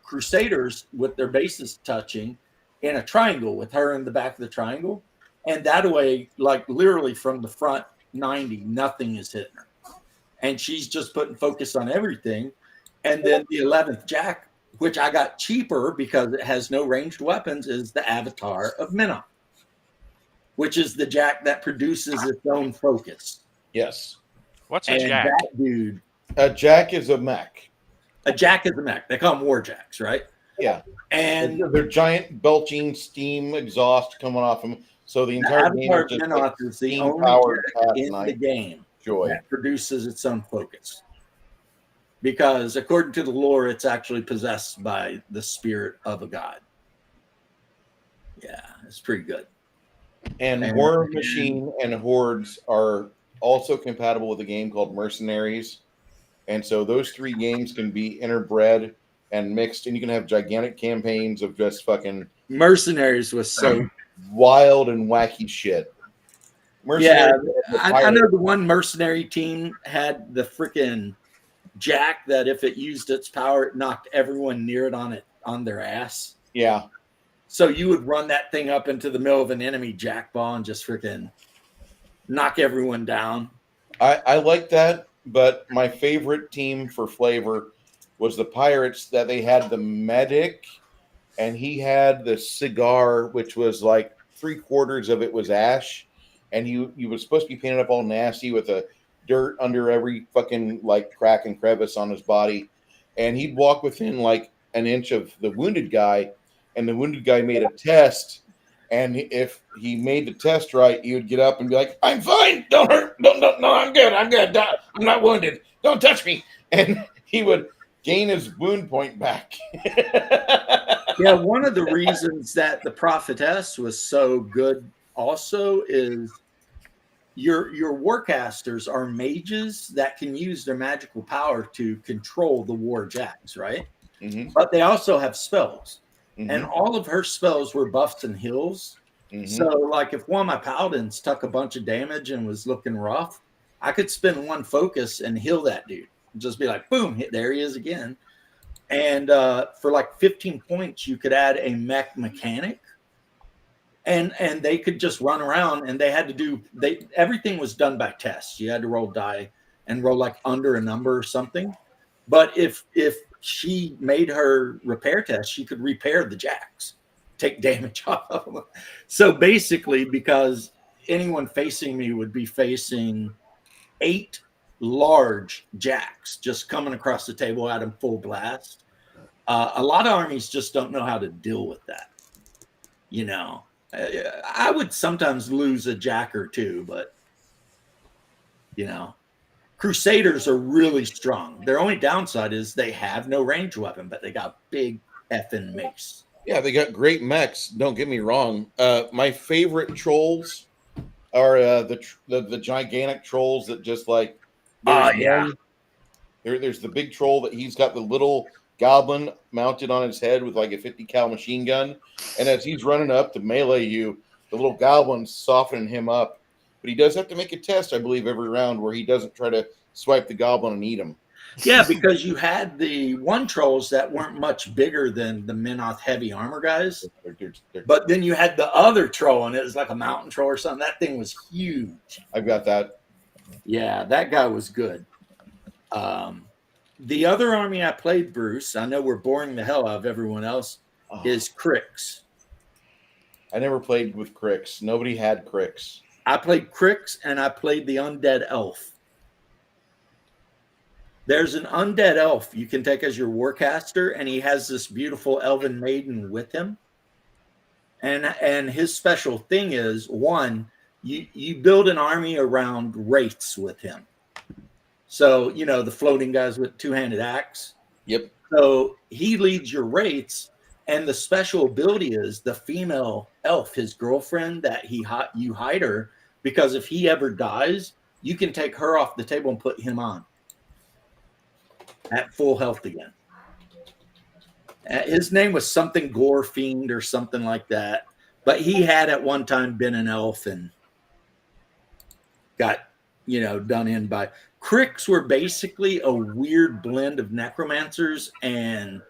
Crusaders with their bases touching in a triangle with her in the back of the triangle. And that way, like, literally from the front 90, nothing is hitting her. And she's just putting focus on everything. And then the 11th jack, which I got cheaper because it has no ranged weapons, is the Avatar of Minoth, which is the jack that produces its own focus. Yes. What's a jack? That dude. A jack is a mech. A jack is a mech. They call them war jacks, right? Yeah. And they're giant belching steam exhaust coming off them. So the entire game is just Minoth is the only jack in the game that produces its own focus. Because according to the lore, it's actually possessed by the spirit of a god. Yeah, it's pretty good. And War Machine and Hordes are also compatible with a game called Mercenaries. And so those three games can be interbred and mixed, and you can have gigantic campaigns of just fucking Mercenaries was so wild and wacky shit. I know the one mercenary team had the freaking jack that if it used its power, it knocked everyone near it on their ass. Yeah. So you would run that thing up into the middle of an enemy jack ball and just freaking knock everyone down. I like that, but my favorite team for flavor was the Pirates, that they had the medic, and he had the cigar, which was like 3/4 of it was ash, and you was supposed to be painted up all nasty with a dirt under every fucking like crack and crevice on his body, and he'd walk within like an inch of the wounded guy, and the wounded guy made a test. And if he made the test right, he would get up and be like, "I'm fine. Don't hurt. No, I'm good. I'm good. I'm not wounded. Don't touch me." And he would gain his wound point back. Yeah, one of the reasons that the prophetess was so good also is your warcasters are mages that can use their magical power to control the war jacks, right? Mm-hmm. But they also have spells. Mm-hmm. And all of her spells were buffs and heals. Mm-hmm. So, like, if one of my paladins took a bunch of damage and was looking rough, I could spend one focus and heal that dude. Just be like, boom, there he is again. And for like 15 points, you could add a mech mechanic. And they could just run around, and they had to do everything was done by tests. You had to roll die and roll like under a number or something. But if she made her repair test, she could repair the jacks, take damage off of them. So basically, because anyone facing me would be facing 8 large jacks just coming across the table at them full blast. A lot of armies just don't know how to deal with that. You know, I would sometimes lose a jack or two, but you know, Crusaders are really strong. Their only downside is they have no range weapon, but they got big effing mace. Yeah, they got great mechs. Don't get me wrong. My favorite trolls are the gigantic trolls that just like. There's the big troll that he's got the little goblin mounted on his head with like a 50 cal machine gun, and as he's running up to melee you, the little goblin's softening him up. But he does have to make a test, I believe, every round where he doesn't try to swipe the goblin and eat him. Yeah, because you had the one trolls that weren't much bigger than the Minoth heavy armor guys. But then you had the other troll, and it was like a mountain troll or something. That thing was huge. I've got that. Yeah, that guy was good. The other army I played, Bruce, I know we're boring the hell out of everyone else, is Cricks. I never played with Cricks. Nobody had Cricks. I played Cricks, and I played the Undead Elf. There's an Undead Elf you can take as your warcaster, and he has this beautiful elven maiden with him. And his special thing is, one, you build an army around wraiths with him. So, you know, the floating guys with two-handed axe. Yep. So he leads your wraiths, and the special ability is the female elf, his girlfriend, that you hide her, because if he ever dies, you can take her off the table and put him on at full health again. His name was something Gore Fiend or something like that, but he had at one time been an elf and got, you know, done in by. Cricks were basically a weird blend of necromancers and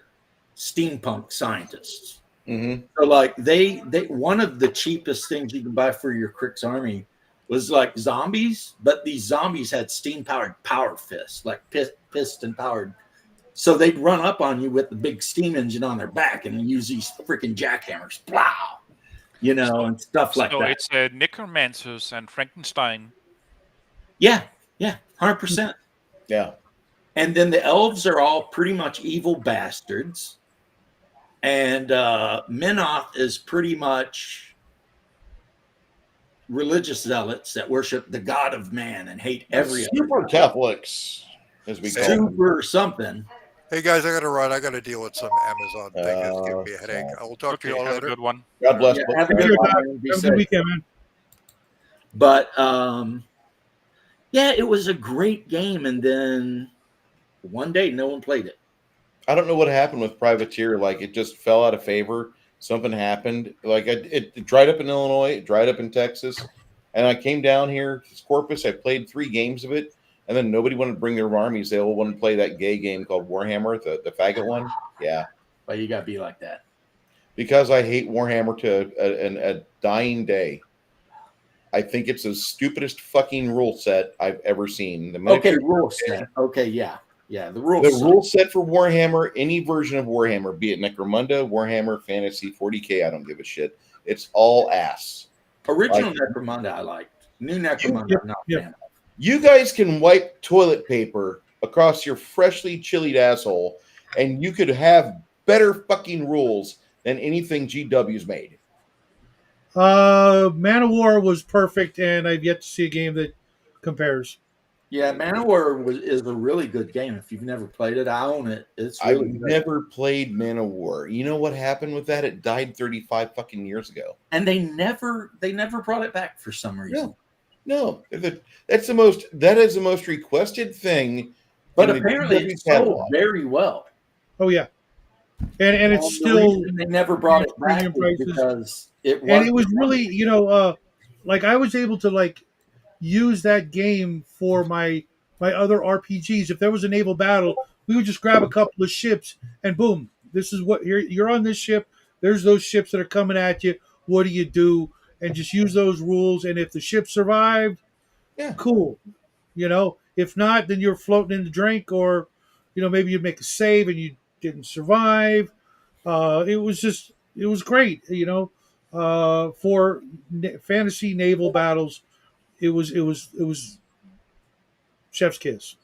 steampunk scientists. Mm-hmm. So like they one of the cheapest things you can buy for your Cricks army was like zombies, but these zombies had steam powered power fists, like piston powered. So they'd run up on you with the big steam engine on their back and use these freaking jackhammers, plow, you know, and stuff like that. So it's necromancers and Frankenstein. Yeah, 100%. Yeah. And then the elves are all pretty much evil bastards. And Minoth is pretty much religious zealots that worship the God of man and hate every super Catholics, as we call them. Super something. Hey guys, I gotta run. I gotta deal with some Amazon thing that's giving me a headache. I will talk to you all have later. a good one. God bless. Yeah, both have a of good you. one. Have a good weekend, man. But yeah, it was a great game, and then one day no one played it. I don't know what happened with Privateer. Like it just fell out of favor. Something happened. Like it dried up in Illinois, it dried up in Texas, and I came down here to Corpus. I played 3 games of it, and then nobody wanted to bring their armies. They all wanted to play that gay game called Warhammer, the faggot one. Yeah, But you got to be like that. because I hate Warhammer to a dying day. I think it's the stupidest fucking rule set I've ever seen. The Okay, miniature- rule set. Okay, yeah. The rule The set. rule set for Warhammer, any version of Warhammer, be it Necromunda, Warhammer, Fantasy, 40K, I don't give a shit. It's all ass. Original like- Necromunda I liked. New Necromunda I'm not a fan of. You guys can wipe toilet paper across your freshly chilied asshole, and you could have better fucking rules than anything GW's made. Man of War was perfect, and I've yet to see a game that compares. Yeah, Manowar is a really good game. If you've never played it, I own it. It's I've really good. never played Man of War. You know what happened with that? It died 35 fucking years ago. And they never brought it back for some reason. No, that is the most requested thing. But in the apparently GW it sold catalog. very well. Oh yeah, and it's The still reason they never brought it back premium is prices. because it was And it was really, like I was able to like use that game for my other RPGs. If there was a naval battle, we would just grab a couple of ships and boom, this is what you're on this ship. There's those ships that are coming at you. What do you do? And just use those rules. And if the ship survived, Yeah. cool. If not, then you're floating in the drink, or maybe you make a save and you didn't survive. It was great. For fantasy naval battles, it was chef's kiss.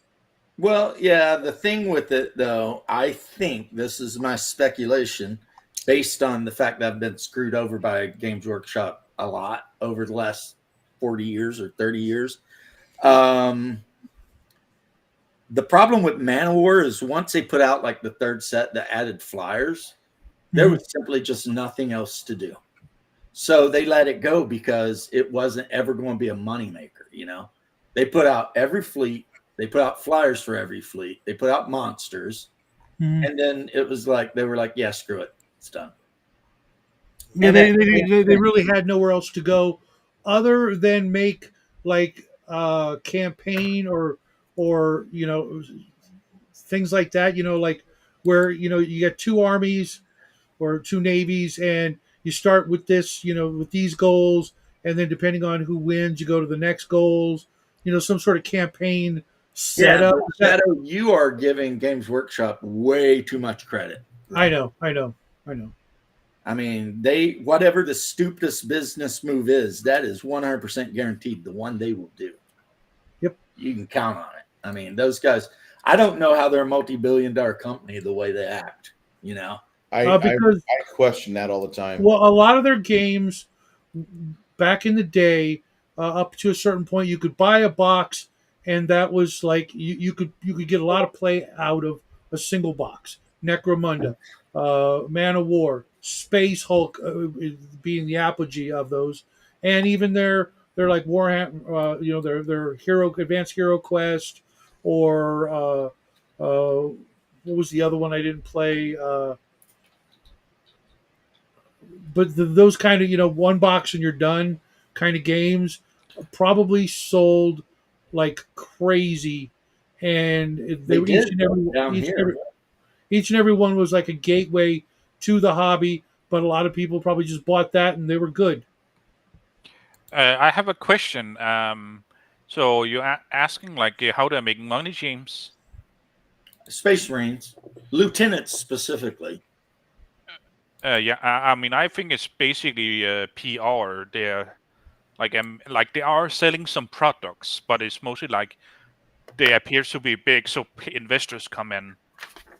Well, yeah, the thing with it though, I think this is my speculation based on the fact that I've been screwed over by Games Workshop a lot over the last 40 years or 30 years. The problem with Manowar is once they put out like the third set that added flyers, there was simply just nothing else to do. So they let it go because it wasn't ever going to be a moneymaker, They put out every fleet, they put out flyers for every fleet, they put out monsters, and then it was like they were like, yeah, screw it, it's done. Yeah, they really had nowhere else to go other than make like campaign or things like that, like where you get two armies or two navies, and you start with this, with these goals, and then depending on who wins, you go to the next goals. Some sort of campaign setup. Yeah, Shadow, you are giving Games Workshop way too much credit. I know. I mean, whatever the stupidest business move is, that is 100% guaranteed the one they will do. Yep, you can count on it. I mean, those guys. I don't know how they're a multi-billion-dollar company the way they act. I question that all the time. Well, a lot of their games back in the day, up to a certain point, you could buy a box, and that was like you could get a lot of play out of a single box. Necromunda, Man of War, Space Hulk, being the apogee of those, and even their like Warhammer, their hero Advanced Hero Quest, or what was the other one I didn't play? But those kind of one box and you're done kind of games probably sold like crazy, and they were each and every one was like a gateway to the hobby. But a lot of people probably just bought that and they were good. I have a question. So you're asking like how do I make money, James? Space Marines, lieutenants specifically. Yeah, I mean, I think it's basically PR. They're like they are selling some products, but it's mostly like they appear to be big, so investors come in.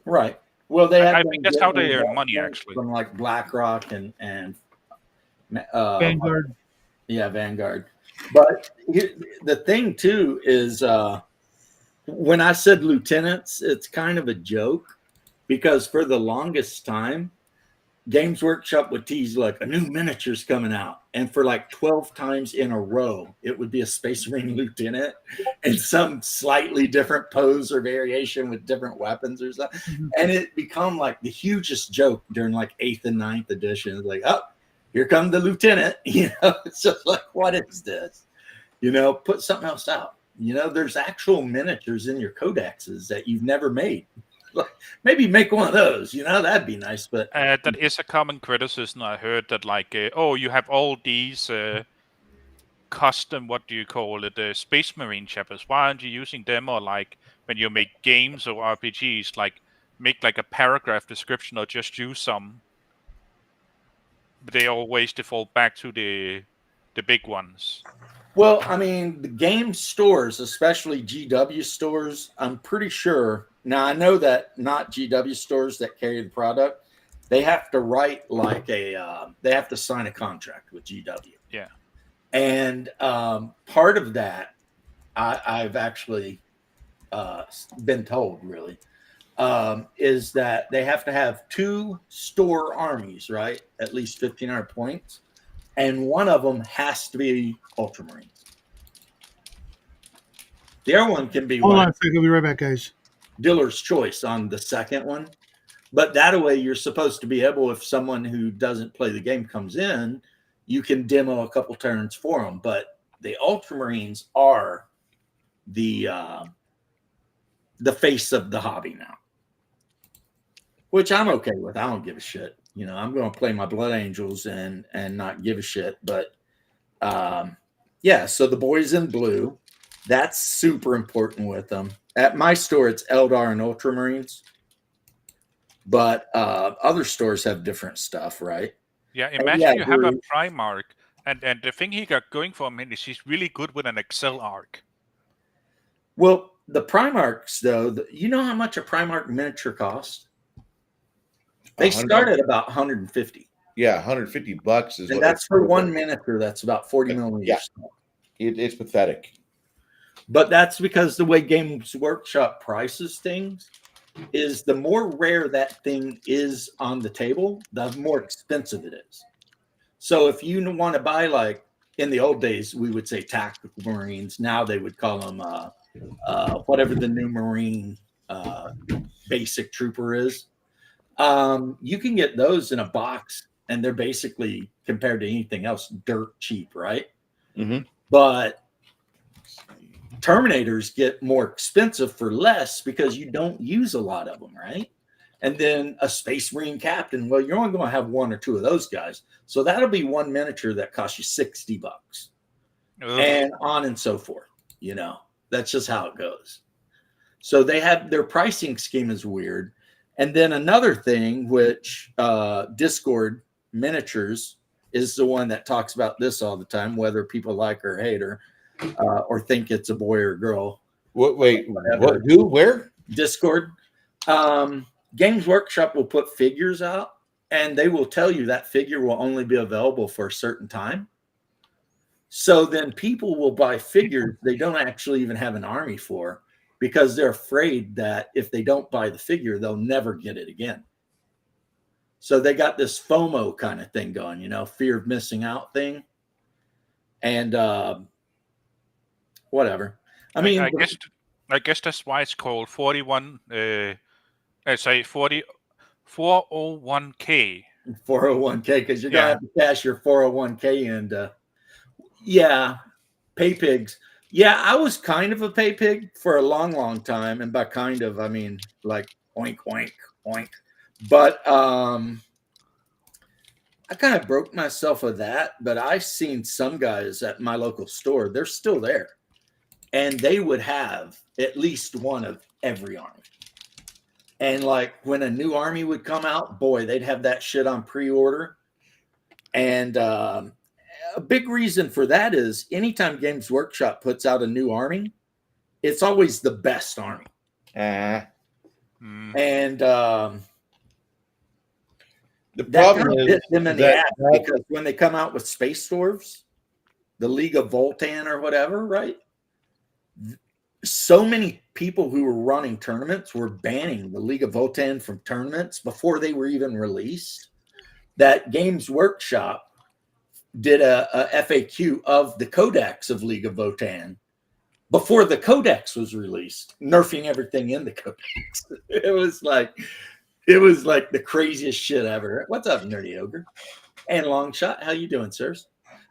Right. Well, I think that's how they earn money, actually. From like BlackRock and Vanguard. Yeah, Vanguard. But the thing too is when I said lieutenants, it's kind of a joke because for the longest time, Games Workshop would tease like a new miniature's coming out, and for like 12 times in a row, it would be a Space Marine lieutenant in some slightly different pose or variation with different weapons or something. Mm-hmm. And it become like the hugest joke during like 8th and 9th edition. It's like, oh, here comes the lieutenant. It's just like, what is this? Put something else out. There's actual miniatures in your codexes that you've never made. Maybe make one of those, that'd be nice. But that is a common criticism I heard, that like, you have all these custom, what do you call it, Space Marine chapters. Why aren't you using them? Or like when you make games or RPGs, like make like a paragraph description or just use some. But they always default back to the big ones. Well, I mean, the game stores, especially GW stores, I'm pretty sure Now I know that not GW stores that carry the product, they have to write like they have to sign a contract with GW. Yeah. And part of that, I've actually been told really, is that they have to have 2 store armies, right? At least 1,500 points. And one of them has to be Ultramarines. The other one can be Hold on a second. I'll be right back, guys. Dealer's choice on the second one. But that way, you're supposed to be able, if someone who doesn't play the game comes in, you can demo a couple turns for them. But the Ultramarines are the face of the hobby now, which I'm okay with. I don't give a shit. You know, I'm going to play my Blood Angels and not give a shit. But yeah, so the boys in blue, that's super important with them. At my store, it's Eldar and Ultramarines. But other stores have different stuff, right? Yeah, imagine you have a Primarch, and the thing he got going for him is he's really good with an Excel arc. Well, the Primarchs, though, you know how much a Primarch miniature costs? They start at about 150. Yeah, $150 is and what that's for one miniature. That's about 40 millimeters. Yeah. It's pathetic. But that's because the way Games Workshop prices things is the more rare that thing is on the table, the more expensive it is. So if you want to buy, like in the old days, we would say tactical Marines. Now they would call them whatever the new Marine basic trooper is. You can get those in a box, and they're basically, compared to anything else, dirt cheap, right? Mm-hmm. But Terminators get more expensive for less because you don't use a lot of them, right? And then a Space Marine Captain, well, you're only going to have 1 or 2 of those guys. So that'll be one miniature that costs you $60. And on and so forth. You know, that's just how it goes. So they have their pricing scheme is weird. And then another thing, which Discord Miniatures is the one that talks about this all the time, whether people like her or hate her, or think it's a boy or a girl. Wait, what? Who? Where? Discord. Games Workshop will put figures out, and they will tell you that figure will only be available for a certain time. So then people will buy figures they don't actually even have an army for, because they're afraid that if they don't buy the figure, they'll never get it again. So they got this FOMO kind of thing going, you know, fear of missing out thing. And whatever. I mean, I guess that's why it's called 41. I say 401k. 401k, because you're gonna have to cash your 401k and yeah, pay pigs. Yeah, I was kind of a pay pig for a long time, and by kind of I mean like oink oink oink. But I kind of broke myself of that. But I've seen some guys at my local store; they're still there, and they would have at least one of every army. And like when a new army would come out, boy, they'd have that shit on pre-order. And a big reason for that is anytime Games Workshop puts out a new army, it's always the best army. And the problem is them in the ass, because when they come out with Space Dwarves, the League of Voltan or whatever, right? So many people who were running tournaments were banning the League of Votan from tournaments before they were even released, that Games Workshop did a FAQ of the codex of League of Votan before the codex was released, nerfing everything in the codex. It was like the craziest shit ever. What's up, Nerdy Ogre? And Longshot, how you doing, sirs?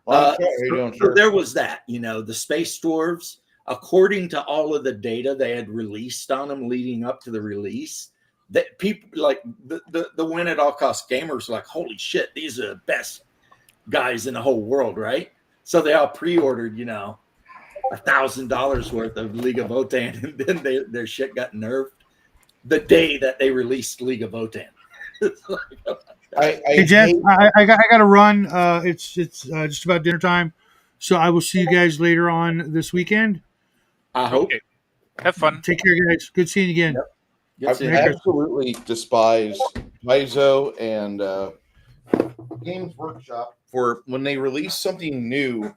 How you doing, sir? So there was that, you know, the Space Dwarves. According to all of the data they had released on them leading up to the release, that people like the win at all cost gamers were like, holy shit, these are the best guys in the whole world, right? So they all pre-ordered, you know, $1,000 worth of League of Votan, and then their shit got nerfed the day that they released League of Votan. Hey Jeff, I got to run. It's just about dinner time, so I will see you guys later on this weekend. I hope. Okay. Have fun. Take care, guys. Good seeing you again. Yep. Gets I in. absolutely despise Paizo and Games Workshop for when they release something new,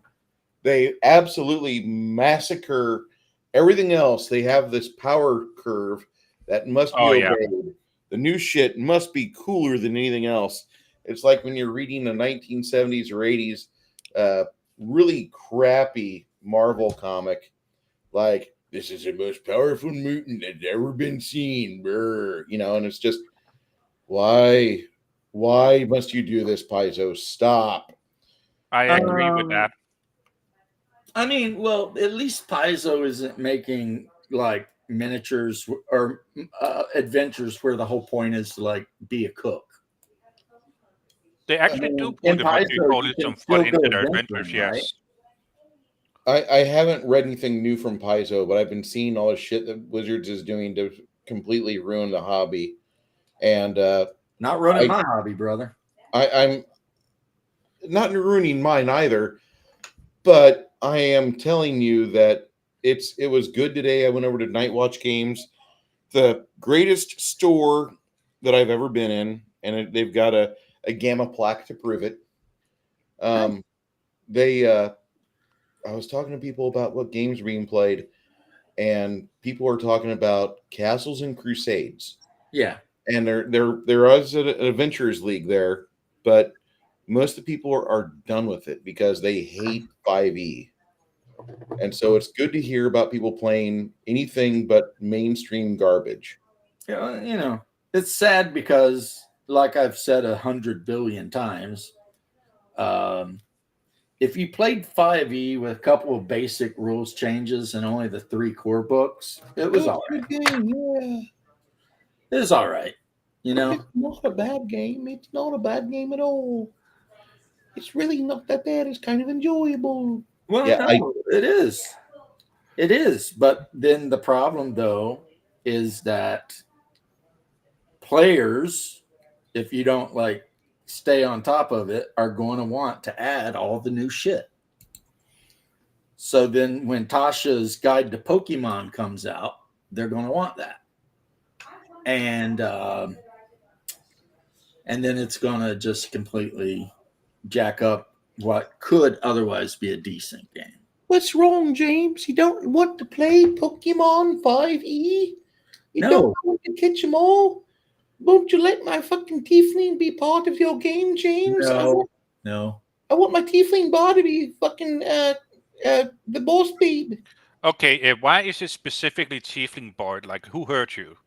they absolutely massacre everything else. They have this power curve that must be Oh, yeah. obeyed. The new shit must be cooler than anything else. It's like when you're reading a 1970s or 80s really crappy Marvel comic, like this is the most powerful mutant that's ever been seen, brr, you know, and it's just why must you do this, Paizo? Stop. I agree with that. I mean, well, at least Paizo isn't making like miniatures or adventures where the whole point is to like be a cook. They actually do in put what you Paizo, call you it can some still fun go into their adventuring, adventures. right? Yes. I haven't read anything new from Paizo, but I've been seeing all the shit that Wizards is doing to completely ruin the hobby. And not ruining my hobby, brother. I'm not ruining mine either, but I am telling you that it was good today. I went over to Night Watch Games, the greatest store that I've ever been in, and they've got a gamma plaque to prove it. I was talking to people about what games are being played, and people are talking about Castles and Crusades. Yeah, and there is an Adventurers League there, but most of the people are done with it because they hate 5e. And so it's good to hear about people playing anything but mainstream garbage. Yeah, you know, it's sad because, like I've said 100 billion times, if you played 5e with a couple of basic rules changes and only the 3 core books, it was all right. Yeah. It was all right. You know, it's not a bad game. It's not a bad game at all. It's really not that bad. It's kind of enjoyable. Well, Yeah, no, it is. It is. But then the problem, though, is that players, if you don't like stay on top of it, are going to want to add all the new shit. So then when Tasha's Guide to Pokemon comes out, they're going to want that. And then it's going to just completely jack up what could otherwise be a decent game. What's wrong, James? You don't want to play Pokemon 5e? You don't want to catch them all? Won't you let my fucking tiefling be part of your game, James? No. I want my tiefling bar to be fucking the boss babe. Okay, why is it specifically Tiefling Bard? Like, who hurt you?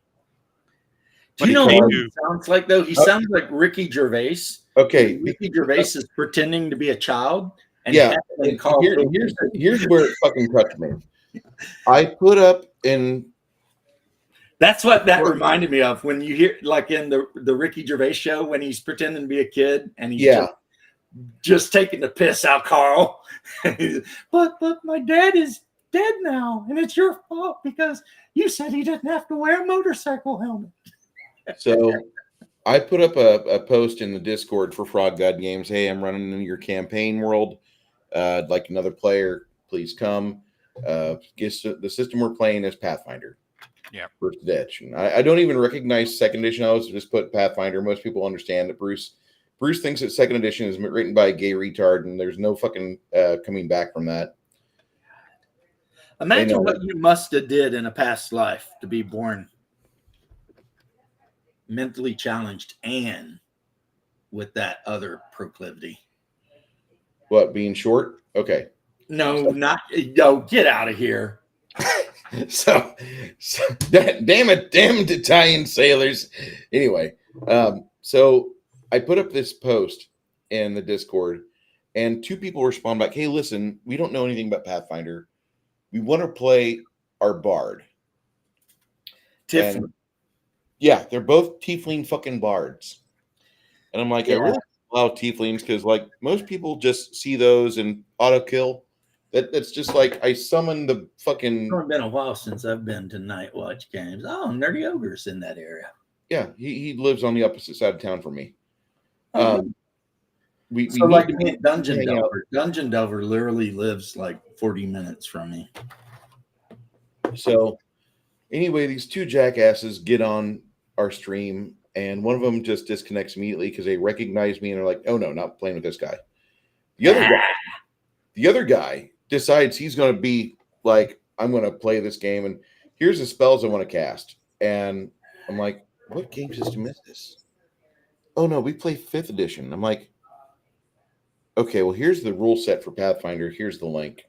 Do you know what he sounds like, though? He sounds like Ricky Gervais. Okay. Ricky Gervais is pretending to be a child. And here's where it fucking touched me. I put up in... That's what that reminded me of when you hear, like in the Ricky Gervais show, when he's pretending to be a kid and he's just taking the piss out, Carl. but my dad is dead now, and it's your fault because you said he didn't have to wear a motorcycle helmet. So I put up a post in the Discord for Frog God Games. Hey, I'm running in your campaign world. I'd like another player. Please come. The system we're playing is Pathfinder. Yeah. First edition. I don't even recognize second edition. I was just put Pathfinder. Most people understand that Bruce thinks that second edition is written by a gay retard, and there's no fucking coming back from that. Imagine what you must have did in a past life to be born mentally challenged and with that other proclivity. What, being short? Okay. No, get out of here. So damn Italian sailors. Anyway, so I put up this post in the Discord, and 2 people respond back, hey, listen, we don't know anything about Pathfinder. We want to play our bard. Tiefling. Yeah, they're both tiefling fucking bards. And I'm like, I really allow tieflings because, like, most people just see those and auto kill. That's just like I summon the fucking. It's been a while since I've been to Night Watch Games. Oh, Nerdy Ogre's in that area. Yeah, he lives on the opposite side of town from me. We like me at Dungeon Delver. Dungeon Delver literally lives like 40 minutes from me. So Anyway, these two jackasses get on our stream, and one of them just disconnects immediately because they recognize me and are like, "Oh no, not playing with this guy." The other guy decides he's going to be like, "I'm going to play this game, and here's the spells I want to cast." And I'm like, "What game system is this?" "Oh no, we play 5th edition." I'm like, "Okay, well here's the rule set for Pathfinder. Here's the link."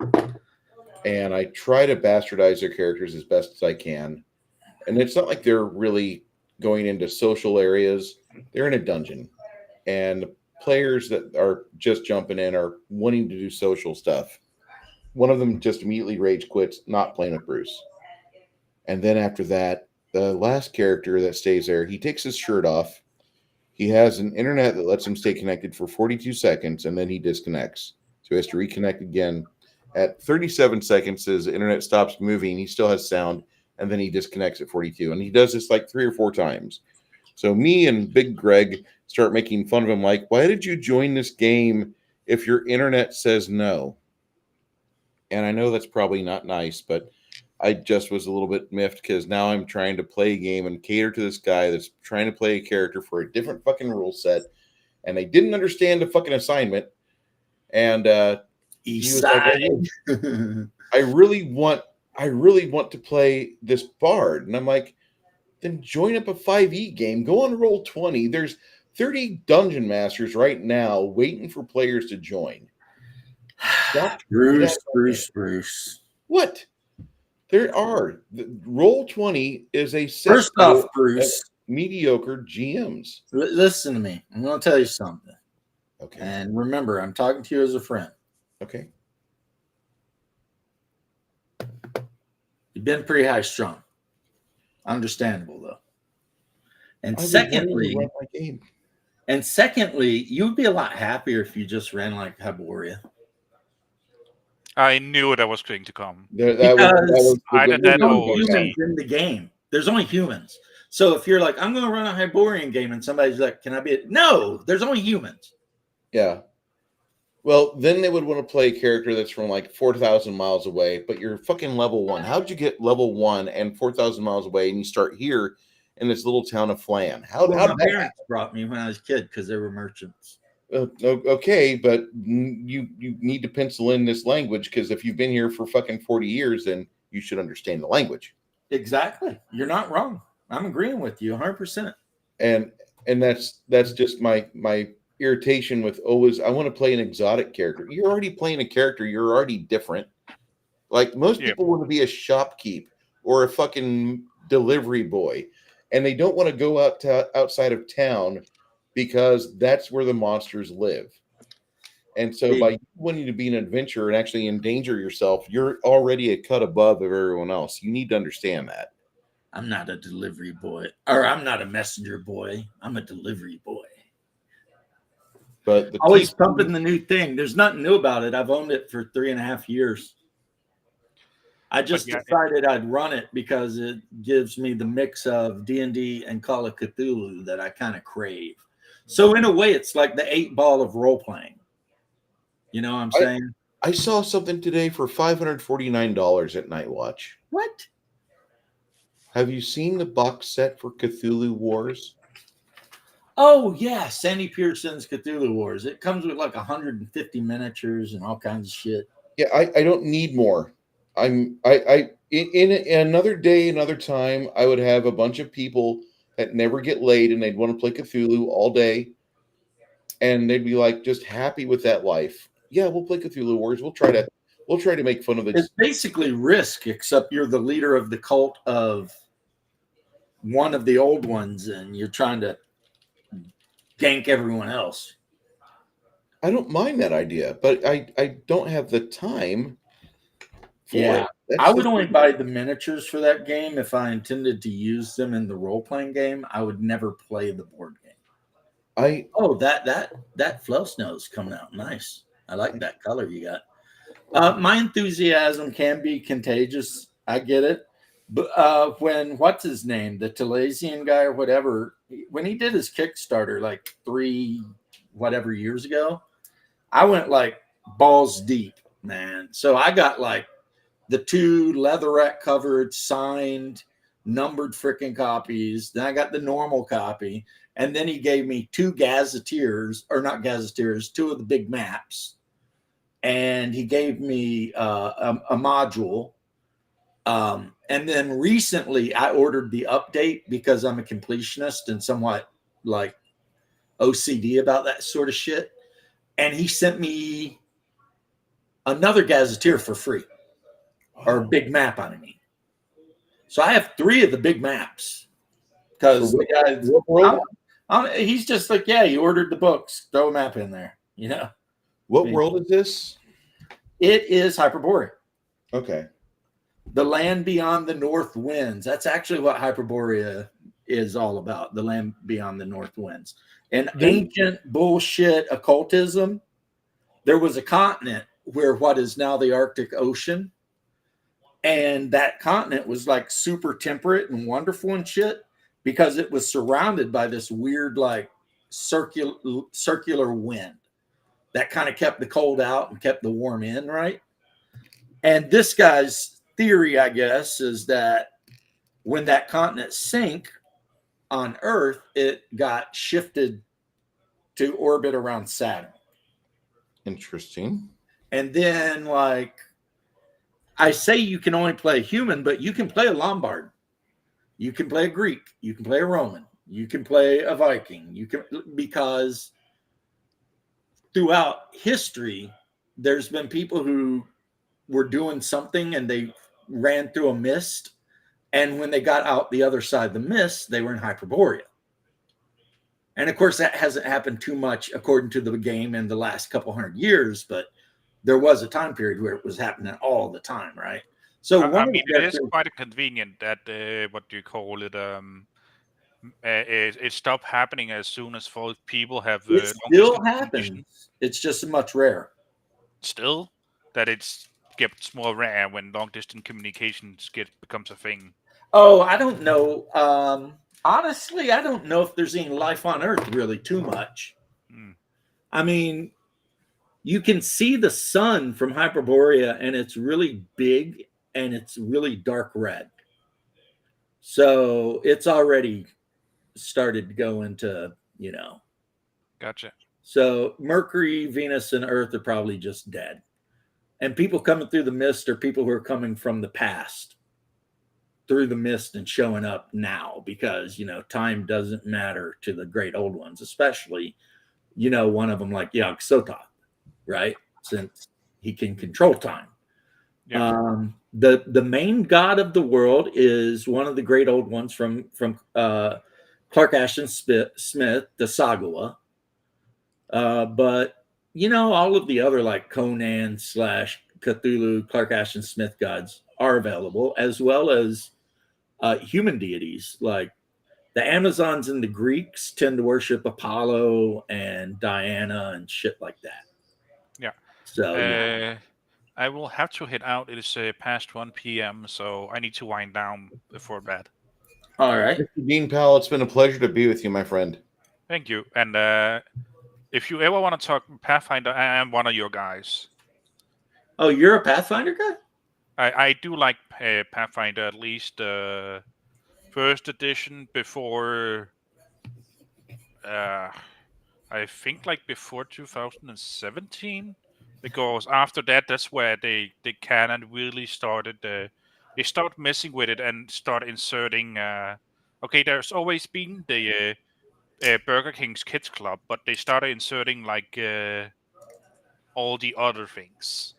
And I try to bastardize their characters as best as I can. And it's not like they're really going into social areas. They're in a dungeon. And the players that are just jumping in are wanting to do social stuff. One of them just immediately rage quits, not playing with Bruce. And then after that, the last character that stays there, he takes his shirt off. He has an internet that lets him stay connected for 42 seconds, and then he disconnects. So he has to reconnect again. At 37 seconds, his internet stops moving. He still has sound, and then he disconnects at 42. And he does this like 3 or 4 times. So me and Big Greg start making fun of him, like, "Why did you join this game if your internet says no?" And I know that's probably not nice, but I just was a little bit miffed because now I'm trying to play a game and cater to this guy that's trying to play a character for a different fucking rule set, and they didn't understand the fucking assignment. And he was like, I really want to play this bard. And I'm like, then join up a 5e game. Go on Roll20. There's 30 dungeon masters right now waiting for players to join. Stop. Bruce. What? There are. Roll20 is a set First off, Bruce, mediocre GMs. Listen to me. I'm going to tell you something. Okay. And remember, I'm talking to you as a friend. Okay. You've been pretty high strung. Understandable though. And secondly, you would be a lot happier if you just ran like Hyboria. I knew that was going to come. There's only humans in the game. There's only humans. So if you're like, I'm going to run a Hyborian game, and somebody's like, "Can I be?" No, there's only humans. Yeah. Well, then they would want to play a character that's from like 4,000 miles away, but you're fucking level 1. How'd you get level 1 and 4,000 miles away, and you start here in this little town of Flan? How did my parents brought me when I was a kid because they were merchants. Okay, but you need to pencil in this language because if you've been here for fucking 40 years, then you should understand the language. Exactly. You're not wrong. I'm agreeing with you 100%. And that's just my irritation with always, I want to play an exotic character. You're already playing a character. You're already different. Like most people want to be a shopkeep or a fucking delivery boy, and they don't want to go outside of town because that's where the monsters live. And so by wanting to be an adventurer and actually endanger yourself, you're already a cut above of everyone else. You need to understand that. I'm not a delivery boy, or I'm not a messenger boy. I'm a delivery boy. But always pumping the new thing. There's nothing new about it. I've owned it for 3.5 years. I just decided I'd run it because it gives me the mix of D&D and Call of Cthulhu that I kind of crave. So in a way, it's like the 8-ball of role playing. You know what I'm saying? I saw something today for $549 at Night Watch. What? Have you seen the box set for Cthulhu Wars? Oh yeah, Sandy Pearson's Cthulhu Wars. It comes with like 150 miniatures and all kinds of shit. Yeah, I don't need more. In another day, another time, I would have a bunch of people that never get laid and they'd want to play Cthulhu all day, and they'd be like just happy with that life. Yeah, we'll play Cthulhu Wars. We'll try to make fun of it. It's basically Risk, except you're the leader of the cult of one of the old ones, and you're trying to gank everyone else. I don't mind that idea, but I don't have the time for it. I would only buy the miniatures for that game if I intended to use them in the role-playing game. I would never play the board game. That Fluff Snow's coming out nice. I like that color you got. My enthusiasm can be contagious. I get it. But when what's his name, the Talesian guy or whatever, when he did his Kickstarter like 3 whatever years ago, I went like balls deep, man. So I got like the 2 leatherette covered signed numbered freaking copies. Then I got the normal copy. And then he gave me 2 gazetteers, or not gazetteers, 2 of the big maps. And he gave me a module. And then recently I ordered the update because I'm a completionist and somewhat like OCD about that sort of shit. And he sent me another gazetteer for free, or a big map, I mean. So I have 3 of the big maps because the guy, he's just like, yeah, you ordered the books, throw a map in there, you know. What world is this? It is Hyperborea. Okay. The land beyond the north winds. That's actually what Hyperborea is all about. The land beyond the north winds. And ancient bullshit occultism, there was a continent where what is now the Arctic Ocean. And that continent was like super temperate and wonderful and shit because it was surrounded by this weird, like circular wind that kind of kept the cold out and kept the warm in, right? And this guy's theory, I guess, is that when that continent sank on Earth, it got shifted to orbit around Saturn. Interesting. And then, like, I say you can only play a human, but you can play a Lombard. You can play a Greek. You can play a Roman. You can play a Viking. You can, because throughout history, there's been people who were doing something and they ran through a mist. And when they got out the other side of the mist, they were in Hyperborea. And of course, that hasn't happened too much according to the game in the last couple hundred years, but there was a time period where it was happening all the time, right? So I mean, it is quite convenient that what do you call it? It stopped happening as soon as people have. It still happens. It's just much rarer. Still, that it gets more rare when long distance communications becomes a thing. Oh, I don't know. Honestly, I don't know if there's any life on Earth really too much. I mean, you can see the sun from Hyperborea, and it's really big and it's really dark red. So it's already started to go into, you know. Gotcha. So Mercury, Venus, and Earth are probably just dead. And people coming through the mist are people who are coming from the past through the mist and showing up now because, you know, time doesn't matter to the great old ones, especially, you know, one of them like Yog-Sothoth, right? Since he can control time. Yeah. The main god of the world is one of the great old ones from Clark Ashton Smith, the Sagua. But you know, all of the other like Conan / Cthulhu, Clark Ashton Smith gods are available, as well as human deities. Like the Amazons and the Greeks tend to worship Apollo and Diana and shit like that. Yeah. So yeah. I will have to head out. It is past 1 p.m., so I need to wind down before bed. All right. Mr. Dean Powell, it's been a pleasure to be with you, my friend. Thank you. And if you ever want to talk Pathfinder, I am one of your guys. Oh, you're a Pathfinder guy? I do like Pathfinder, at least first edition before, I think like before 2017. Because after that, that's where the canon really started. They start messing with it and start inserting. Okay, there's always been the Burger King's Kids Club, but they started inserting like all the other things.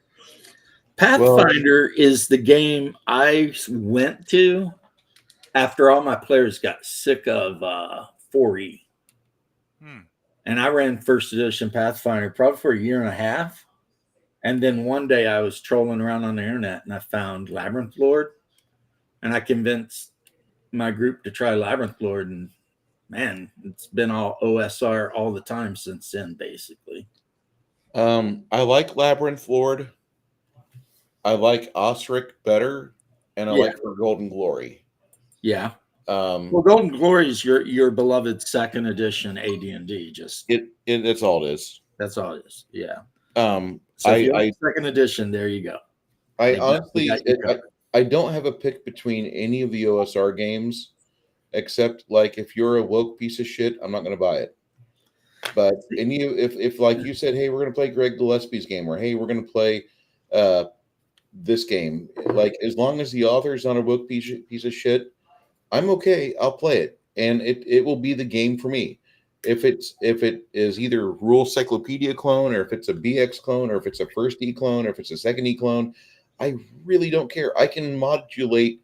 Pathfinder is the game I went to after all my players got sick of 4E. And I ran first edition Pathfinder probably for a year and a half. And then one day I was trolling around on the internet and I found Labyrinth Lord. And I convinced my group to try Labyrinth Lord. And man, it's been all OSR all the time since then, basically. I like Labyrinth Lord. I like Osric better. And I like For Golden Glory. Yeah. Well, Golden Glory is your beloved second edition AD&D. Just it's all it is. That's all it is. Yeah. So if you like second edition, there you go. I honestly, I don't have a pick between any of the OSR games, except like if you're a woke piece of shit, I'm not going to buy it. But if like you said, hey, we're going to play Greg Gillespie's game, or hey, we're going to play this game, like as long as the author's not a woke piece of shit, I'm okay. I'll play it, and it will be the game for me. If it is either Rule Cyclopedia clone, or if it's a BX clone, or if it's a first E clone, or if it's a second E clone, I really don't care. I can modulate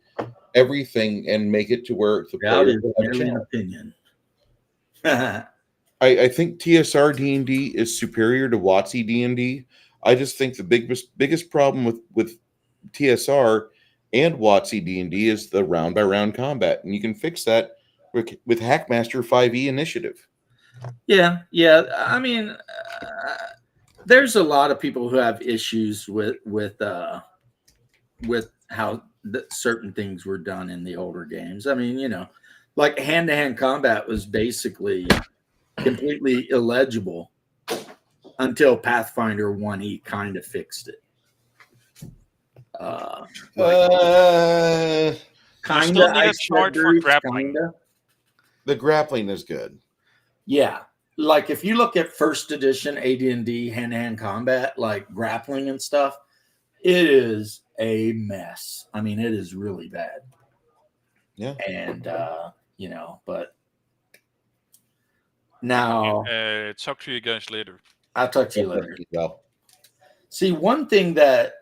everything and make it to where the That player is will have a an chance. opinion. I think TSR D&D is superior to WotC D&D. I just think the biggest problem with TSR and WotC D&D is the round by round combat, and you can fix that with Hackmaster 5e Initiative. Yeah. I mean, there's a lot of people who have issues with how certain things were done in the older games. I mean, like hand-to-hand combat was basically completely illegible until Pathfinder 1E kind of fixed it. You still need a chart for grappling. The grappling is good. Yeah. Like if you look at first edition AD&D hand-to-hand combat, like grappling and stuff, it is a mess. I mean, it is really bad. Yeah. And, but now. Talk to you guys later. I'll talk to you later. Well. See, one thing that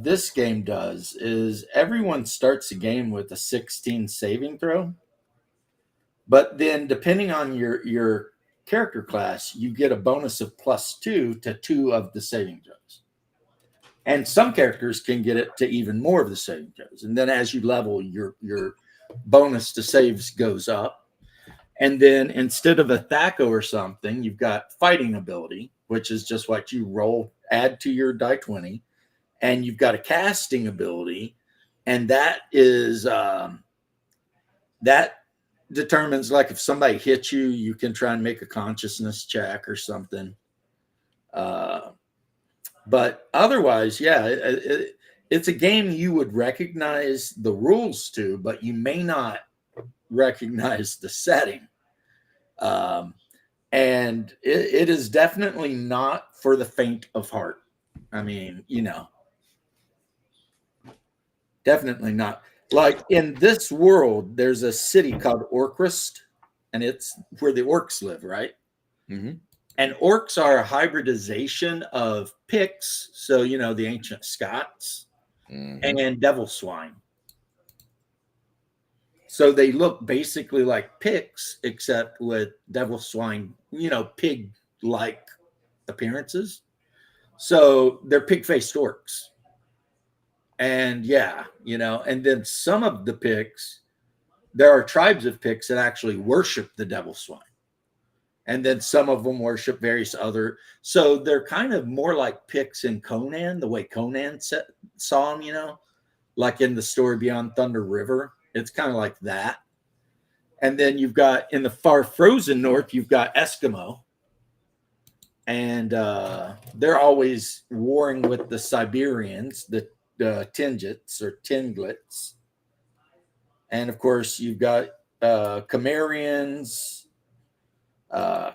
this game does is everyone starts a game with a 16 saving throw. But then depending on your character class, you get a bonus of +2 to 2 of the saving throws. And some characters can get it to even more of the saving throws. And then as you level, your bonus to saves goes up. And then instead of a THACO or something, you've got fighting ability, which is just what you roll, add to your die 20. And you've got a casting ability. And that is that determines, like, if somebody hits you, you can try and make a consciousness check or something. But otherwise, yeah, it's a game you would recognize the rules to, but you may not recognize the setting. And it is definitely not for the faint of heart. I mean, definitely not. Like in this world, there's a city called Orcrist, and it's where the orcs live, right? Mm-hmm. And orcs are a hybridization of Picts, so the ancient Scots, and devil swine. So they look basically like Picts, except with devil swine, pig-like appearances. So they're pig-faced orcs. And and then some of the Picts, there are tribes of Picts that actually worship the devil swine. And then some of them worship various other. So they're kind of more like Picts in Conan, the way Conan saw them, like in the story Beyond Thunder River. It's kind of like that. And then you've got in the far frozen north, you've got Eskimo. And they're always warring with the Siberians, the Tingits or Tinglets. And of course, you've got Cimmerians,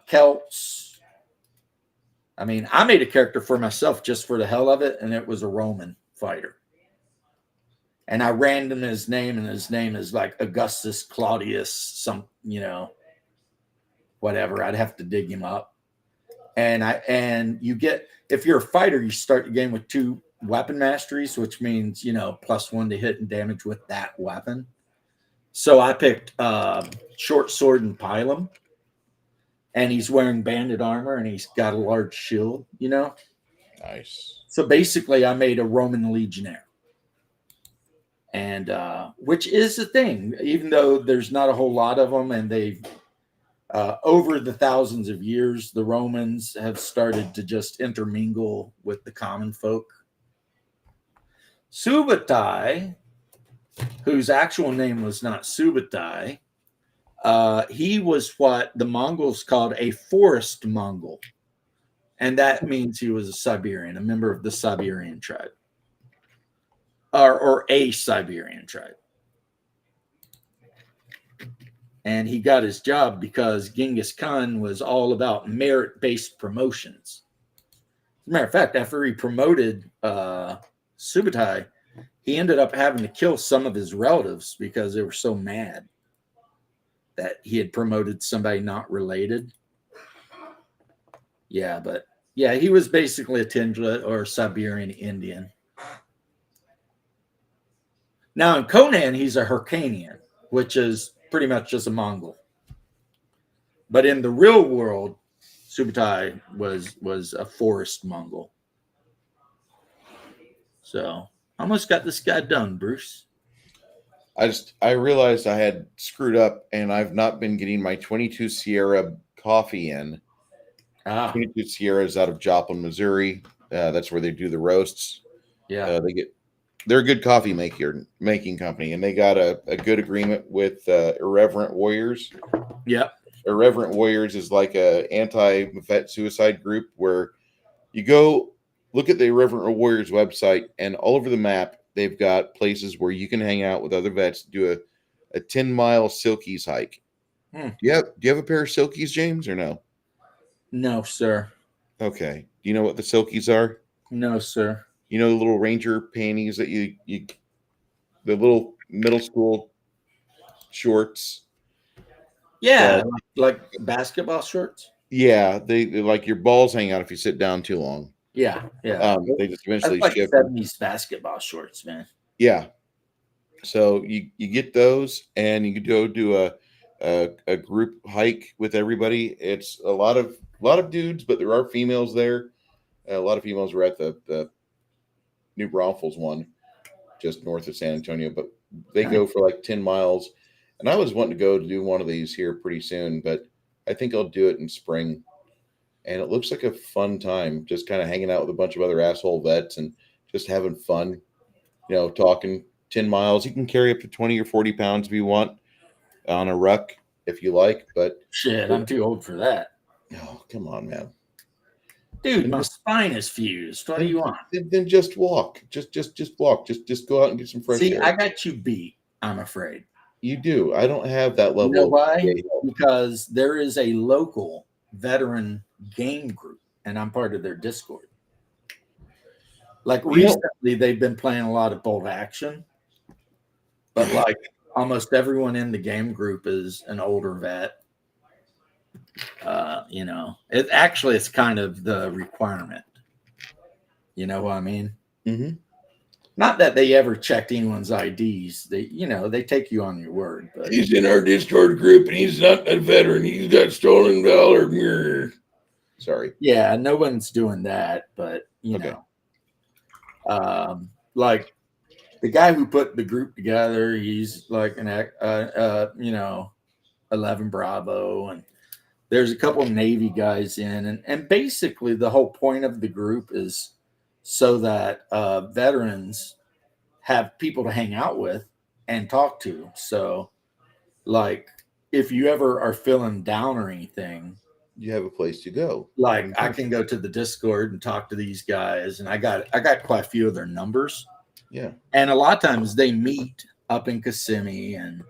Celts. I mean, I made a character for myself just for the hell of it, and it was a Roman fighter. And I random his name, and his name is like Augustus Claudius, whatever. I'd have to dig him up. And you get, if you're a fighter, you start the game with 2 weapon masteries, which means, +1 to hit and damage with that weapon. So I picked short sword and pilum, and he's wearing banded armor, and he's got a large shield, Nice. So basically I made a Roman legionnaire. And which is a thing, even though there's not a whole lot of them, and they've over the thousands of years, the Romans have started to just intermingle with the common folk. Subutai, whose actual name was not Subutai, he was what the Mongols called a forest Mongol. And that means he was a Siberian, a member of the Siberian tribe. or a Siberian tribe. And he got his job because Genghis Khan was all about merit-based promotions. As a matter of fact, after he promoted Subutai, he ended up having to kill some of his relatives because they were so mad that he had promoted somebody not related. Yeah, but yeah, he was basically a Tingla or Siberian Indian. Now in Conan, he's a Hyrcanian, which is pretty much just a Mongol. But in the real world, Subutai was a forest Mongol. So almost got this guy done, Bruce. I realized I had screwed up, and I've not been getting my 22 Sierra coffee in. 22 Sierra is out of Joplin, Missouri. That's where they do the roasts. Yeah, they're a good coffee making company, and they got a good agreement with Irreverent Warriors. Yep. Irreverent Warriors is like a anti-vet suicide group where you go look at the Irreverent Warriors website, and all over the map they've got places where you can hang out with other vets, do a 10-mile Silkies hike. Do you have a pair of Silkies, James, or no? No, sir. Okay. Do you know what the Silkies are? No, sir. You know the little Ranger panties that the little middle school shorts. Yeah, like basketball shorts. Yeah, they like your balls hang out if you sit down too long. Yeah, yeah. They just eventually That's like shift. 70s basketball shorts, man. Yeah. So you get those, and you can go do a group hike with everybody. It's a lot of dudes, but there are females there. A lot of females were at the New Braunfels one, just north of San Antonio, but they go for like 10 miles. And I was wanting to go to do one of these here pretty soon, but I think I'll do it in spring. And it looks like a fun time, just kind of hanging out with a bunch of other asshole vets and just having fun, talking 10 miles. You can carry up to 20 or 40 pounds if you want on a ruck, if you like, but shit, I'm too old for that. Oh, come on, man. Dude, my spine is fused. What do you want? Then just walk. Just walk. Just go out and get some fresh air. I got you beat, I'm afraid. You do. I don't have that level. You know why? Because there is a local veteran game group, and I'm part of their Discord. Like recently, they've been playing a lot of bolt action, but like almost everyone in the game group is an older vet. It's kind of the requirement. You know what I mean? Mm-hmm. Not that they ever checked anyone's IDs. They take you on your word. But he's in our Discord group, and he's not a veteran. He's got stolen valor. Sorry. Yeah, no one's doing that. But like the guy who put the group together, he's like an 11 Bravo, and there's a couple of Navy guys in, and basically the whole point of the group is so that veterans have people to hang out with and talk to. So, like, if you ever are feeling down or anything, you have a place to go. Like, I can go to the Discord and talk to these guys, and I got quite a few of their numbers. Yeah, and a lot of times they meet up in Kissimmee, and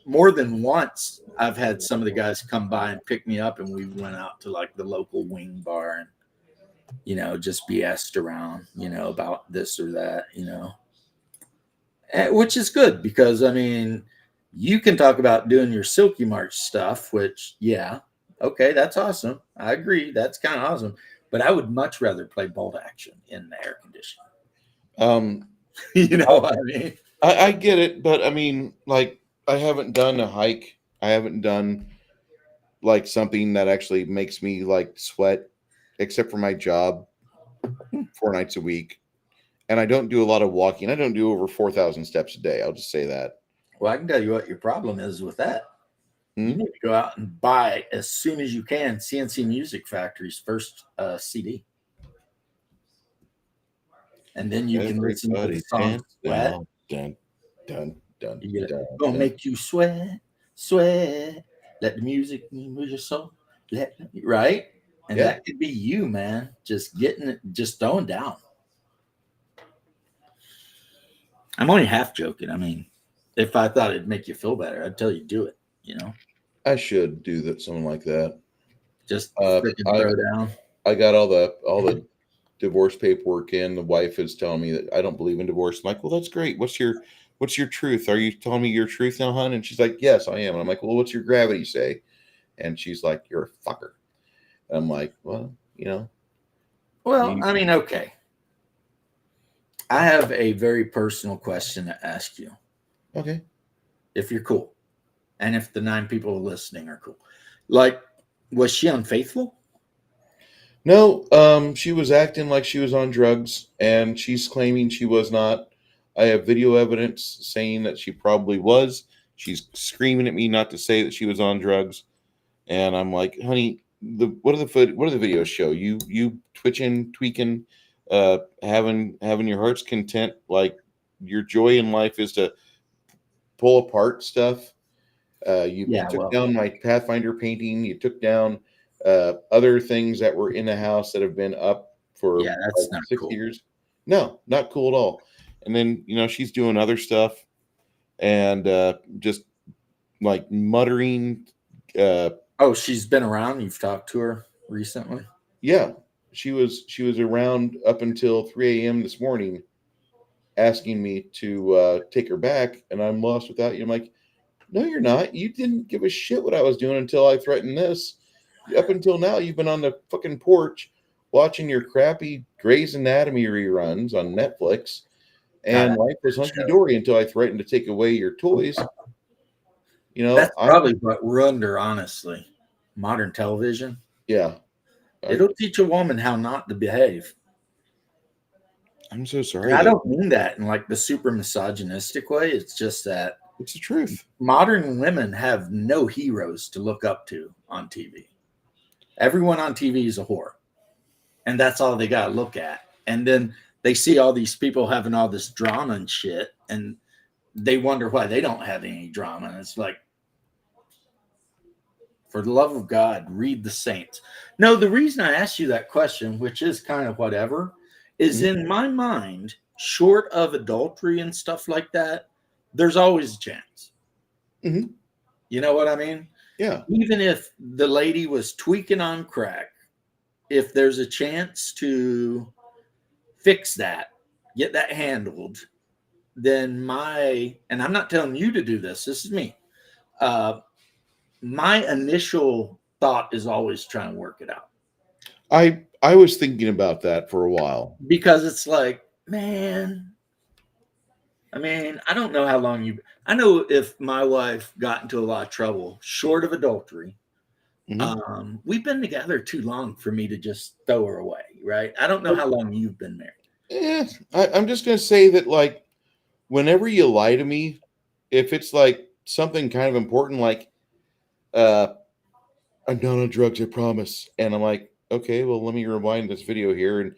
more than once I've had some of the guys come by and pick me up, and we went out to like the local wing bar and just BS'd around about this or that, which is good because I mean you can talk about doing your Silky March stuff, which okay, that's awesome. I agree, that's kind of awesome, but I would much rather play bolt action in the air conditioning. What I mean? I get it, but I mean, like, I haven't done a hike. I haven't done like something that actually makes me like sweat, except for my job 4 nights a week. And I don't do a lot of walking. I don't do over 4,000 steps a day. I'll just say that. Well, I can tell you what your problem is with that. You need to go out and buy as soon as you can CNC Music Factory's first CD. And then you can listen to the song Sweat. Dun, dun, dun, gonna make you sweat, sweat. Let the music move your soul. Right? And that could be you, man. Just throwing down. I'm only half joking. I mean, if I thought it'd make you feel better, I'd tell you do it. I should do that, something like that. Just Uh, freaking I throw down. I got all the divorce paperwork in. The wife is telling me that I don't believe in divorce. I'm like, well, that's great. What's your truth? Are you telling me your truth now, hon? And she's like, yes, I am. And I'm like, well, what's your gravity say? And she's like, you're a fucker. And I'm like, well, Well, I mean, okay. I have a very personal question to ask you. Okay. If you're cool. And if the 9 people listening are cool. Like, was she unfaithful? No, she was acting like she was on drugs, and she's claiming she was not. I have video evidence saying that she probably was. She's screaming at me not to say that she was on drugs, and I'm like, honey, what do the videos show? You twitching, tweaking, having your heart's content. Like your joy in life is to pull apart stuff. You took down my Pathfinder painting. You took down other things that were in the house that have been up for that's not 6 cool. years. No, not cool at all. And then she's doing other stuff and just like muttering. Oh, she's been around. You've talked to her recently. Yeah, she was around up until 3 a.m. this morning, asking me to take her back, and I'm lost without you. I'm like, no, you're not. You didn't give a shit what I was doing until I threatened this. Up until now, you've been on the fucking porch watching your crappy Grey's Anatomy reruns on Netflix, and life was hunky dory until I threatened to take away your toys. That's probably what ruined her, honestly. Modern television. Yeah. It'll teach a woman how not to behave. I'm so sorry. And I don't mean that in like the super misogynistic way. It's just that it's the truth. Modern women have no heroes to look up to on TV. Everyone on TV is a whore. And that's all they got to look at. And then they see all these people having all this drama and shit. And they wonder why they don't have any drama. And it's like, for the love of God, read the Saints. No, the reason I asked you that question, which is kind of whatever, is in my mind, short of adultery and stuff like that, there's always a chance. Mm-hmm. You know what I mean? Yeah. Even if the lady was tweaking on crack, if there's a chance to fix that, get that handled, then and I'm not telling you to do this, this is me. My initial thought is always trying to work it out. I was thinking about that for a while. Because it's like, man, I mean, I don't know how long I know if my wife got into a lot of trouble, short of adultery, we've been together too long for me to just throw her away, right? I don't know how long you've been married. I'm just going to say that, like, whenever you lie to me, if it's like something kind of important, like, I'm not on drugs, I promise. And I'm like, okay, well, let me rewind this video here and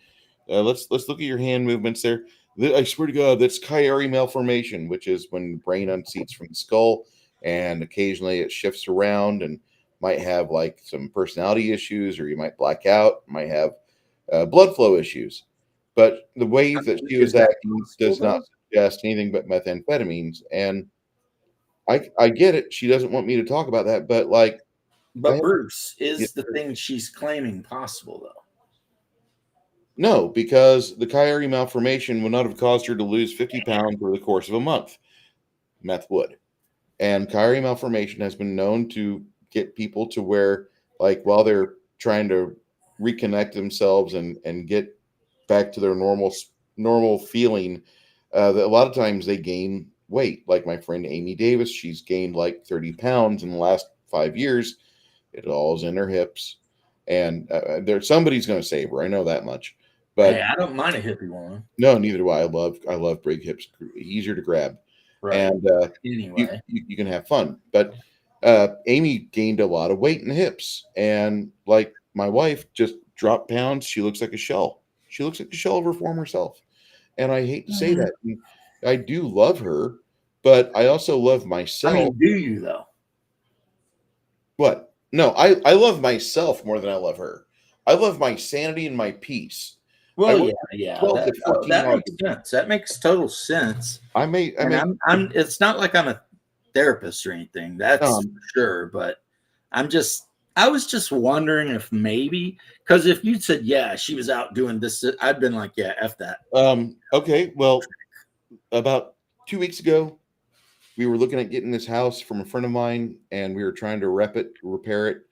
let's look at your hand movements there. I swear to God, that's Chiari malformation, which is when the brain unseats from the skull, and occasionally it shifts around and might have like some personality issues, or you might black out, might have blood flow issues. But the way that she was acting does not suggest anything but methamphetamines. And I get it. She doesn't want me to talk about that, but like, but Bruce, is the thing she's claiming possible though? No, because the Chiari malformation would not have caused her to lose 50 pounds over the course of a month. Meth would. And Chiari malformation has been known to get people to where, like, while they're trying to reconnect themselves and get back to their normal feeling, that a lot of times they gain weight. Like my friend Amy Davis, she's gained like 30 pounds in the last 5 years. It all is in her hips. And somebody's going to save her. I know that much. But hey, I don't mind a hippie woman. No, neither do I. I love big hips, easier to grab, right. And anyway, you can have fun. But Amy gained a lot of weight in the hips, and like my wife just dropped pounds. She looks like a shell. She looks like a shell of her former self, and I hate to say that. I do love her, but I also love myself. I mean, do you though? What? No, I love myself more than I love her. I love my sanity and my peace. Well, worked yeah. 12 to 14 That hours. makes sense. That makes total sense. I made I'm. It's not like I'm a therapist or anything. That's for sure. But I was just wondering if maybe because if you said yeah, she was out doing this, I'd been like yeah, f that. Okay, well, about 2 weeks ago, we were looking at getting this house from a friend of mine, and we were trying to repair it,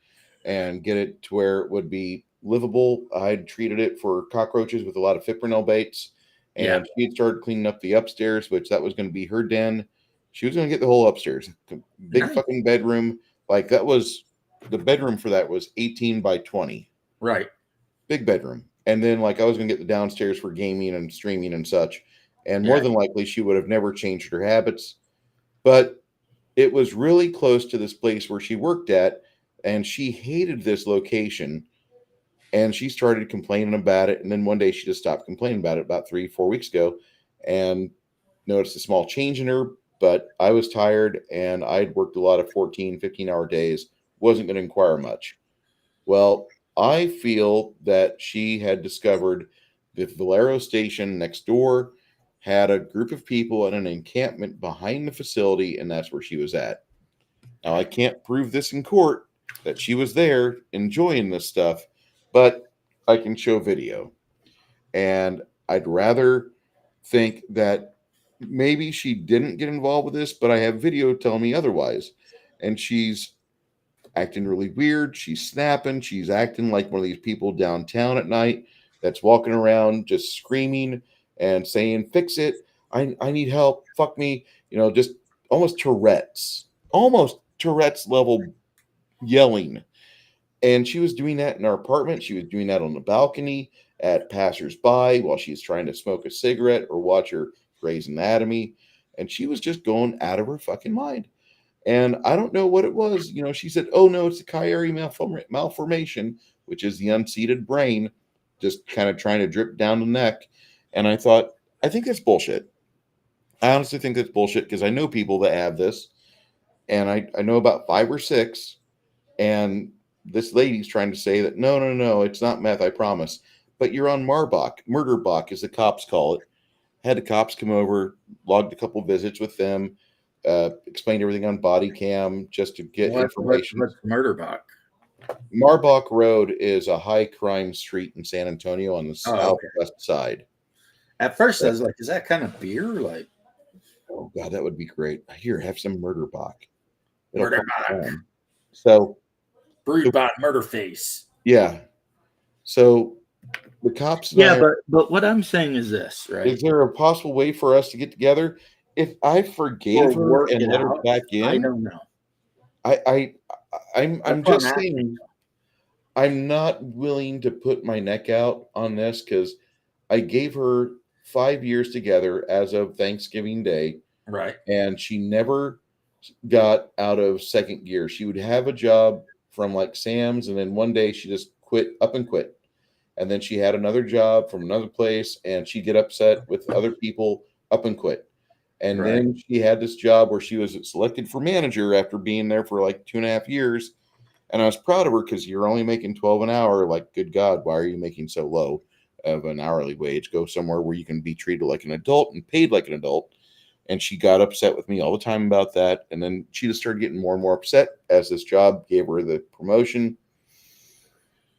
and get it to where it would be livable. I'd treated it for cockroaches with a lot of fipronil baits, and she had started cleaning up the upstairs, which that was going to be her den. She was going to get the whole upstairs, big fucking bedroom. Like that was the bedroom for that was 18 by 20, right? Big bedroom. And then like I was going to get the downstairs for gaming and streaming and such. And more than likely, she would have never changed her habits. But it was really close to this place where she worked at, and she hated this location. And she started complaining about it. And then one day she just stopped complaining about it about 3-4 weeks ago, and noticed a small change in her. But I was tired, and I'd worked a lot of 14, 15-hour days, wasn't going to inquire much. Well, I feel that she had discovered the Valero station next door had a group of people at an encampment behind the facility, and that's where she was at. Now, I can't prove this in court that she was there enjoying this stuff, but I can show video. And I'd rather think that maybe she didn't get involved with this, but I have video telling me otherwise. And she's acting really weird. She's snapping. She's acting like one of these people downtown at night that's walking around just screaming and saying, "Fix it. I need help. Fuck me." Just almost Tourette's level yelling. And she was doing that in our apartment. She was doing that on the balcony at passersby while she's trying to smoke a cigarette or watch her Grey's Anatomy. And she was just going out of her fucking mind. And I don't know what it was. She said, "Oh, no, it's the Chiari malformation, which is the unseated brain, just kind of trying to drip down the neck." And I thought, I think that's bullshit. I honestly think that's bullshit because I know people that have this. And I know about 5 or 6. And this lady's trying to say that, no, it's not meth, I promise. But you're on murder bach, as the cops call it. Had the cops come over, logged a couple visits with them, explained everything on body cam just to get information. What's Murderbach? Marbach Road is a high crime street in San Antonio on the southwest side. At first, I was like, "Is that kind of beer?" Like, oh god, that would be great. Here, have some Murderbach. Murderbach. So, brewed by Murderface. Yeah. So the cops. But what I'm saying is this, right? Is there a possible way for us to get together? If I forgave her and let her back in, I don't know. I'm just saying, I'm not willing to put my neck out on this because I gave her 5 years together as of Thanksgiving Day, right? And she never got out of second gear. She would have a job from like Sam's, and then one day she just quit. And then she had another job from another place, and she'd get upset with other people, up and quit. And then she had this job where she was selected for manager after being there for like 2.5 years. And I was proud of her because you're only making $12 an hour. Like, good God, why are you making so low of an hourly wage? Go somewhere where you can be treated like an adult and paid like an adult. And she got upset with me all the time about that. And then she just started getting more and more upset as this job gave her the promotion.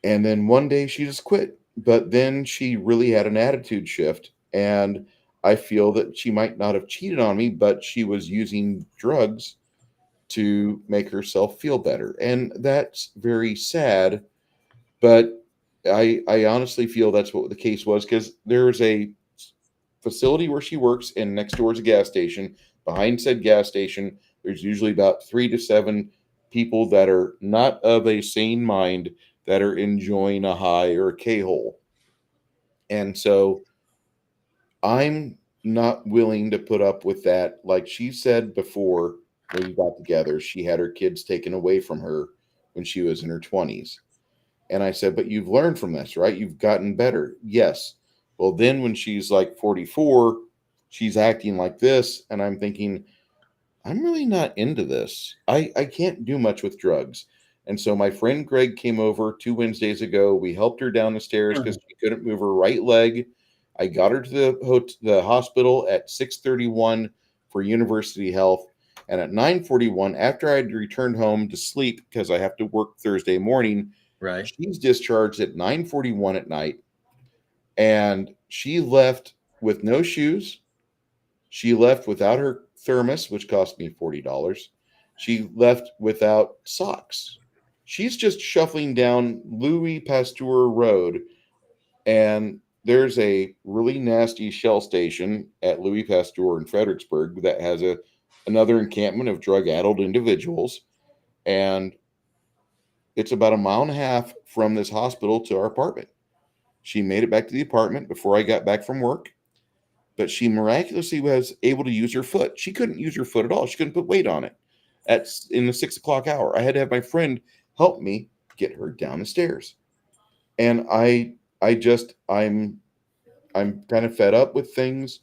And then one day she just quit. But then she really had an attitude shift. And I feel that she might not have cheated on me, but she was using drugs to make herself feel better. And that's very sad. But I honestly feel that's what the case was, because there's a facility where she works, and next door is a gas station. Behind said gas station, there's usually about 3 to 7 people that are not of a sane mind that are enjoying a high or a K-hole. And so I'm not willing to put up with that. Like she said before, when we got together, she had her kids taken away from her when she was in her 20s. And I said, but you've learned from this, right? You've gotten better. Yes. Well, then when she's like 44, she's acting like this. And I'm thinking, I'm really not into this. I can't do much with drugs. And so my friend Greg came over 2 Wednesdays ago. We helped her down the stairs because she couldn't move her right leg. I got her to the hospital at 6:31 for University Health. And at 9:41, after I had returned home to sleep because I have to work Thursday morning, Right. she's discharged at 9:41 at night. And she left with no shoes. She left without her thermos, which cost me $40. She left without socks. She's just shuffling down Louis Pasteur Road, and there's a really nasty shell station at Louis Pasteur in Fredericksburg that has another encampment of drug-addled individuals, and it's about a mile and a half from this hospital to our apartment. She made it back to the apartment before I got back from work, but she miraculously was able to use her foot. She couldn't use her foot at all. She couldn't put weight on it. In the 6 o'clock hour, I had to have my friend help me get her down the stairs. And I'm kind of fed up with things.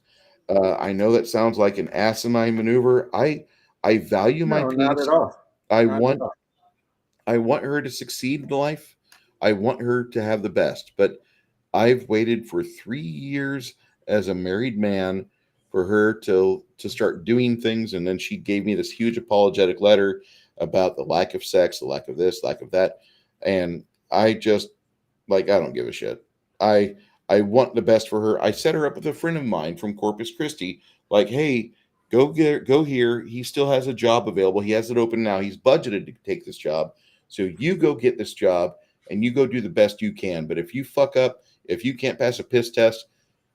I know that sounds like an asinine maneuver. I value my peace. Not at all. I want her to succeed in life. I want her to have the best. But I've waited for 3 years as a married man for her to start doing things, and then she gave me this huge apologetic letter about the lack of sex, the lack of this, lack of that, and I just I don't give a shit. I want the best for her. I set her up with a friend of mine from Corpus Christi. Like, hey, go here. He still has a job available. He has it open now. He's budgeted to take this job, so you go get this job and you go do the best you can. But if you fuck up, if you can't pass a piss test,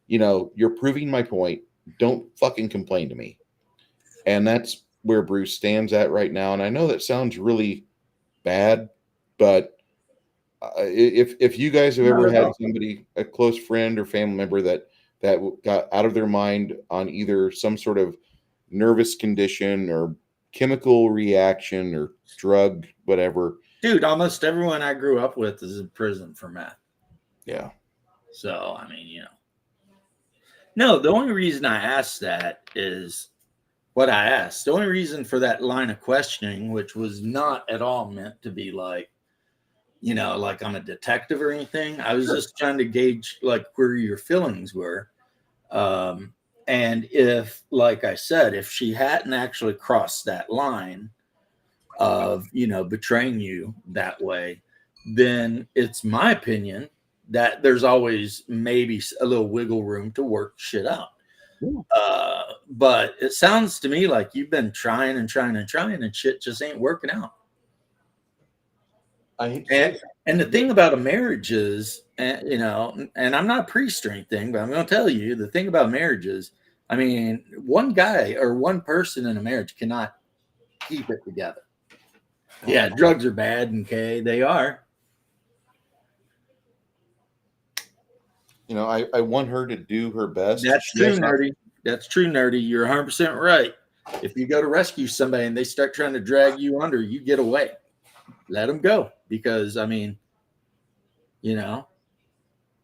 you're proving my point. Don't fucking complain to me. And that's where Bruce stands at right now. And I know that sounds really bad, but if you guys have ever had somebody, a close friend or family member that got out of their mind on either some sort of nervous condition or chemical reaction or drug, whatever. Dude, almost everyone I grew up with is in prison for meth. Yeah. So, I mean, No, the only reason I asked that is what I asked. The only reason for that line of questioning, which was not at all meant to be like I'm a detective or anything. I was just trying to gauge where your feelings were. And if, like I said, if she hadn't actually crossed that line of, betraying you that way, then it's my opinion that there's always maybe a little wiggle room to work shit out. But it sounds to me like you've been trying and trying and trying, and shit just ain't working out. And the thing about a marriage is, and I'm not a priest or anything, but I'm going to tell you the thing about marriage is, I mean, one guy or one person in a marriage cannot keep it together. Yeah, drugs are bad, okay, they are. I want her to do her best. That's true, Nerdy. That's true, Nerdy. You're 100% right. If you go to rescue somebody and they start trying to drag you under, you get away. Let them go, because, I mean, it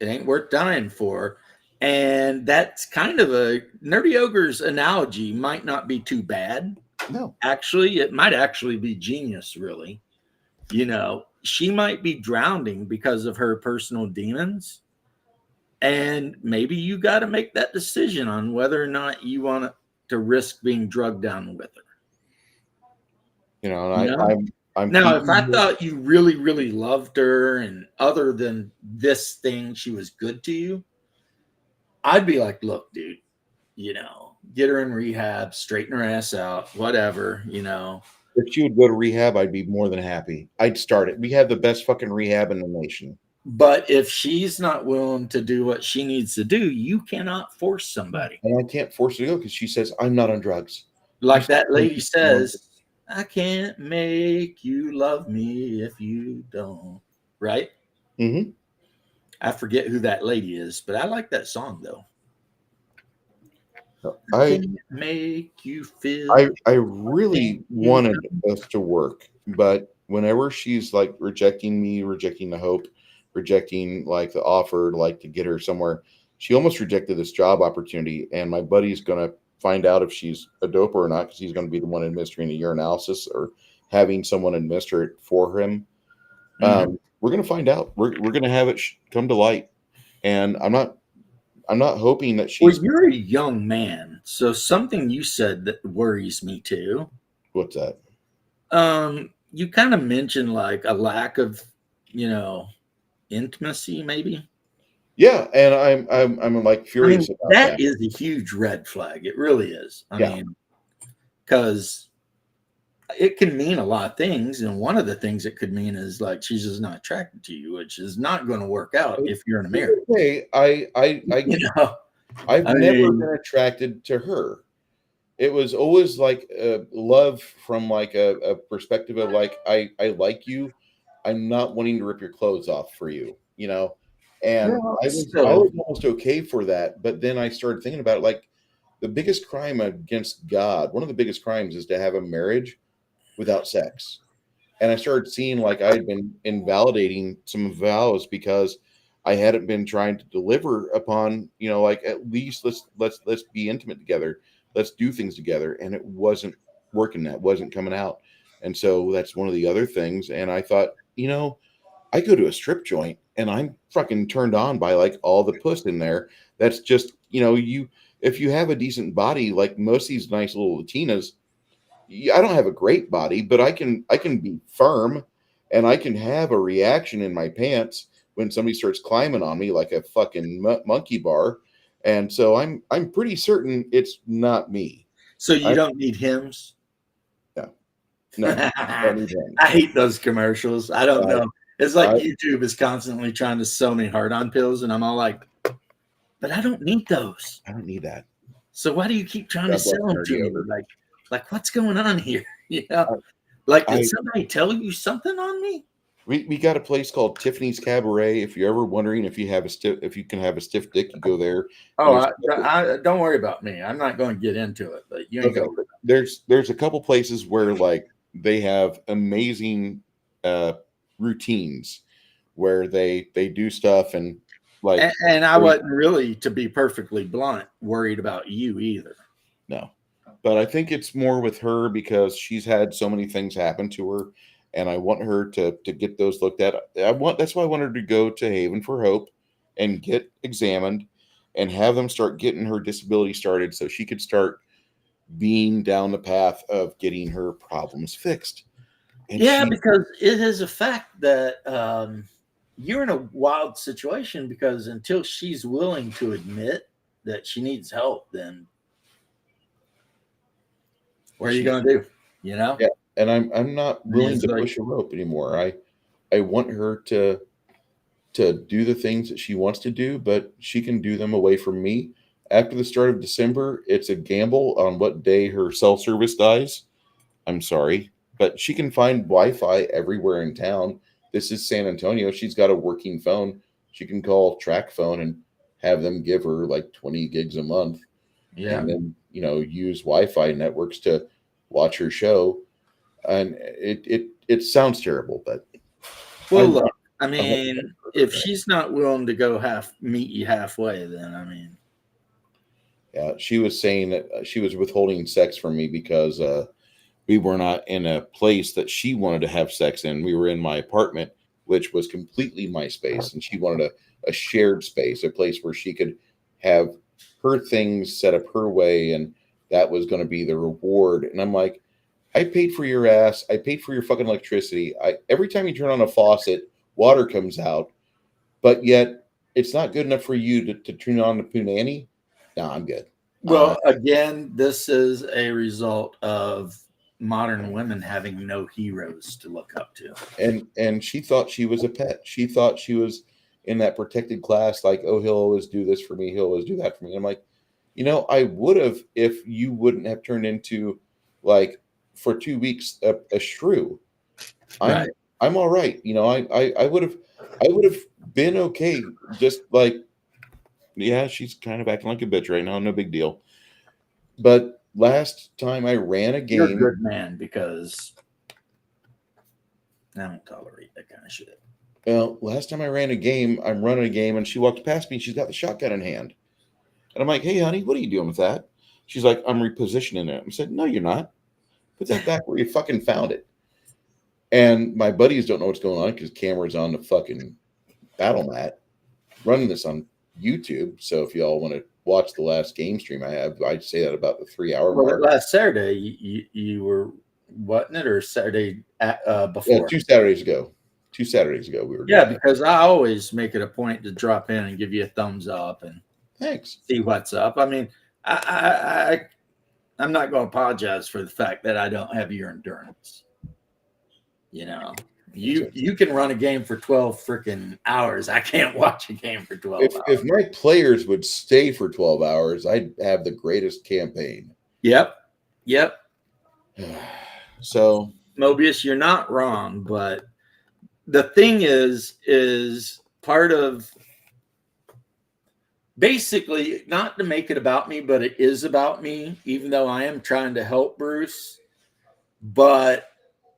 ain't worth dying for. And that's kind of a Nerdy Ogre's analogy might not be too bad. No. Actually, it might actually be genius, really. She might be drowning because of her personal demons. And maybe you got to make that decision on whether or not you want to risk being drugged down with her. I'm now, if I thought you really, really loved her, and other than this thing, she was good to you, I'd be like, look, dude, get her in rehab, straighten her ass out, whatever, If she would go to rehab, I'd be more than happy. I'd start it. We have the best fucking rehab in the nation. But if she's not willing to do what she needs to do, you cannot force somebody. And I can't force her to go because she says, I'm not on drugs. Like that lady says, I can't make you love me if you don't. Right? Mm-hmm. I forget who that lady is, but I like that song, though. I can't make you feel. I really wanted us to work, but whenever she's like rejecting me, rejecting the hope, rejecting like the offer, like to get her somewhere, she almost rejected this job opportunity. And my buddy's going to find out if she's a doper or not, because he's going to be the one administering a urinalysis or having someone administer it for him. We're going to find out. We're going to have it come to light, and I'm not hoping that she's. Well, you're a young man, so something you said that worries me too. What's that? You kind of mentioned like a lack of, intimacy, maybe. Yeah, and I'm like furious about that. That is a huge red flag. It really is. I mean, because it can mean a lot of things, and one of the things it could mean is like she's just not attracted to you, which is not going to work out if you're in a marriage. Okay, I've never been attracted to her. It was always like love from like a perspective of like I like you. I'm not wanting to rip your clothes off for you, And I was almost okay for that, but then I started thinking about it, like the biggest crime against God. One of the biggest crimes is to have a marriage without sex. And I started seeing like I had been invalidating some vows because I hadn't been trying to deliver upon, like at least let's be intimate together. Let's do things together. And it wasn't working. That wasn't coming out. And so that's one of the other things. And I thought, I go to a strip joint and I'm fucking turned on by like all the puss in there. That's just, if you have a decent body, like most of these nice little Latinas, I don't have a great body, but I can be firm and I can have a reaction in my pants when somebody starts climbing on me like a fucking monkey bar. And so I'm pretty certain it's not me. So you don't need hymns? No, I don't need hymns. I hate those commercials. I don't know. It's like YouTube is constantly trying to sell me hard-on pills, and I'm all like, but I don't need those. I don't need that. So why do you keep trying to sell them to me? Like what's going on here? Like, did somebody tell you something on me? We got a place called Tiffany's Cabaret. If you're ever wondering if you can have a stiff dick, you go there. Oh, don't worry about me. I'm not going to get into it. But you ain't go. There's a couple places where like they have amazing routines where they do stuff and like. And I wasn't really, to be perfectly blunt, worried about you either. No, but I think it's more with her because she's had so many things happen to her. And I want her to get those looked at. That's why I want her to go to Haven for Hope and get examined and have them start getting her disability started so she could start being down the path of getting her problems fixed. And because it is a fact that you're in a wild situation because until she's willing to admit that she needs help, then what are you going to do? Yeah. And I'm not willing to push a rope anymore. I want her to do the things that she wants to do, but she can do them away from me. After the start of December, it's a gamble on what day her cell service dies. I'm sorry, but she can find Wi-Fi everywhere in town. This is San Antonio. She's got a working phone. She can call Track Phone and have them give her like 20 gigs a month. Yeah. And then, use Wi-Fi networks to watch her show. And it sounds terrible, but look, I mean, if she's not willing to go meet you halfway, then yeah, she was saying that she was withholding sex from me because we were not in a place that she wanted to have sex in. We were in my apartment, which was completely my space, and she wanted a shared space, a place where she could have her things set up her way, and that was going to be the reward. And I'm like, I paid for your ass. I paid for your fucking electricity. Every time you turn on a faucet, water comes out, but yet it's not good enough for you to turn on the punani. No, I'm good. Well, again, this is a result of modern women having no heroes to look up to. And she thought she was a pet. She thought she was in that protected class, like, oh, he'll always do this for me. He'll always do that for me. I'm like, I would have if you wouldn't have turned into like for 2 weeks a shrew. I'm all right. I would have been okay. Just like, yeah, she's kind of acting like a bitch right now. No big deal. But last time I ran a game, you're a good man because I don't tolerate that kind of shit. Well, last time I ran a game, I'm running a game, and she walked past me. And she's got the shotgun in hand, and I'm like, "Hey, honey, what are you doing with that?" She's like, "I'm repositioning it." I said, "No, you're not. Put that back where you fucking found it." And my buddies don't know what's going on because camera's on the fucking battle mat, running this on YouTube. So if y'all want to watch the last game stream I have, I'd say that about the 3-hour Well, mark. last Saturday you were wasn't it, or Saturday before? Yeah, 2 Saturdays ago. 2 Saturdays ago we were. Yeah, doing because I always make it a point to drop in and give you a thumbs up and thanks. see what's up. I mean, I'm not going to apologize for the fact that I don't have your endurance. You know, you can run a game for 12 freaking hours. I can't watch a game for 12 hours. If my players would stay for 12 hours, I'd have the greatest campaign. Yep. So, Mobius, you're not wrong, but the thing is part of basically not to make it about me, but it is about me, even though I am trying to help Bruce. But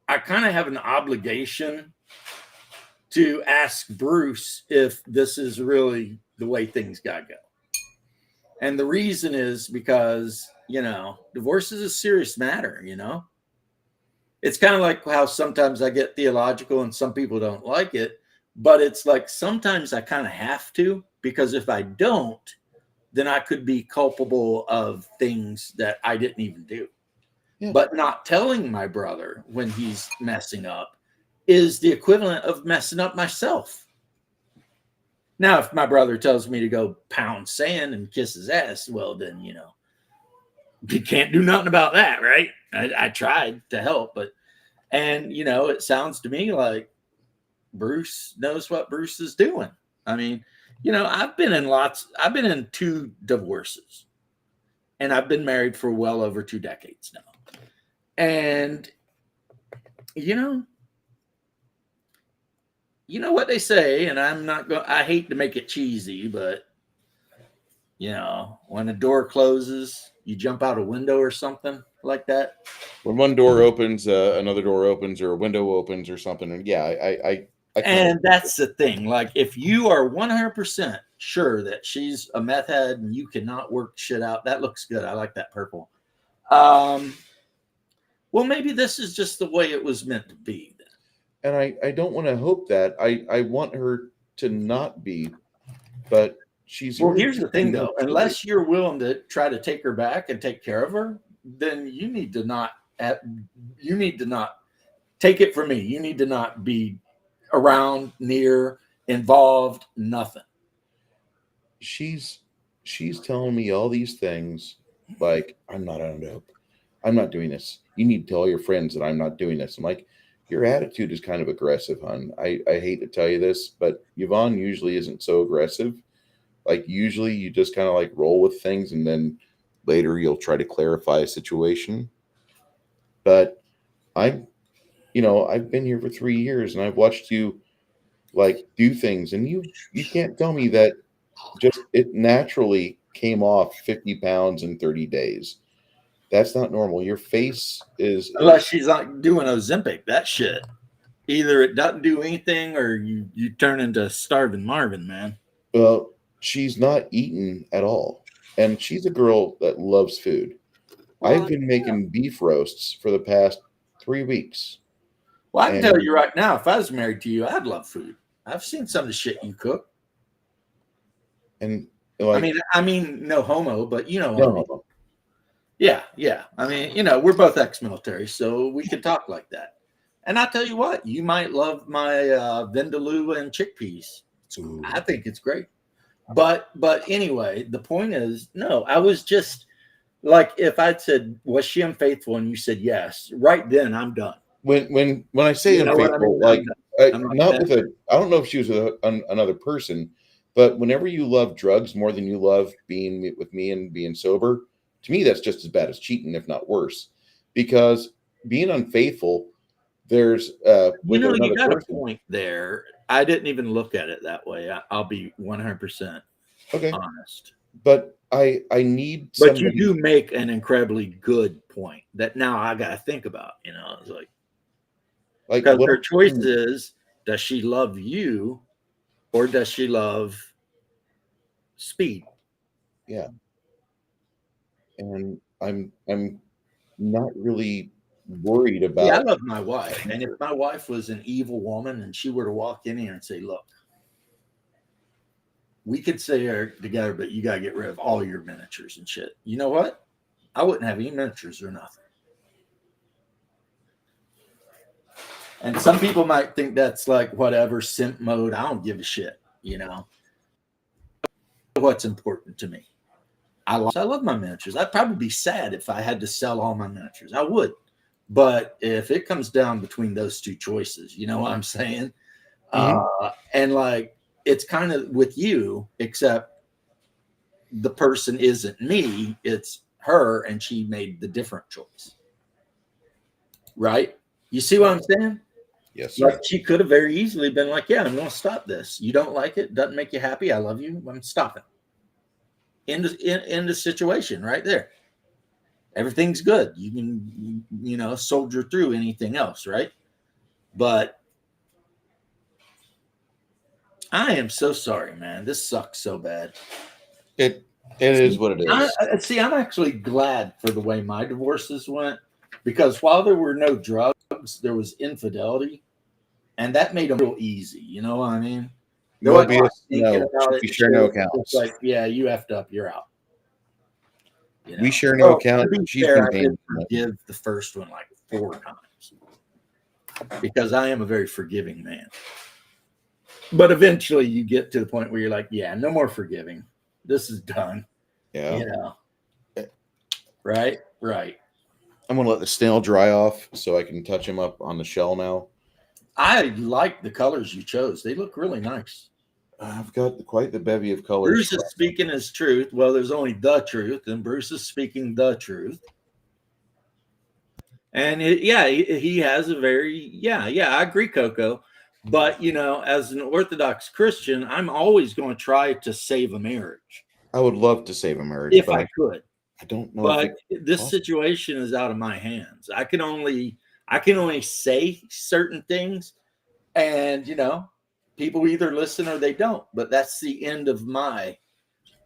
I kind of have an obligation to ask Bruce if this is really the way things got to go. And the reason is because, divorce is a serious matter, It's kind of like how sometimes I get theological and some people don't like it, but it's like sometimes I kind of have to, because if I don't, then I could be culpable of things that I didn't even do. Yeah. But not telling my brother when he's messing up is the equivalent of messing up myself. Now, if my brother tells me to go pound sand and kiss his ass, well, then, you can't do nothing about that, right? I tried to help, but, it sounds to me like Bruce knows what Bruce is doing. I mean, I've been in 2 divorces, and I've been married for well over 2 decades now. And, you know what they say, and I hate to make it cheesy, but, when a door closes, you jump out a window or something like that. When one door opens, another door opens, or a window opens or something. And yeah, I and that's the thing. Like, if you are 100% sure that she's a meth head and you cannot work shit out, that looks good. I like that purple. Well, maybe this is just the way it was meant to be. Then. And I don't want to hope that. I want her to not be, but she's. Well, here's the thing, though. Unless you're willing to try to take her back and take care of her, then you need to not take it from me. You need to not be around, near, involved, nothing. She's telling me all these things like, I'm not on dope. I'm not doing this. You need to tell your friends that I'm not doing this. I'm like, your attitude is kind of aggressive, hon. I hate to tell you this, but Yvonne usually isn't so aggressive. Like, usually you just kind of like roll with things, and then later you'll try to clarify a situation. But I've been here for 3 years, and I've watched you like do things, and you can't tell me that just it naturally came off 50 pounds in 30 days. That's not normal. Your face is unless she's not doing Ozempic, that shit. Either it doesn't do anything, or you turn into starving Marvin, man. Well, she's not eating at all, and she's a girl that loves food. Well, I've been making beef roasts for the past 3 weeks. Well, I can tell you right now, if I was married to you, I'd love food. I've seen some of the shit you cook. And like, I mean, no homo, but no homo. Yeah. I mean, we're both ex-military, so we can talk like that. And I tell you what, you might love my vindaloo and chickpeas. I think it's great. But anyway, the point is, no, I was just like, if I'd said, was she unfaithful? And you said yes, right then I'm done. When I say unfaithful, like, not with I don't know if she was with another person, but whenever you love drugs more than you love being with me and being sober, to me, that's just as bad as cheating, if not worse. Because being unfaithful, there's you got a point there. I didn't even look at it that way. I'll be 100% honest. But I need. But you do make an incredibly good point that now I got to think about. It's like because her choice is: does she love you, or does she love speed? Yeah. And I'm not really worried Yeah, I about. love my wife. And if my wife was an evil woman and she were to walk in here and say, look, we could stay here together, but you got to get rid of all your miniatures and shit. You know what? I wouldn't have any miniatures or nothing. And some people might think that's like whatever, simp mode. I don't give a shit, you know. What's important to me. I love my miniatures. I'd probably be sad if I had to sell all my miniatures. I would. But if it comes down between those two choices, you know what I'm saying? And like, it's kind of with you, except the person isn't me, it's her, and she made the different choice. Right? You see what I'm saying? Yes, sir. Like, she could have very easily been like, yeah, I'm going to stop this. You don't like it, doesn't make you happy. I love you. I'm stopping. In the situation right there. Everything's good. You can, you know, soldier through anything else, right? But I am so sorry, man. This sucks so bad. It is what it is. See, I'm actually glad for the way my divorces went, because while there were no drugs, there was infidelity, and that made them real easy. You know what I mean? Mobius, thinking no. about We it. share no It's accounts. like, yeah, you effed up, you're out. You know? We share no account. To be She's fair, been I paying did for it. forgive the first one like 4 times because I am a very forgiving man. But eventually, you get to the point where you're like, yeah, no more forgiving. This is done. Yeah. You know. Right. I'm gonna let the snail dry off so I can touch him up on the shell now. I like the colors you chose. They look really nice. I've got quite the bevy of colors. Bruce is speaking his truth. Well, there's only the truth, and Bruce is speaking the truth. And he has a very, I agree, Coco. But, you know, as an Orthodox Christian, I'm always going to try to save a marriage. I would love to save a marriage if I could. I don't know. But this situation is out of my hands. I can only say certain things, and you know, people either listen or they don't. But that's the end of my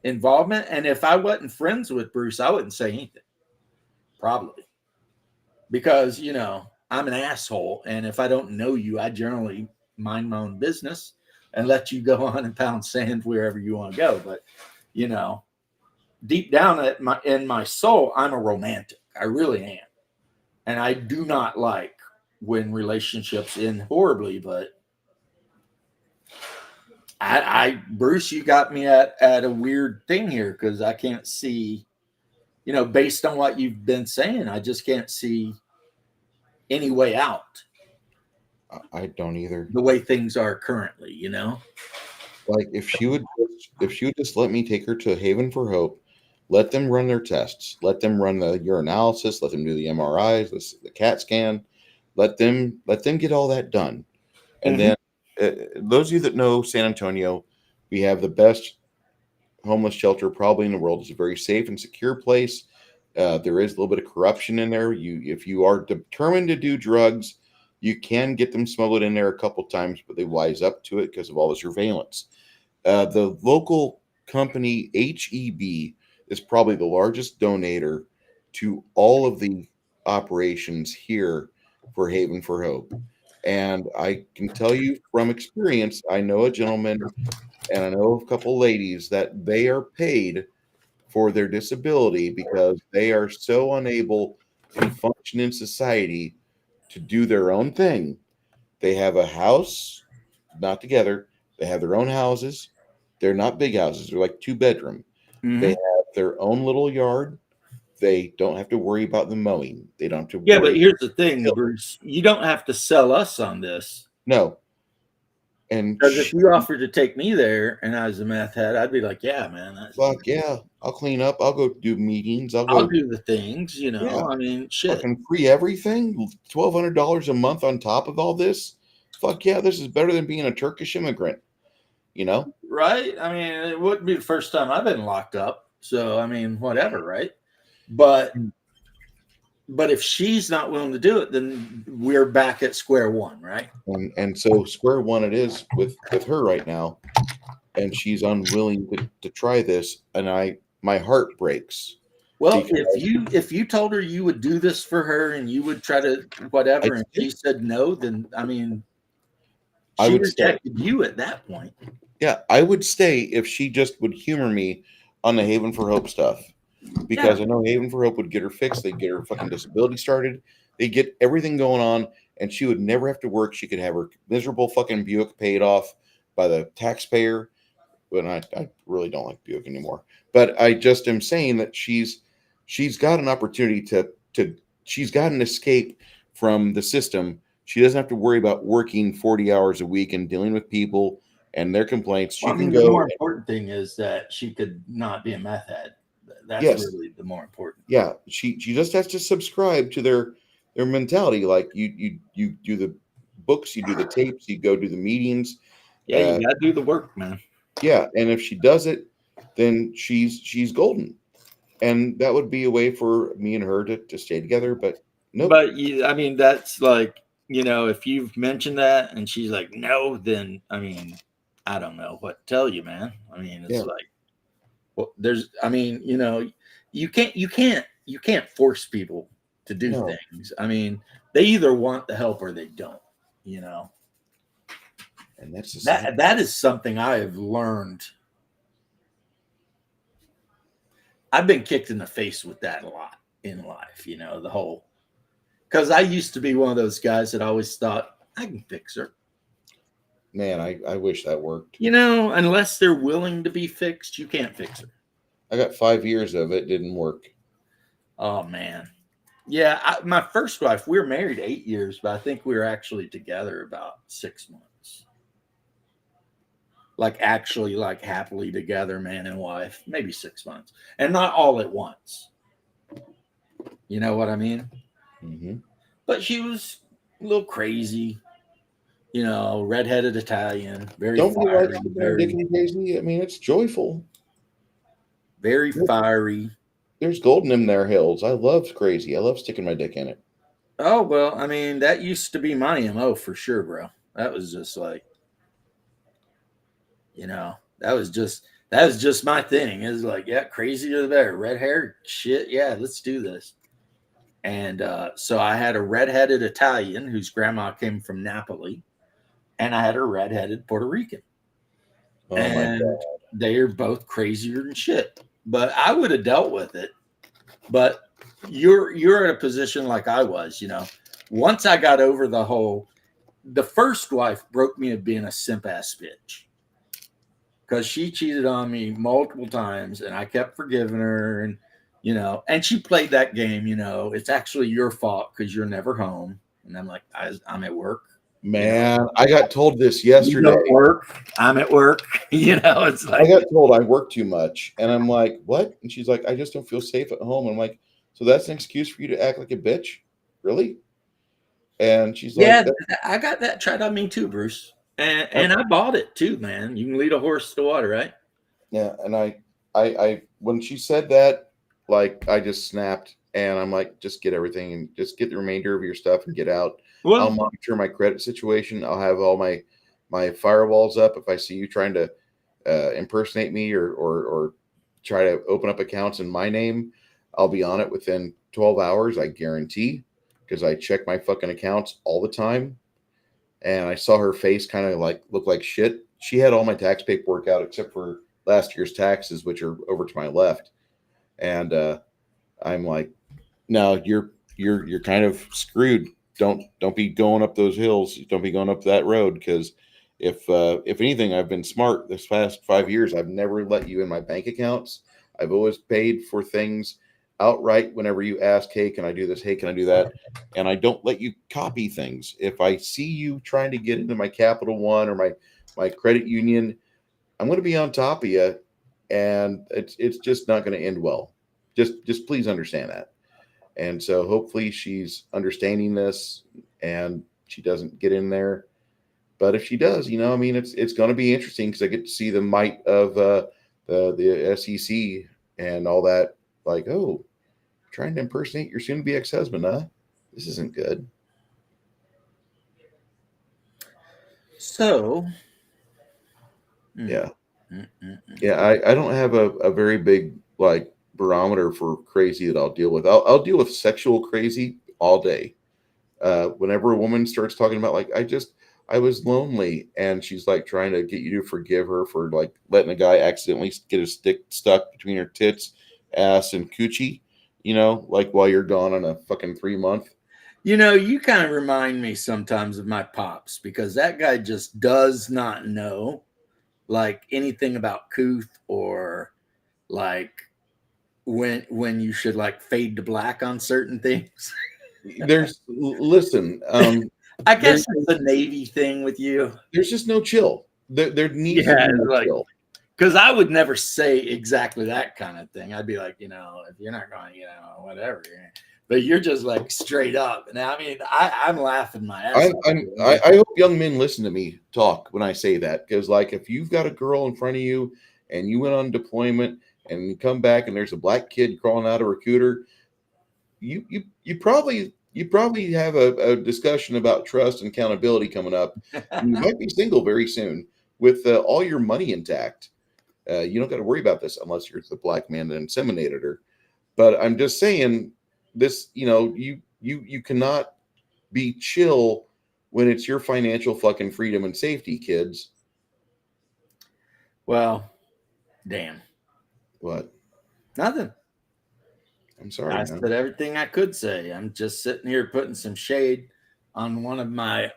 involvement. And if I wasn't friends with Bruce, I wouldn't say anything. Probably. Because, you know, I'm an asshole. And if I don't know you, I generally mind my own business and let you go on and pound sand wherever you want to go. But, you know, deep down in my soul, I'm a romantic. I really am. And I do not like when relationships end horribly, but Bruce, you got me at a weird thing here, because I can't see, you know, based on what you've been saying, I just can't see any way out. I don't either. The way things are currently, you know? Like if she would just let me take her to Haven for Hope, let them run their tests, let them run the urinalysis, let them do the MRIs, the CAT scan, let them get all that done. And then those of you that know San Antonio, we have the best homeless shelter probably in the world. It's a very safe and secure place. There is a little bit of corruption in there. If you are determined to do drugs, you can get them smuggled in there a couple times, but they wise up to it because of all the surveillance. The local company HEB is probably the largest donator to all of the operations here for Haven for Hope. And I can tell you from experience, I know a gentleman and I know a couple ladies that they are paid for their disability because they are so unable to function in society to do their own thing. They have a house, not together. They have their own houses. They're not big houses. They're like 2-bedroom. They have their own little yard. They don't have to worry about the mowing. They don't have to worry. But here's the thing, Bruce. You don't have to sell us on this. No. And because if you offered to take me there and I was a meth head, I'd be like, yeah, man. Fuck yeah. I'll clean up. I'll go do meetings. I'll do the things, you know. Yeah. I mean, shit. Fucking free everything. $1,200 a month on top of all this. Fuck yeah, this is better than being a Turkish immigrant. You know? Right? I mean, it wouldn't be the first time I've been locked up. So, I mean, whatever, right? But if she's not willing to do it, then we're back at square one, right? And so square one it is with her right now. And she's unwilling to try this. And my heart breaks Well, Because if you told her you would do this for her and you would try to I whatever, and did. she said no, then I mean, I she would stay. rejected you at that point. Yeah, I would stay if she just would humor me on the Haven for Hope stuff. Because Yeah. I know Haven for Hope would get her fixed. They'd get her fucking disability started. They'd get everything going on, and she would never have to work. She could have her miserable fucking Buick paid off by the taxpayer. But I really don't like Buick anymore. But I just am saying that she's got an opportunity to she's got an escape from the system. She doesn't have to worry about working 40 hours a week and dealing with people and their complaints. She Well, I can mean, the go. more important thing is that she could not be a meth head. That's Yes. really the more important. Yeah, she just has to subscribe to their mentality. Like you do the books, you do the tapes, you go do the meetings. Yeah, you gotta do the work, man. Yeah, and if she does it, then she's golden, and that would be a way for me and her to stay together. But nope. But I mean, that's like, if you've mentioned that and she's like no, then I mean, I don't know what to tell you, man. I mean, it's Yeah. like, well, you can't force people to do No. things. I mean, they either want the help or they don't. And that's the sad That is something I have learned. I've been kicked in the face with that a lot in life, the whole, because I used to be one of those guys that always thought I can fix her. Man, I wish that worked. Unless they're willing to be fixed, you can't fix her. I got 5 years of it, didn't work. Oh man. Yeah, my first wife, we were married 8 years, but I think we were actually together about 6 months. Like actually, like happily together, man and wife, maybe 6 months, and not all at once. You know what I mean? Mm-hmm. But she was a little crazy, redheaded Italian, very Don't you fiery, like dick crazy? I mean, it's joyful. very fiery. There's gold in them there hills. I love crazy. I love sticking my dick in it. Oh well, I mean that used to be my MO for sure, bro. That was just like, that was just my thing. It was like, yeah, crazier the better. Red hair, shit, yeah, let's do this. And so I had a redheaded Italian whose grandma came from Napoli, and I had a redheaded Puerto Rican. Oh my God. They are both crazier than shit. But I would have dealt with it. But you're in a position like I was, Once I got over the first wife broke me of being a simp ass bitch. Because she cheated on me multiple times and I kept forgiving her, and and she played that game, it's actually your fault because you're never home. And I'm like, I'm at work. Man, I got told this yesterday. You don't work. I'm at work. It's like, I got told I work too much. And I'm like, what? And she's like, I just don't feel safe at home. I'm like, so that's an excuse for you to act like a bitch? Really? And she's like, yeah, I got that tried on me too, Bruce. And I bought it too, man. You can lead a horse to water, right? Yeah. And I when she said that, like, I just snapped and I'm like, just get everything and just get the remainder of your stuff and get out. Well, I'll monitor my credit situation. I'll have all my firewalls up. If I see you trying to impersonate me or try to open up accounts in my name, I'll be on it within 12 hours. I guarantee, because I check my fucking accounts all the time. And I saw her face kind of like look like shit. She had all my tax paperwork out except for last year's taxes, which are over to my left. And I'm like, no, you're kind of screwed. Don't be going up those hills. Don't be going up that road, because if anything, I've been smart this past 5 years. I've never let you in my bank accounts. I've always paid for things outright whenever you ask, hey, can I do this? Hey, can I do that? And I don't let you copy things. If I see you trying to get into my Capital One or my credit union, I'm going to be on top of you, and it's just not going to end well. Just please understand that. And so hopefully she's understanding this and she doesn't get in there. But if she does, I mean, it's going to be interesting because I get to see the might of the SEC and all that. Like, oh, trying to impersonate your soon-to-be ex-husband, huh? This isn't good. so Yeah. Yeah, I don't have a very big like barometer for crazy that I'll deal with. I'll deal with sexual crazy all day. Whenever a woman starts talking about like I was lonely, and she's like trying to get you to forgive her for like letting a guy accidentally get his stick stuck between her tits, ass, and coochie, like while you're gone on a fucking 3-month. You kind of remind me sometimes of my pops, because that guy just does not know like anything about couth, or like when you should like fade to black on certain things. Listen, I guess it's a Navy thing with you. There's just no chill. There needs to be no chill. Because I would never say exactly that kind of thing. I'd be like, if you're not going, whatever. But you're just like straight up. And I mean, I'm laughing my ass off. I hope young men listen to me talk when I say that, because like if you've got a girl in front of you and you went on deployment and you come back and there's a black kid crawling out of her cooter, you probably have a discussion about trust and accountability coming up. You might be single very soon with all your money intact. You don't got to worry about this unless you're the black man that inseminated her. But I'm just saying this, you cannot be chill when it's your financial fucking freedom and safety, kids. Well, damn. What? Nothing. I'm sorry. I said everything I could say. I'm just sitting here putting some shade on one of my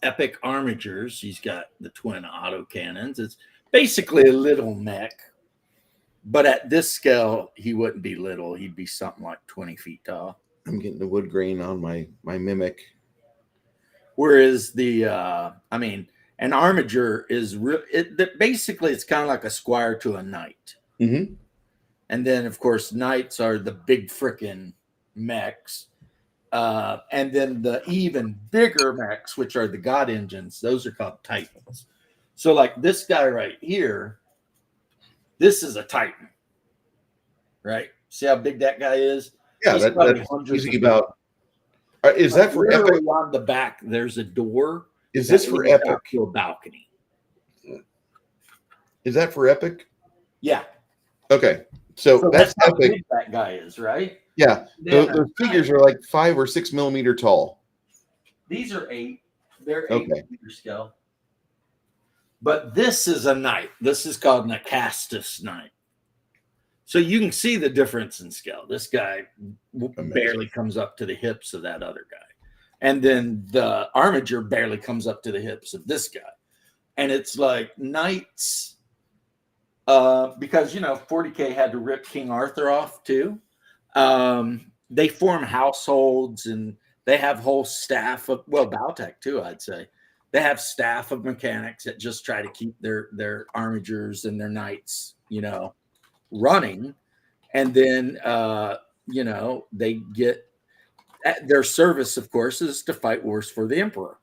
epic armatures. He's got the twin autocannons. It's basically a little mech, but at this scale, he wouldn't be little. He'd be something like 20 feet tall. I'm getting the wood grain on my mimic. Whereas an armature is basically it's kind of like a squire to a knight. Mm-hmm. And then, of course, knights are the big frickin' mechs. And then the even bigger mechs, which are the god engines, those are called titans. So like this guy right here, this is a titan, right? See how big that guy is? Yeah, that's easy about. Is that for epic? On the back, there's a door. Is this for epic? To a balcony. Is that for epic? Yeah. Okay. So that's how epic. Big that guy is, right? Yeah. Those figures are like 5 or 6 millimeter tall. These are 8. They're 8 millimeter scale. But this is a knight. This is called an Acastus knight. So you can see the difference in scale. This guy barely comes up to the hips of that other guy. And then the armature barely comes up to the hips of this guy. And it's like knights, because, 40K had to rip King Arthur off too. They form households, and they have whole staff of, Baltec too, I'd say. They have staff of mechanics that just try to keep their armatures and their knights, running. And then, they get their service, of course, is to fight wars for the emperor.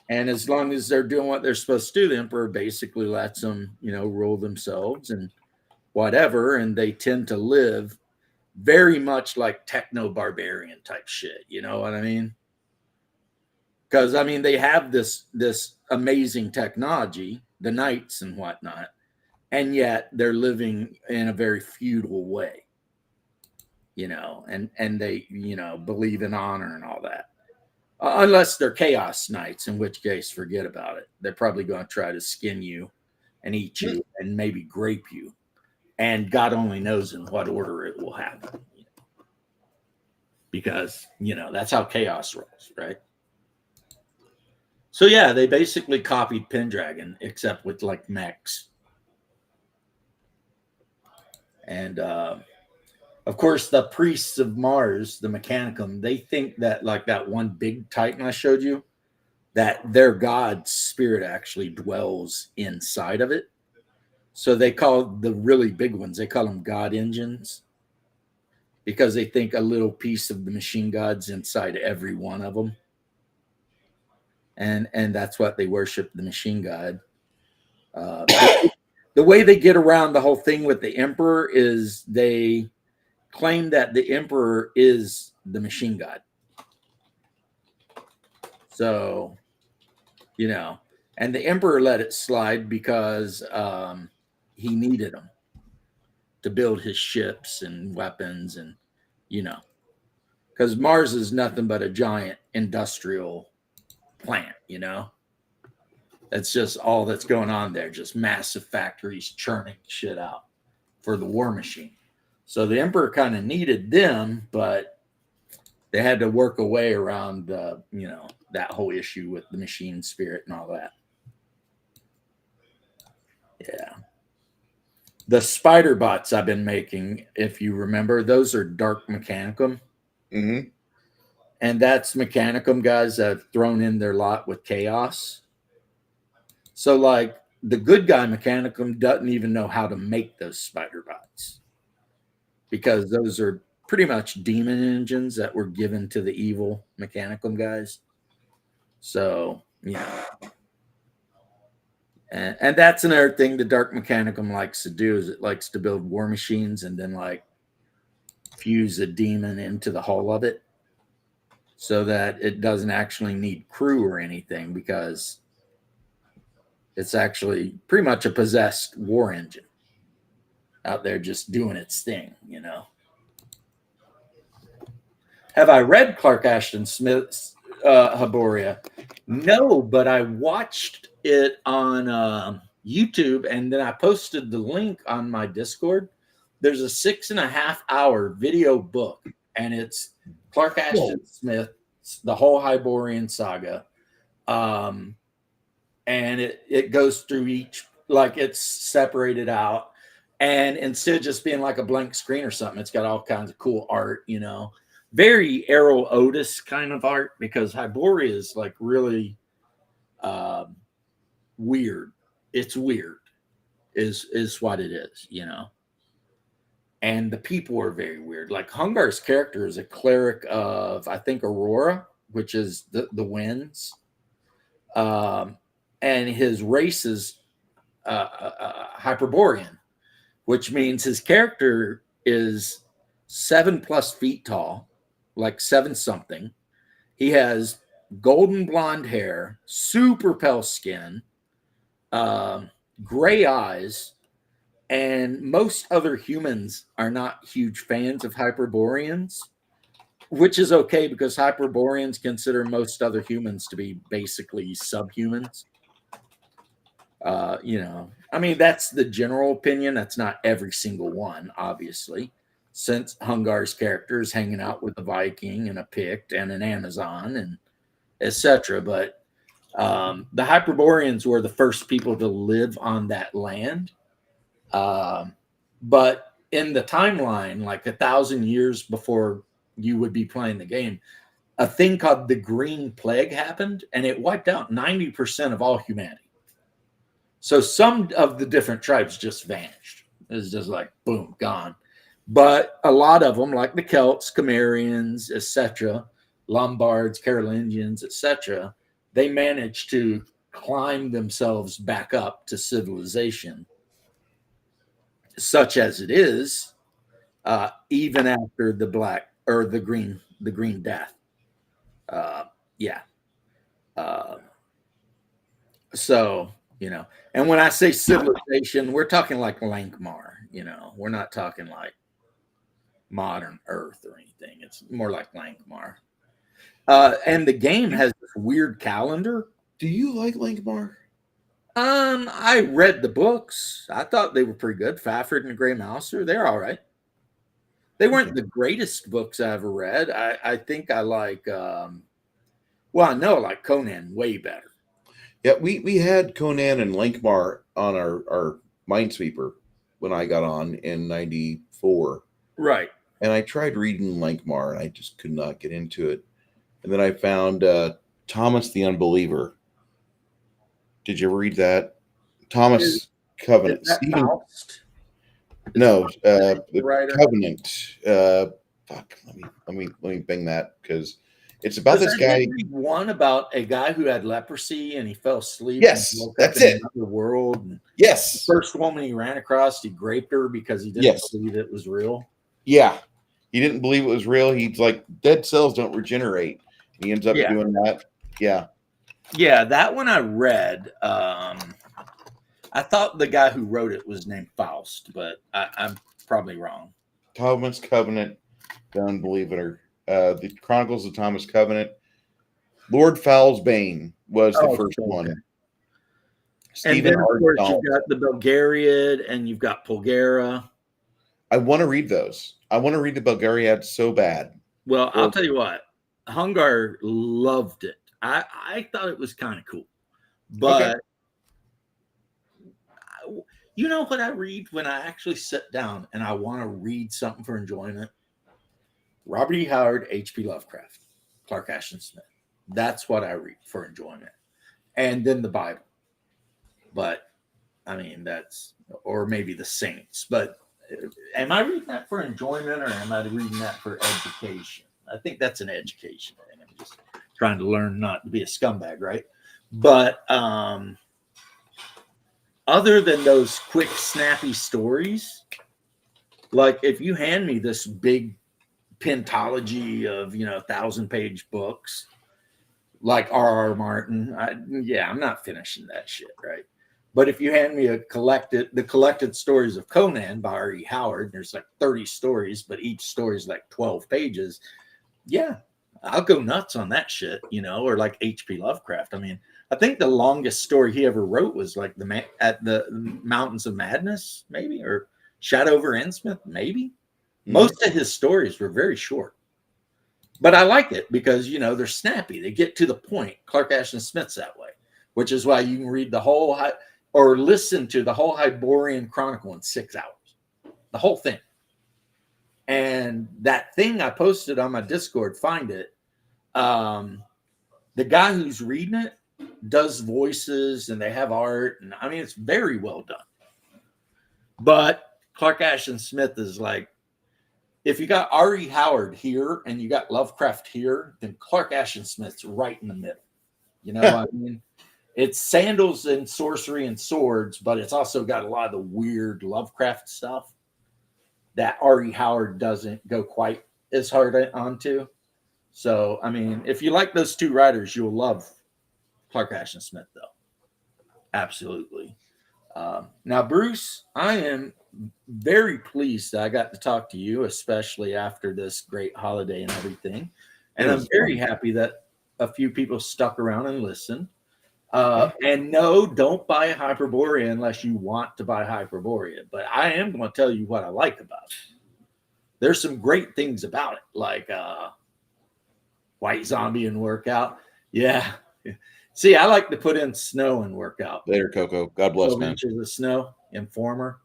And as long as they're doing what they're supposed to do, the emperor basically lets them, rule themselves and whatever. And they tend to live very much like techno-barbarian type shit. You know what I mean? Because, they have this amazing technology, the knights and whatnot, and yet they're living in a very feudal way, and they, believe in honor and all that. Unless they're chaos knights, in which case, forget about it. They're probably going to try to skin you and eat you and maybe grape you. And God only knows in what order it will happen. Because, that's how chaos rolls, right? So, yeah, they basically copied Pendragon, except with, like, mechs. And, of course, the priests of Mars, the Mechanicum, they think that, like that one big Titan I showed you, that their god's spirit actually dwells inside of it. So they call the really big ones, they call them god engines, because they think a little piece of the machine god's inside every one of them. And that's what they worship, the machine god. The way they get around the whole thing with the emperor is they claim that the emperor is the machine god. So, and the emperor let it slide because he needed them to build his ships and weapons, and because Mars is nothing but a giant industrial plant. That's just all that's going on there. Just massive factories churning shit out for the war machine. So the Emperor kind of needed them, but they had to work a way around, that whole issue with the machine spirit and all that. Yeah. The spider bots I've been making, if you remember, those are Dark Mechanicum. Mm-hmm. And that's Mechanicum guys that have thrown in their lot with Chaos. So, like, the good guy Mechanicum doesn't even know how to make those spider bots, because those are pretty much demon engines that were given to the evil Mechanicum guys. So, and that's another thing the Dark Mechanicum likes to do, is it likes to build war machines and then like fuse a demon into the hull of it so that it doesn't actually need crew or anything, because it's actually pretty much a possessed war engine out there just doing its thing, Have I read Clark Ashton Smith's Hyboria? No, but I watched it on YouTube, and then I posted the link on my Discord. There's a 6.5-hour video book, and it's Clark Ashton Smith, the whole Hyborian saga. And it goes through each, like, it's separated out. And instead of just being like a blank screen or something, it's got all kinds of cool art, very Errol Otis kind of art, because Hyboria is like really weird. It's weird is what it is, And the people are very weird. Like Hungar's character is a cleric of, I think, Aurora, which is the winds. And his race is Hyperborean, which means his character is 7+ feet tall, like 7 something. He has golden blonde hair, super pale skin, gray eyes, and most other humans are not huge fans of Hyperboreans, which is okay, because Hyperboreans consider most other humans to be basically subhumans. I mean, that's the general opinion. That's not every single one, obviously, since Hungar's character is hanging out with a Viking and a Pict and an Amazon and etc. But the Hyperboreans were the first people to live on that land. But in the timeline, like 1,000 years before you would be playing the game, a thing called the Green Plague happened, and it wiped out 90% of all humanity. So some of the different tribes just vanished. It was just like, boom, gone. But a lot of them, like the Celts, Cimmerians, etc., Lombards, Carolingians, etc., they managed to climb themselves back up to civilization, such as it is, even after the black or the green death. So, and when I say civilization, we're talking like Lankmar, we're not talking like modern Earth or anything. It's more like Lankmar. And the game has this weird calendar. Do you like Lankmar? I read the books. I thought they were pretty good. Fafhrd and the Grey Mouser, they're all right. They weren't the greatest books I ever read. I think I like, I like Conan way better. Yeah, we had Conan and Lankmar on our Minesweeper when I got on in 94. Right. And I tried reading Lankmar, and I just could not get into it. And then I found Thomas the Unbeliever. Did you ever read that? Thomas Covenant. Is that Faust? No, the writer? Covenant. Fuck. Let me bang that, because it's about this guy. One about a guy who had leprosy and he fell asleep. Yes, and woke that's up in it. Another world. And Yes. The first woman he ran across, he raped her because he didn't believe it was real. Yeah. He didn't believe it was real. He's like, dead cells don't regenerate. He ends up doing that. Yeah. Yeah, that one I read. I thought the guy who wrote it was named Faust, but I'm probably wrong. Thomas Covenant, don't believe it, or the Chronicles of Thomas Covenant. Lord Fowl's Bane was the first one. And Stephen then, of R. course, Donald. you've got the Bulgariad and you've got Pulgara. I want to read those. I want to read the Bulgariad so bad. Well, I'll tell you what, Hungar loved it. I thought it was kind of cool. But you know what I read when I actually sit down and I want to read something for enjoyment? Robert E. Howard, H.P. Lovecraft, Clark Ashton Smith. That's what I read for enjoyment. And then the Bible. But, I mean, that's, or maybe the Saints. But am I reading that for enjoyment or am I reading that for education? I think that's an education thing. I'm just trying to learn not to be a scumbag, right? But other than those quick, snappy stories, like if you hand me this big pentology of 1,000-page books like R.R. Martin, I'm not finishing that shit, right? But if you hand me the collected stories of Conan by R.E. Howard, there's like 30 stories, but each story is like 12 pages. Yeah, I'll go nuts on that shit, or like H.P. Lovecraft. I mean, I think the longest story he ever wrote was like at the Mountains of Madness, maybe, or Shadow over Innsmouth, maybe. Most of his stories were very short. But I like it because, they're snappy. They get to the point. Clark Ashton Smith's that way, which is why you can read the whole or listen to the whole Hyborian Chronicle in 6 hours. The whole thing. And that thing I posted on my Discord, find it. The guy who's reading it does voices and they have art. And I mean, it's very well done. But Clark Ashton Smith is like, if you got R.E. Howard here and you got Lovecraft here, then Clark Ashton Smith's right in the middle. You know what I mean? It's sandals and sorcery and swords, but it's also got a lot of the weird Lovecraft stuff that R.E. Howard doesn't go quite as hard onto. So, I mean, if you like those two writers, you'll love Clark Ashton Smith, though. Absolutely. Now, Bruce, I am very pleased that I got to talk to you, especially after this great holiday and everything. And I'm very happy that a few people stuck around and listened. And no, don't buy a Hyperborea unless you want to buy Hyperborea. But I am going to tell you what I like about it. There's some great things about it, like White Zombie and Workout. Yeah. See, I like to put in snow and workout. Later, Coco. God bless, 12 man. inches of snow, Informer.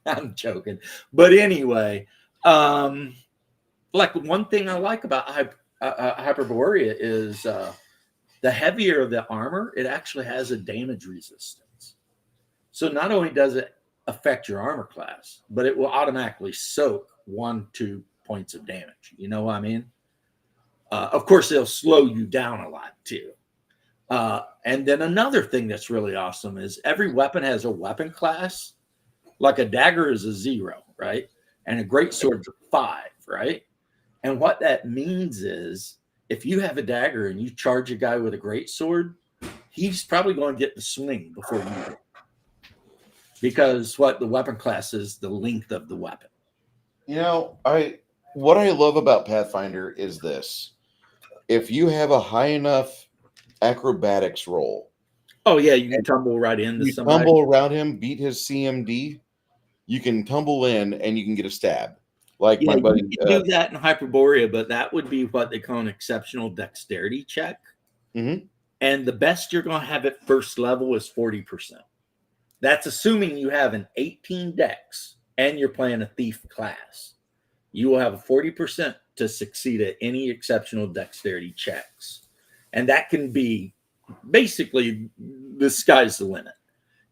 I'm joking. But anyway, like one thing I like about Hyperborea is the heavier the armor, it actually has a damage resistance. So not only does it affect your armor class, but it will automatically soak 1-2 points of damage. You know what I mean? Of course, it'll slow you down a lot too. And then another thing that's really awesome is every weapon has a weapon class. Like a dagger is a 0, right? And a greatsword's a 5, right? And what that means is if you have a dagger and you charge a guy with a greatsword, he's probably going to get the swing before you do. Because what the weapon class is the length of the weapon. What I love about Pathfinder is this. If you have a high enough acrobatics roll. Oh, yeah, you can tumble right into you somebody. Tumble around him, beat his CMD. You can tumble in and you can get a stab. Like my buddy. You can do that in Hyperborea, but that would be what they call an exceptional dexterity check. Mm-hmm. And the best you're going to have at first level is 40%. That's assuming you have an 18 dex and you're playing a thief class. You will have a 40% to succeed at any exceptional dexterity checks. And that can be basically the sky's the limit.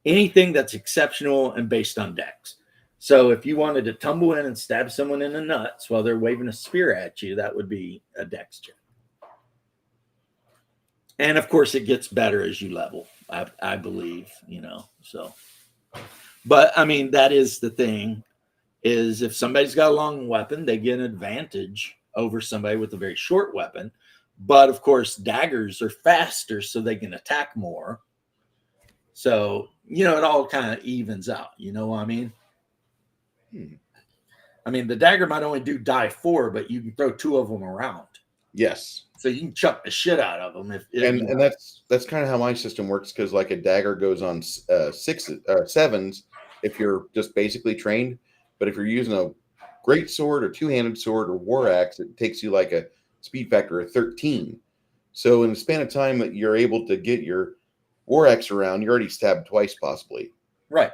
Anything that's exceptional and based on dex. So if you wanted to tumble in and stab someone in the nuts while they're waving a spear at you, that would be a dex check. And of course, it gets better as you level, I believe, so. But I mean, that is the thing, is if somebody's got a long weapon, they get an advantage over somebody with a very short weapon. But of course, daggers are faster, so they can attack more. So, it all kind of evens out. You know what I mean? I mean, the dagger might only do die 4, but you can throw 2 of them around. Yes. So you can chuck the shit out of them. And that's kind of how my system works, because like a dagger goes on 7s if you're just basically trained, but if you're using a great sword or two-handed sword or war axe, it takes you like a speed factor of 13. So in the span of time that you're able to get your war axe around, you're already stabbed twice possibly. Right.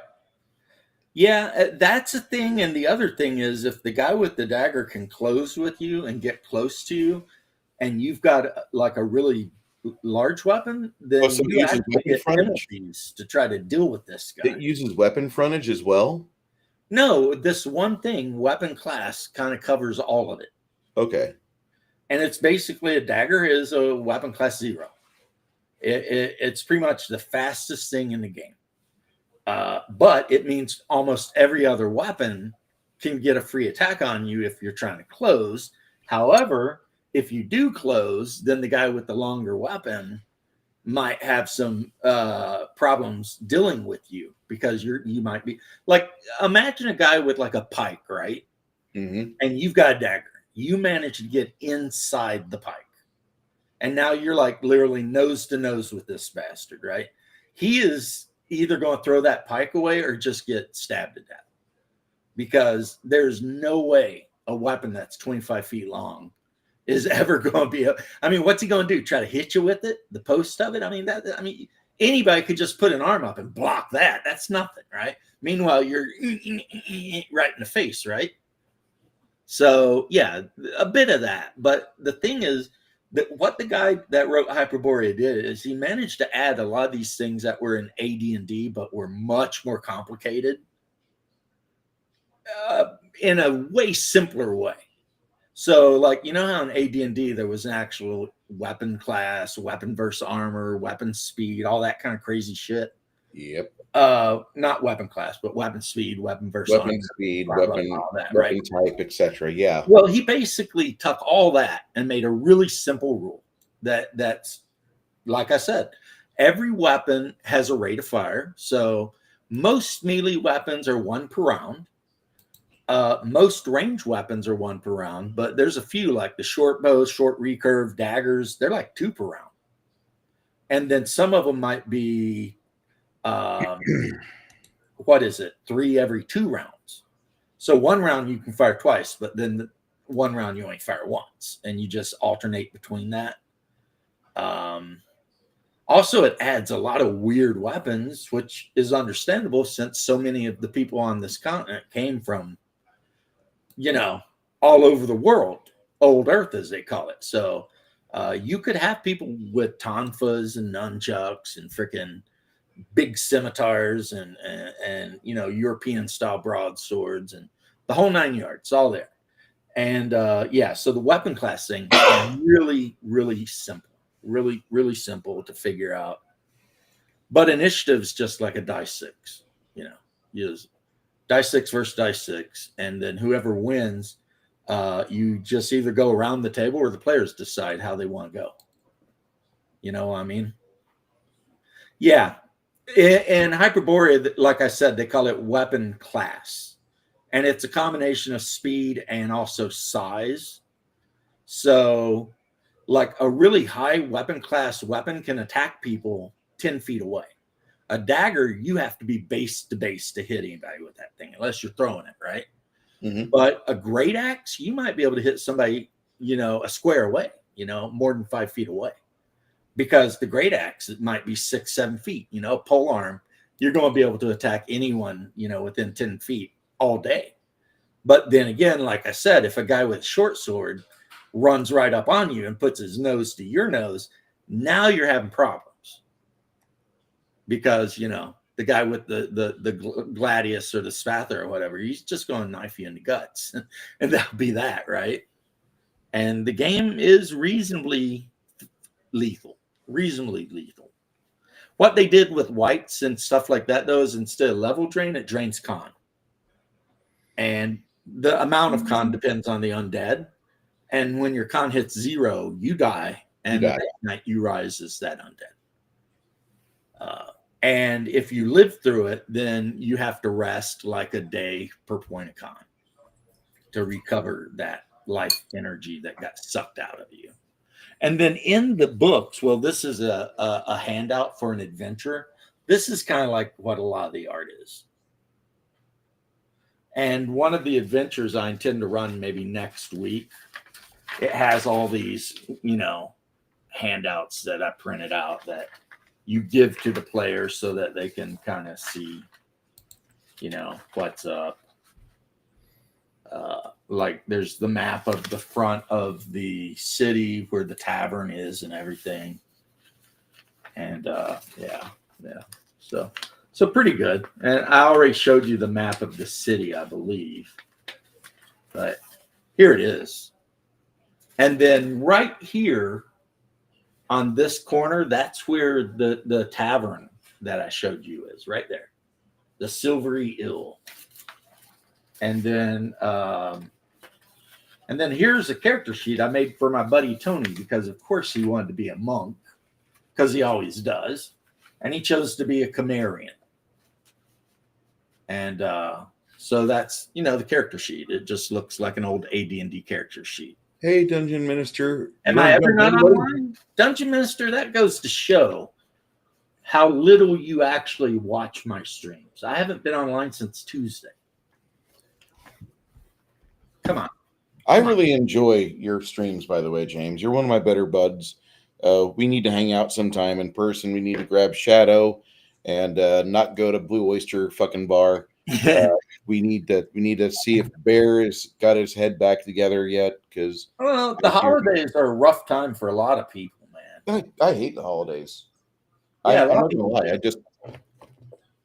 Yeah, that's a thing. And the other thing is, if the guy with the dagger can close with you and get close to you, and you've got like a really large weapon, then So it you uses actually weapon get frontage? penalties to try to deal with this guy. It uses weapon frontage as well? No, this one thing, weapon class, kind of covers all of it. Okay. And it's basically a dagger is a weapon class 0. It's pretty much the fastest thing in the game. But it means almost every other weapon can get a free attack on you if you're trying to close. However, if you do close, then the guy with the longer weapon might have some problems dealing with you, because you might be like, imagine a guy with like a pike, right? Mm-hmm. And you've got a dagger. You manage to get inside the pike, and now you're like literally nose to nose with this bastard, right? He is either going to throw that pike away or just get stabbed to death, because there's no way a weapon that's 25 feet long is ever going to be I mean, what's he going to do? Try to hit you with it? The post of it? I mean, anybody could just put an arm up and block that. That's nothing, right? Meanwhile, you're right in the face, right? So yeah, a bit of that. But the thing is that what the guy that wrote Hyperborea did is he managed to add a lot of these things that were in AD&D, but were much more complicated in a way simpler way. So, like, you know how in AD&D there was an actual weapon class, weapon versus armor, weapon speed, all that kind of crazy shit. Yep. Not weapon class, but weapon speed, weapon versus Weapon armor, speed, blah, blah, weapon, blah, all that, weapon right? type, etc. Yeah. Well, he basically took all that and made a really simple rule that's, like I said, every weapon has a rate of fire. So most melee weapons are 1 per round. Most range weapons are 1 per round, but there's a few like the short bows, short recurve, daggers. They're like 2 per round. And then some of them might be, what is it? 3 every 2 rounds. So 1 round you can fire twice, but then the 1 round you only fire once, and you just alternate between that. Also, it adds a lot of weird weapons, which is understandable since so many of the people on this continent came from, all over the world, old Earth, as they call it. So you could have people with tonfas and nunchucks and freaking big scimitars and European style broadswords and the whole 9 yards, all there. And so the weapon class thing is really, really simple. Really, really simple to figure out. But initiative's just like a dice 6, use dice 6 versus dice 6, and then whoever wins, you just either go around the table or the players decide how they want to go. You know what I mean? Yeah. In Hyperborea, like I said, they call it weapon class, and it's a combination of speed and also size. So like a really high weapon class weapon can attack people 10 feet away. A dagger, you have to be base to base to hit anybody with that thing, unless you're throwing it, right? Mm-hmm. But a great axe, you might be able to hit somebody, a square away, more than 5 feet away. Because the great axe, it might be 6-7 feet, pole arm, you're going to be able to attack anyone, within 10 feet all day. But then again, like I said, if a guy with a short sword runs right up on you and puts his nose to your nose, now you're having problems. Because, the guy with the gladius or the spather or whatever, he's just going to knife you in the guts. And that'll be that, right? And the game is reasonably lethal. What they did with whites and stuff like that, though, is instead of level drain, it drains con. And the amount of con depends on the undead. And when your con hits 0, you die. And the next night you rise as that undead. And if you live through it, then you have to rest like a day per point of con. to recover that life energy that got sucked out of you. And then in the books, well, this is a handout for an adventure. This is kind of like what a lot of the art is. And one of the adventures I intend to run maybe next week, it has all these, handouts that I printed out that you give to the players so that they can kind of see, what's up. Like there's the map of the front of the city where the tavern is and everything. And yeah. So pretty good. And I already showed you the map of the city, I believe. But here it is. And then right here on this corner, that's where the tavern that I showed you is, right there. The Silvery Ill. And then here's a character sheet I made for my buddy Tony, because of course he wanted to be a monk, because he always does. And he chose to be a Cimmerian. And so that's, the character sheet. It just looks like an old AD&D character sheet. Hey, Dungeon Minister. Am I ever not online? Dungeon Minister, that goes to show how little you actually watch my streams. I haven't been online since Tuesday. Come on. I really enjoy your streams, by the way, James. You're one of my better buds. We need to hang out sometime in person. We need to grab Shadow and not go to Blue Oyster fucking bar. We need to see if Bear has got his head back together yet. Because the holidays are a rough time for a lot of people, man. I hate the holidays. Yeah, I'm not gonna lie.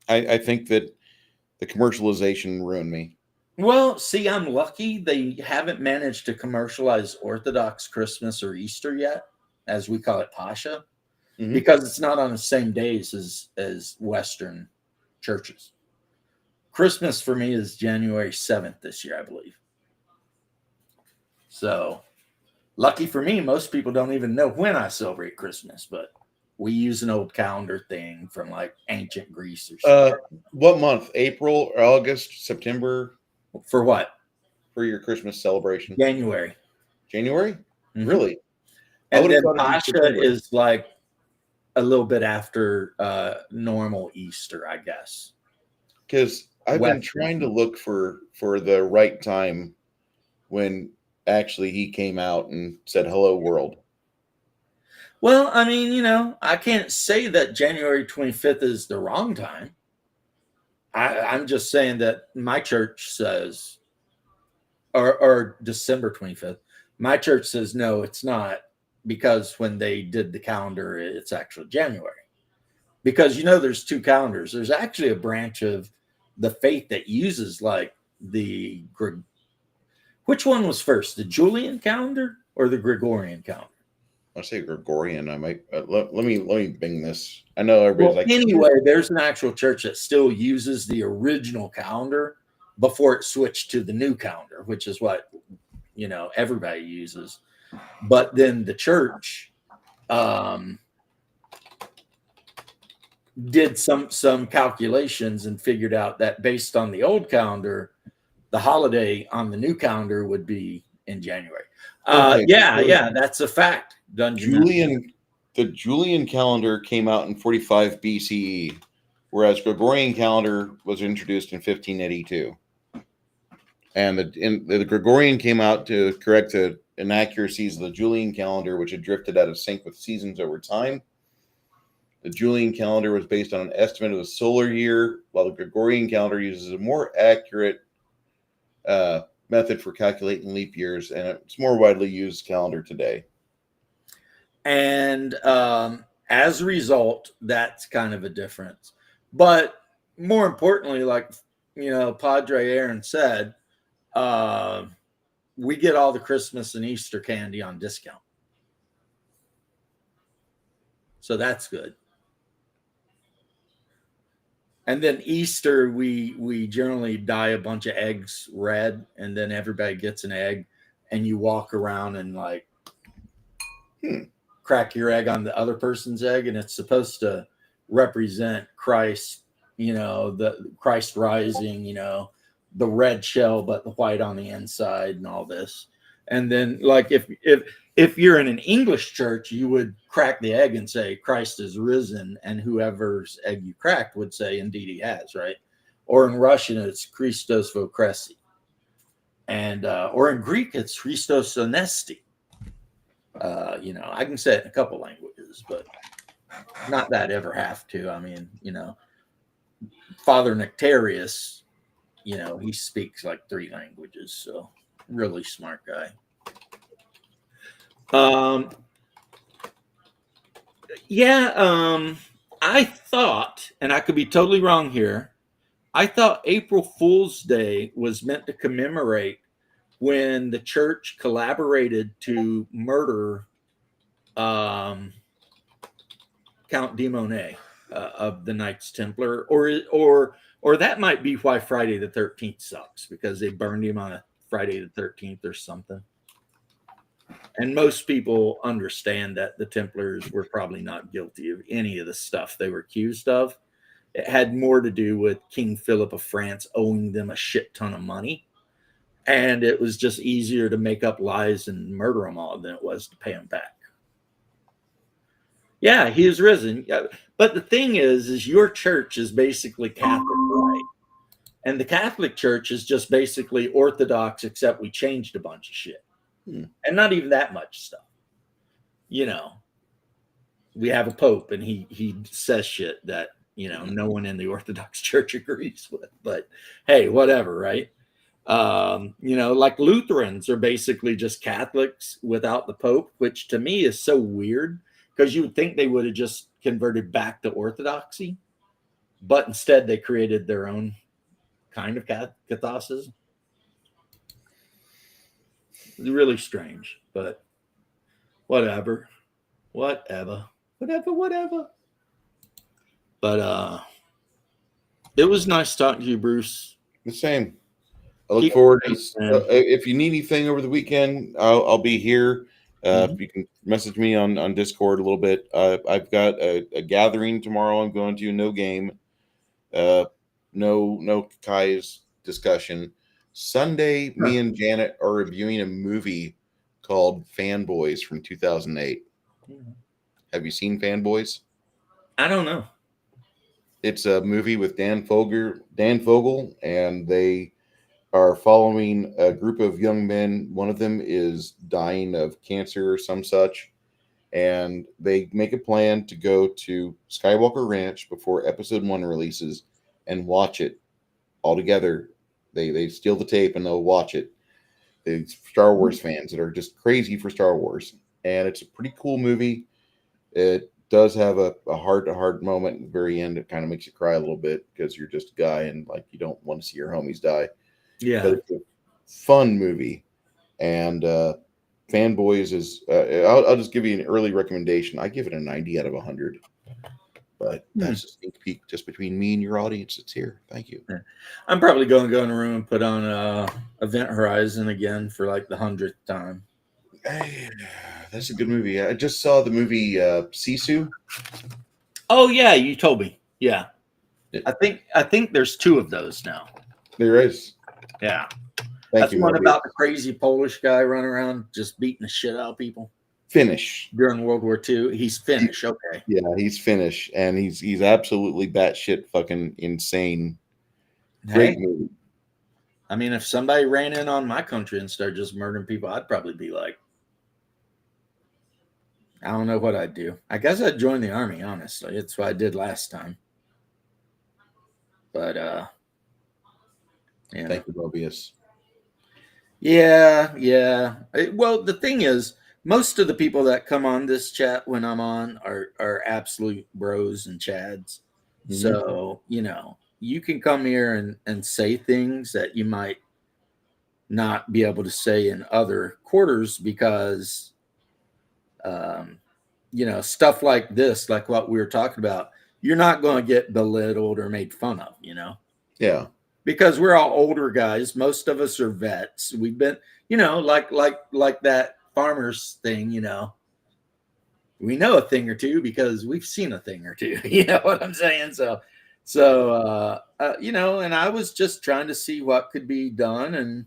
I think that the commercialization ruined me. Well, see, I'm lucky they haven't managed to commercialize Orthodox Christmas or Easter yet, as we call it, Pascha, because it's not on the same days as Western churches. Christmas for me is January 7th this year, I believe. So, lucky for me, most people don't even know when I celebrate Christmas, but we use an old calendar thing from like ancient Greece or something. What month? April, August, September? For what? For your Christmas celebration? January. January? Really? And then Pascha is like a little bit after normal Easter, I guess. Because I've been trying to look for the right time when actually he came out and said, "Hello, world." Well, I mean, I can't say that January 25th is the wrong time. I'm just saying that my church says, or December 25th, my church says, no, it's not, because when they did the calendar, it's actually January. Because, there's two calendars. There's actually a branch of the faith that uses like which one was first, the Julian calendar or the Gregorian calendar? I say Gregorian. I might let me bing this. I know everybody's anyway, there's an actual church that still uses the original calendar before it switched to the new calendar, which is what everybody uses. But then the church did some calculations and figured out that based on the old calendar, the holiday on the new calendar would be in January. Yeah, that's a fact. The Julian calendar came out in 45 BCE, whereas Gregorian calendar was introduced in 1582. And the Gregorian came out to correct the inaccuracies of the Julian calendar, which had drifted out of sync with seasons over time. The Julian calendar was based on an estimate of the solar year, while the Gregorian calendar uses a more accurate method for calculating leap years, and it's more widely used calendar today. And as a result, that's kind of a difference. But more importantly, like, Padre Aaron said, we get all the Christmas and Easter candy on discount. So that's good. And then Easter, we generally dye a bunch of eggs red, and then everybody gets an egg, and you walk around and like crack your egg on the other person's egg, and it's supposed to represent Christ, the Christ rising, the red shell but the white on the inside and all this. And then, like, if you're in an English church, you would crack the egg and say Christ is risen, and whoever's egg you cracked would say indeed he has, right? Or in Russian it's Christos vokresi, and or in Greek it's Christos anesti. You know, I can say it in a couple languages, but not that ever have to. I mean, you know, Father Nectarius, you know, he speaks like 3 languages, so really smart guy. I thought, and I could be totally wrong here, I thought April Fool's Day was meant to commemorate when the church collaborated to murder Count de Monet of the Knights Templar, or that might be why Friday the 13th sucks, because they burned him on a Friday the 13th or something. And most people understand that the Templars were probably not guilty of any of the stuff they were accused of. It had more to do with King Philip of France owing them a shit ton of money. And it was just easier to make up lies and murder them all than it was to pay them back. Yeah, he is risen. But the thing is your church is basically Catholic, right? And the Catholic Church is just basically Orthodox, except we changed a bunch of shit. And not even that much stuff. You know, we have a pope and he says shit that, you know, no one in the Orthodox Church agrees with. But hey, whatever, right? You know, like Lutherans are basically just Catholics without the Pope, which to me is so weird, because you would think they would have just converted back to Orthodoxy, but instead they created their own kind of Catholicism. It's really strange, but whatever. But it was nice talking to you, Bruce. The same. I look forward to if you need anything over the weekend, I'll be here. If you can message me on Discord a little bit. I've got a gathering tomorrow. I'm going to no game. No Kai's discussion. Sunday, me and Janet are reviewing a movie called Fanboys from 2008. Have you seen Fanboys? I don't know. It's a movie with Dan Fogel, and they are following a group of young men. One of them is dying of cancer or some such, and they make a plan to go to Skywalker Ranch before episode 1 releases and watch it all together. They steal the tape and they'll watch it. These Star Wars fans that are just crazy for Star Wars, and it's a pretty cool movie. It does have a heart-to-heart moment at the very end. It kind of makes you cry a little bit because you're just a guy and like you don't want to see your homies die. Yeah, but it's a fun movie, and Fanboys is. I'll just give you an early recommendation. I give it a 90 out of 100. But that's a sneak peek just between me and your audience that's here. Thank you. I'm probably going to go in a room and put on Event Horizon again for like the 100th time. Hey, that's a good movie. I just saw the movie Sisu. Oh yeah, you told me. Yeah, I think there's 2 of those now. There is. Yeah, Thank you. That's one about the crazy Polish guy running around just beating the shit out of people. Finnish during World War II. He's Finnish. Okay. Yeah, he's Finnish, and he's absolutely batshit fucking insane. Great movie. I mean, if somebody ran in on my country and started just murdering people, I'd probably be like, I don't know what I'd do. I guess I'd join the army, honestly. It's what I did last time. But thank you, Mobius. Yeah. Well, the thing is, most of the people that come on this chat when I'm on are absolute bros and chads. Mm-hmm. So, you know, you can come here and say things that you might not be able to say in other quarters because, you know, stuff like this, like what we were talking about, you're not going to get belittled or made fun of, you know? Yeah. Because we're all older guys. Most of us are vets. We've been, you know, like that farmers thing, you know, we know a thing or two because we've seen a thing or two. You know what I'm saying? So So, and I was just trying to see what could be done,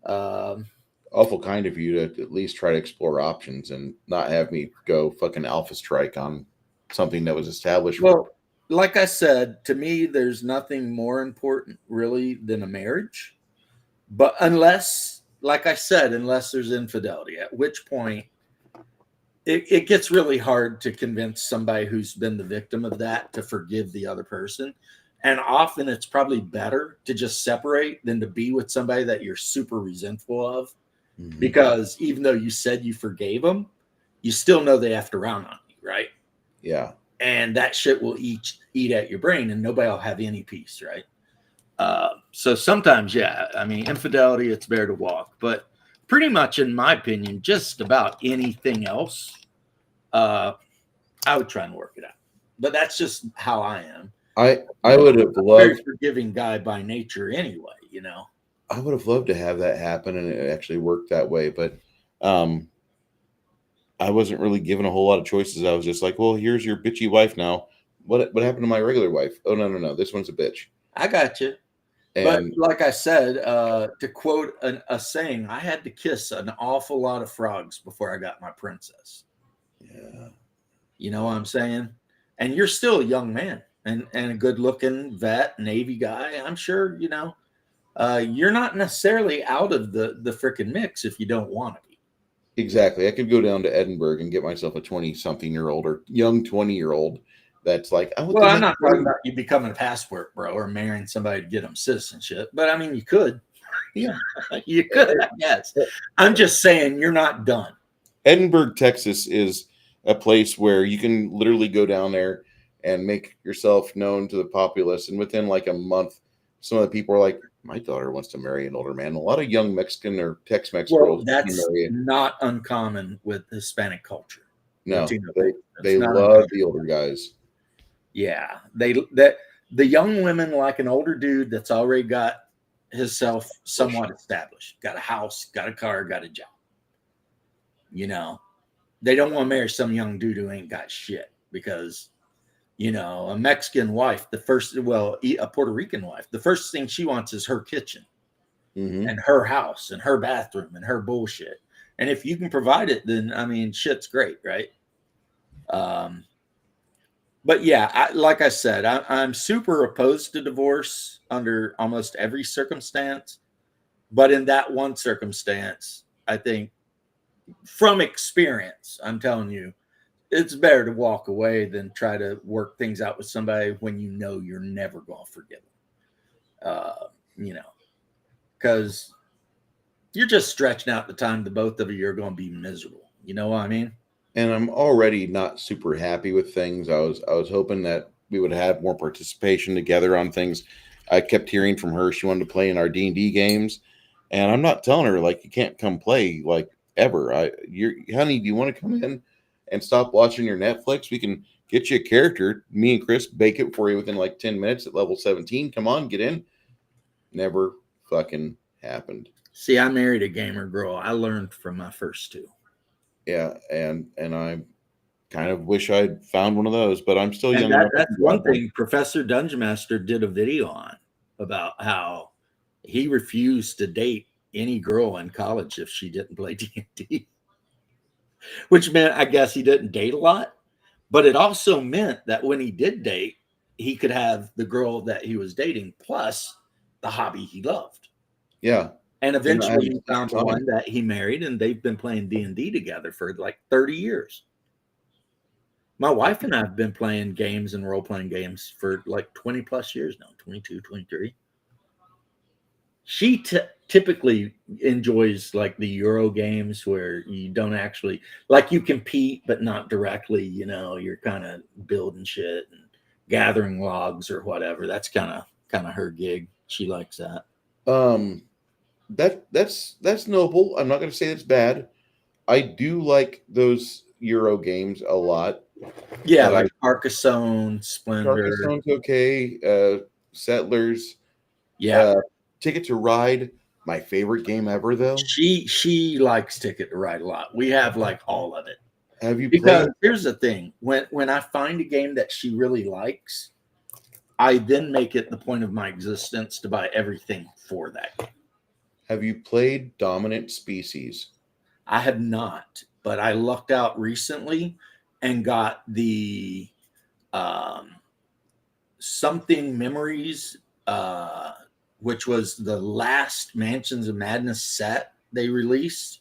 and Awful kind of you to at least try to explore options and not have me go fucking alpha strike on something that was established. well, like I said, to me, there's nothing more important really than a marriage. But unless, like I said, unless there's infidelity, at which point it gets really hard to convince somebody who's been the victim of that to forgive the other person. And often it's probably better to just separate than to be with somebody that you're super resentful of. Mhm. Because even though you said you forgave them, you still know they effed around on you, right? Yeah. And that shit will eat at your brain, and nobody will have any peace, right? So sometimes, yeah, I mean, infidelity, it's better to walk, but pretty much, in my opinion, just about anything else, I would try and work it out. But that's just how I am. I would have I'm a very loved forgiving guy by nature, anyway. I would have loved to have that happen and it actually worked that way, but um I wasn't really given a whole lot of choices. I was just like, well, here's your bitchy wife now. What happened to my regular wife? Oh no, this one's a bitch. I got you. But And like I said, to quote a saying, I had to kiss an awful lot of frogs before I got my princess. yeah. You know what I'm saying? And you're still a young man and a good looking vet, Navy guy. I'm sure, you're not necessarily out of the freaking mix if you don't want to be. Exactly. I could go down to Edinburgh and get myself a 20-something-year-old or young 20-year-old that's like, I want Well, the I'm next not talking thing. about you becoming a passport bro or marrying somebody to get them citizenship, but I mean, you could. Yeah, you could, I guess. I'm just saying you're not done. Edinburgh, Texas is a place where you can literally go down there and make yourself known to the populace. And within like a month, some of the people are like, my daughter wants to marry an older man. A lot of young Mexican or Tex-Mex Well, girls that's marry it. not uncommon with Hispanic culture. No, Latino they culture. they It's not love uncommon. the older guys. Yeah, the young women like an older dude that's already got himself somewhat established, got a house, got a car, got a job. They don't want to marry some young dude who ain't got shit because a Mexican wife, a Puerto Rican wife, the first thing she wants is her kitchen Mm-hmm. and her house and her bathroom and her bullshit. And if you can provide it, then I mean, shit's great, right? But yeah, like I said, I'm super opposed to divorce under almost every circumstance. But in that one circumstance, I think from experience, I'm telling you, it's better to walk away than try to work things out with somebody when you know you're never going to forgive them. Because you're just stretching out the time the both of you are going to be miserable. You know what I mean? And I'm already not super happy with things. I was hoping that we would have more participation together on things. I kept hearing from her she wanted to play in our D&D games, and I'm not telling her like you can't come play like ever. Honey, do you want to come in and stop watching your Netflix? We can get you a character. Me and Chris bake it for you within like 10 minutes at level 17. Come on, get in. Never fucking happened. See, I married a gamer girl. I learned from my first two. Yeah, and I kind of wish I'd found one of those, but I'm still young enough. That's one thing Professor Dungeon Master did a video on about how he refused to date any girl in college if she didn't play D&D, which meant I guess he didn't date a lot, but it also meant that when he did date, he could have the girl that he was dating plus the hobby he loved. Yeah. And eventually he found the one that he married, and they've been playing D&D together for like 30 years. My wife and I have been playing games and role-playing games for like 20 plus years now, 22, 23. She typically enjoys like the Euro games where you don't actually, like you compete, but not directly, you're kind of building shit and gathering logs or whatever. That's kind of her gig. She likes that. That's noble. I'm not going to say it's bad. I do like those Euro games a lot. Yeah, like Carcassonne, Splendor. Carcassonne's okay. Settlers. Yeah. Ticket to Ride, my favorite game ever, though. She likes Ticket to Ride a lot. We have like all of it. Have you because played? Here's the thing: when I find a game that she really likes, I then make it the point of my existence to buy everything for that game. Have you played Dominant Species? I have not, but I lucked out recently and got the Something Memories, which was the last Mansions of Madness set they released,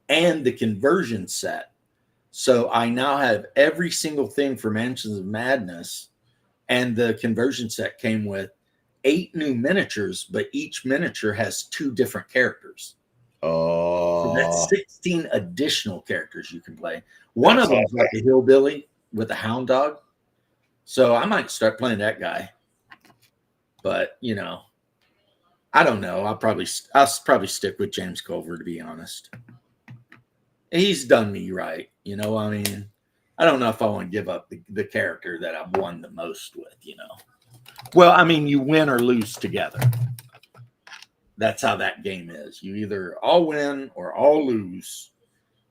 and the conversion set. So I now have every single thing for Mansions of Madness, and the conversion set came with 8 new miniatures, but each miniature has 2 different characters. So that's 16 additional characters you can play. One of them is like a hillbilly with a hound dog. So I might start playing that guy. But, you know, I don't know. I'll probably stick with James Culver, to be honest. He's done me right. You know, I mean, I don't know if I want to give up the character that I've won the most with, you know. Well, I mean, you win or lose together. That's how that game is. You either all win or all lose.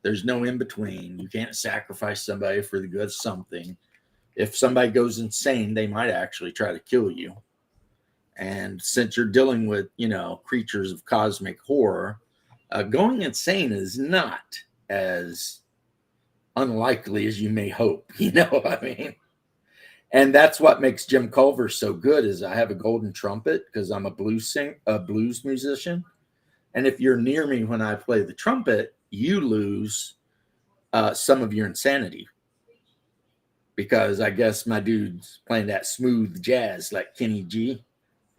There's no in between. You can't sacrifice somebody for the good of something. If somebody goes insane, they might actually try to kill you. And since you're dealing with, you know, creatures of cosmic horror, going insane is not as unlikely as you may hope. You know what I mean? And that's what makes Jim Culver so good is I have a golden trumpet because I'm a blues musician. And if you're near me when I play the trumpet, you lose some of your insanity. Because I guess my dude's playing that smooth jazz like Kenny G.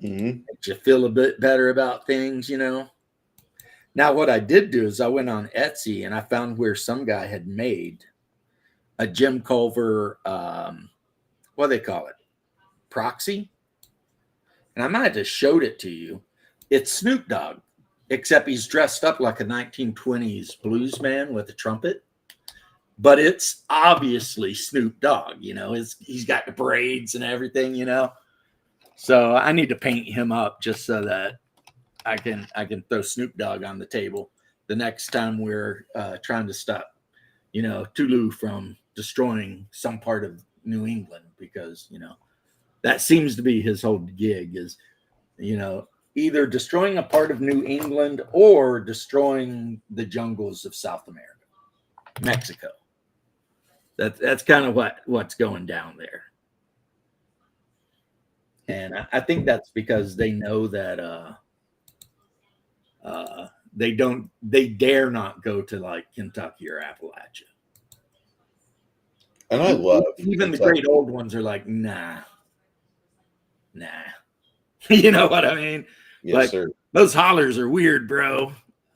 Mm-hmm. Makes you feel a bit better about things, you know. Now, what I did do is I went on Etsy and I found where some guy had made a Jim Culver, what do they call it? Proxy. And I might have just showed it to you. It's Snoop Dogg, except he's dressed up like a 1920s blues man with a trumpet. But it's obviously Snoop Dogg, you know. He's got the braids and everything, you know. So I need to paint him up just so that I can throw Snoop Dogg on the table the next time we're trying to stop, you know, Tulu from destroying some part of New England, because, you know, that seems to be his whole gig is, you know, either destroying a part of New England or destroying the jungles of South America, Mexico. That's kind of what's going down there. And I think that's because they know that they dare not go to like Kentucky or Appalachia. And I love even the great old ones are like, nah. You know what I mean? Yes, like, sir. Those hollers are weird, bro.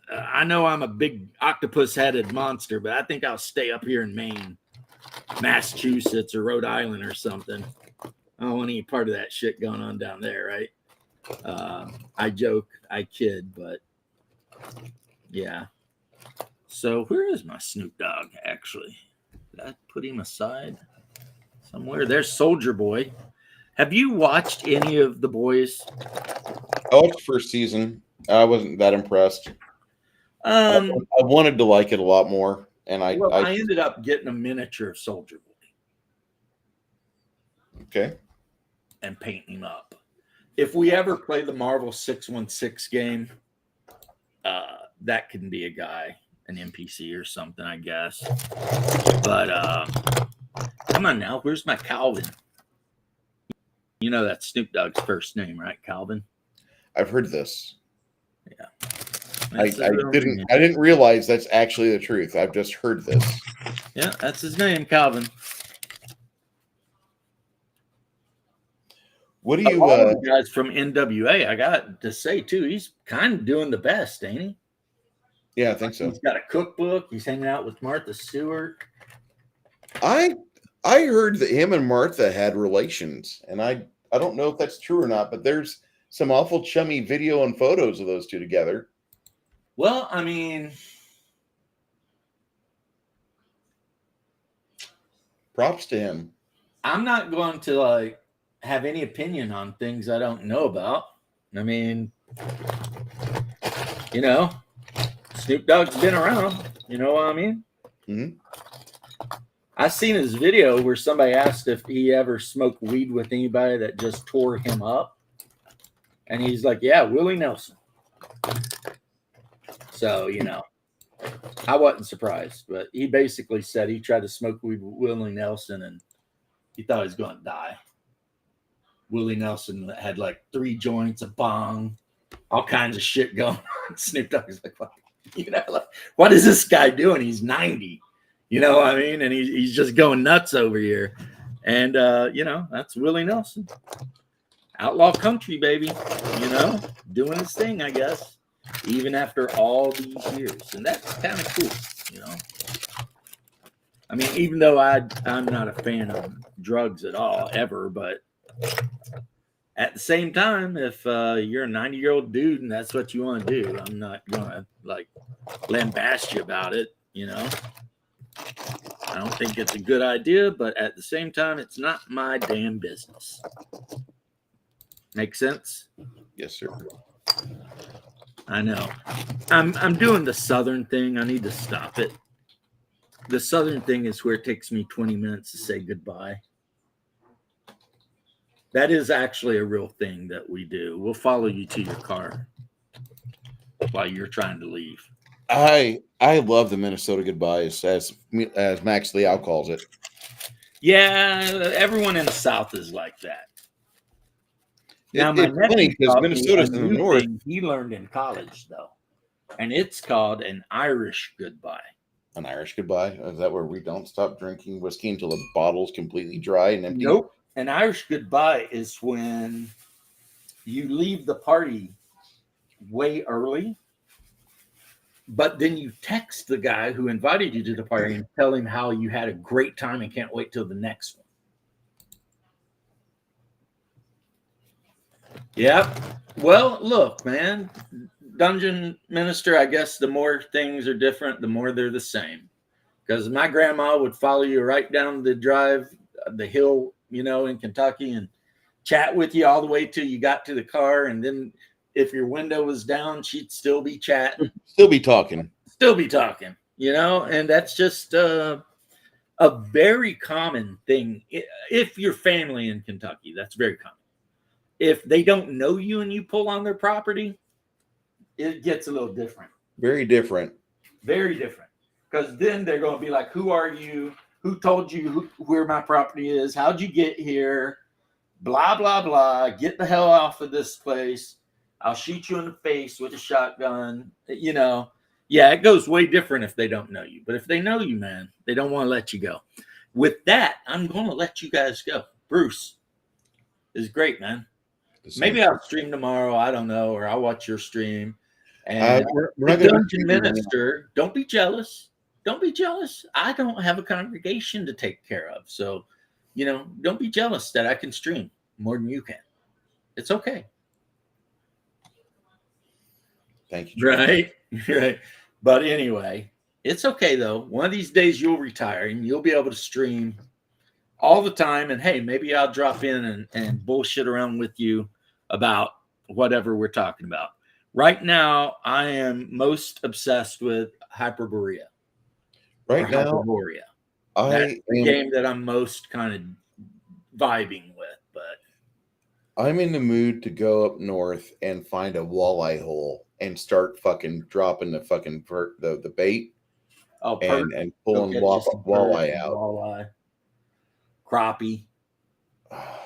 I know I'm a big octopus-headed monster, but I think I'll stay up here in Maine, Massachusetts, or Rhode Island or something. I don't want any part of that shit going on down there, right? I joke, I kid, but yeah. So where is my Snoop Dogg, actually? Did I put him aside somewhere? There's Soldier Boy. Have you watched any of The Boys? I watched the first season. I wasn't that impressed. I wanted to like it a lot more, and I ended up getting a miniature of Soldier Boy. Okay. And painting him up. If we ever play the Marvel 616 game, that can be a guy, an NPC or something, I guess. But come on now, where's my Calvin? You know that's Snoop Dogg's first name, right, Calvin? I've heard this. Yeah. I didn't realize that's actually the truth. I've just heard this. Yeah, that's his name, Calvin. What do you guys from NWA? I got to say too, he's kind of doing the best, ain't he? Yeah, I think so. He's got a cookbook. He's hanging out with Martha Stewart. I heard that him and Martha had relations, and I don't know if that's true or not, but there's some awful chummy video and photos of those two together. Well, I mean, props to him. I'm not going to like have any opinion on things I don't know about. I mean, you know, Snoop Dogg's been around. You know what I mean? Mm-hmm. I seen his video where somebody asked if he ever smoked weed with anybody that just tore him up, and he's like, "Yeah, Willie Nelson." So I wasn't surprised, but he basically said he tried to smoke weed with Willie Nelson and he thought he was going to die. Willie Nelson had like 3 joints, a bong, all kinds of shit going on. Snoop Dogg was like, like, what is this guy doing? He's 90, you know what I mean? And he's just going nuts over here. And, that's Willie Nelson. Outlaw country, baby, doing his thing, I guess, even after all these years. And that's kind of cool, I mean, even though I'm not a fan of drugs at all, ever, but at the same time, if you're a 90-year-old dude and that's what you want to do, I'm not gonna like lambaste you about it. I don't think it's a good idea, but at the same time, it's not my damn business. Make sense? Yes, sir. I know. I'm doing the Southern thing. I need to stop it. The Southern thing is where it takes me 20 minutes to say goodbye. That is actually a real thing that we do. We'll follow you to your car while you're trying to leave. I love the Minnesota goodbyes, as Max Leal calls it. Yeah, everyone in the South is like that. Now, my It's funny because Minnesota's in the north. He learned in college, though, and it's called an Irish goodbye. An Irish goodbye? Is that where we don't stop drinking whiskey until the bottle's completely dry and empty? Nope. An Irish goodbye is when you leave the party way early, but then you text the guy who invited you to the party and tell him how you had a great time and can't wait till the next one. Yep. Well, look, man, Dungeon Minister, I guess the more things are different, the more they're the same. Because my grandma would follow you right down the drive, the hill, in Kentucky, and chat with you all the way till you got to the car. And then if your window was down, she'd still be chatting. Still be talking. And that's just a very common thing. If you're family in Kentucky, that's very common. If they don't know you and you pull on their property, it gets a little different. Very different. Very different. Because then they're going to be like, who are you? Who told you where my property is? How'd you get here? Blah, blah, blah. Get the hell off of this place. I'll shoot you in the face with a shotgun. Yeah, it goes way different if they don't know you. But if they know you, man, they don't want to let you go. With that, I'm going to let you guys go. Bruce is great, man. Maybe I'll stream tomorrow. I don't know. Or I'll watch your stream. And we're the not gonna Dungeon Minister, don't be jealous. Don't be jealous. I don't have a congregation to take care of. So, don't be jealous that I can stream more than you can. It's okay. Thank you. Right. But anyway, it's okay, though. One of these days you'll retire and you'll be able to stream all the time. And, hey, maybe I'll drop in and bullshit around with you about whatever we're talking about. Right now, I am most obsessed with Hyperborea. Right now, Hyperborea. That's the game that I'm most kind of vibing with. But I'm in the mood to go up north and find a walleye hole and start fucking dropping the fucking the bait and pulling walleye out. Walleye, crappie,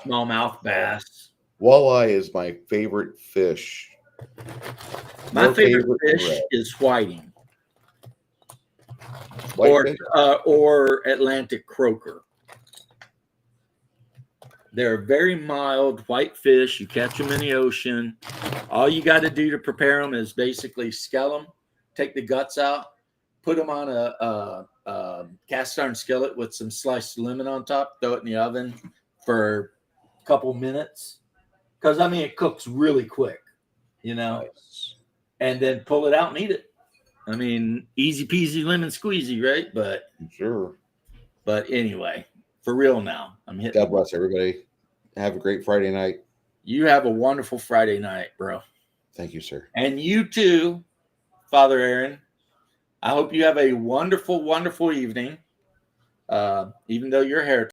smallmouth bass. Walleye is my favorite fish. My favorite fish is whiting. Or Atlantic croaker. They're very mild white fish. You catch them in the ocean. All you got to do to prepare them is basically scale them, take the guts out, put them on a cast iron skillet with some sliced lemon on top, throw it in the oven for a couple minutes. Because, it cooks really quick, Nice. And then pull it out and eat it. Easy peasy lemon squeezy, right? But sure. But anyway, for real now. I'm hitting. God bless everybody. Have a great Friday night. You have a wonderful Friday night, bro. Thank you, sir. And you too, Father Aaron. I hope you have a wonderful, wonderful evening. Even though your hair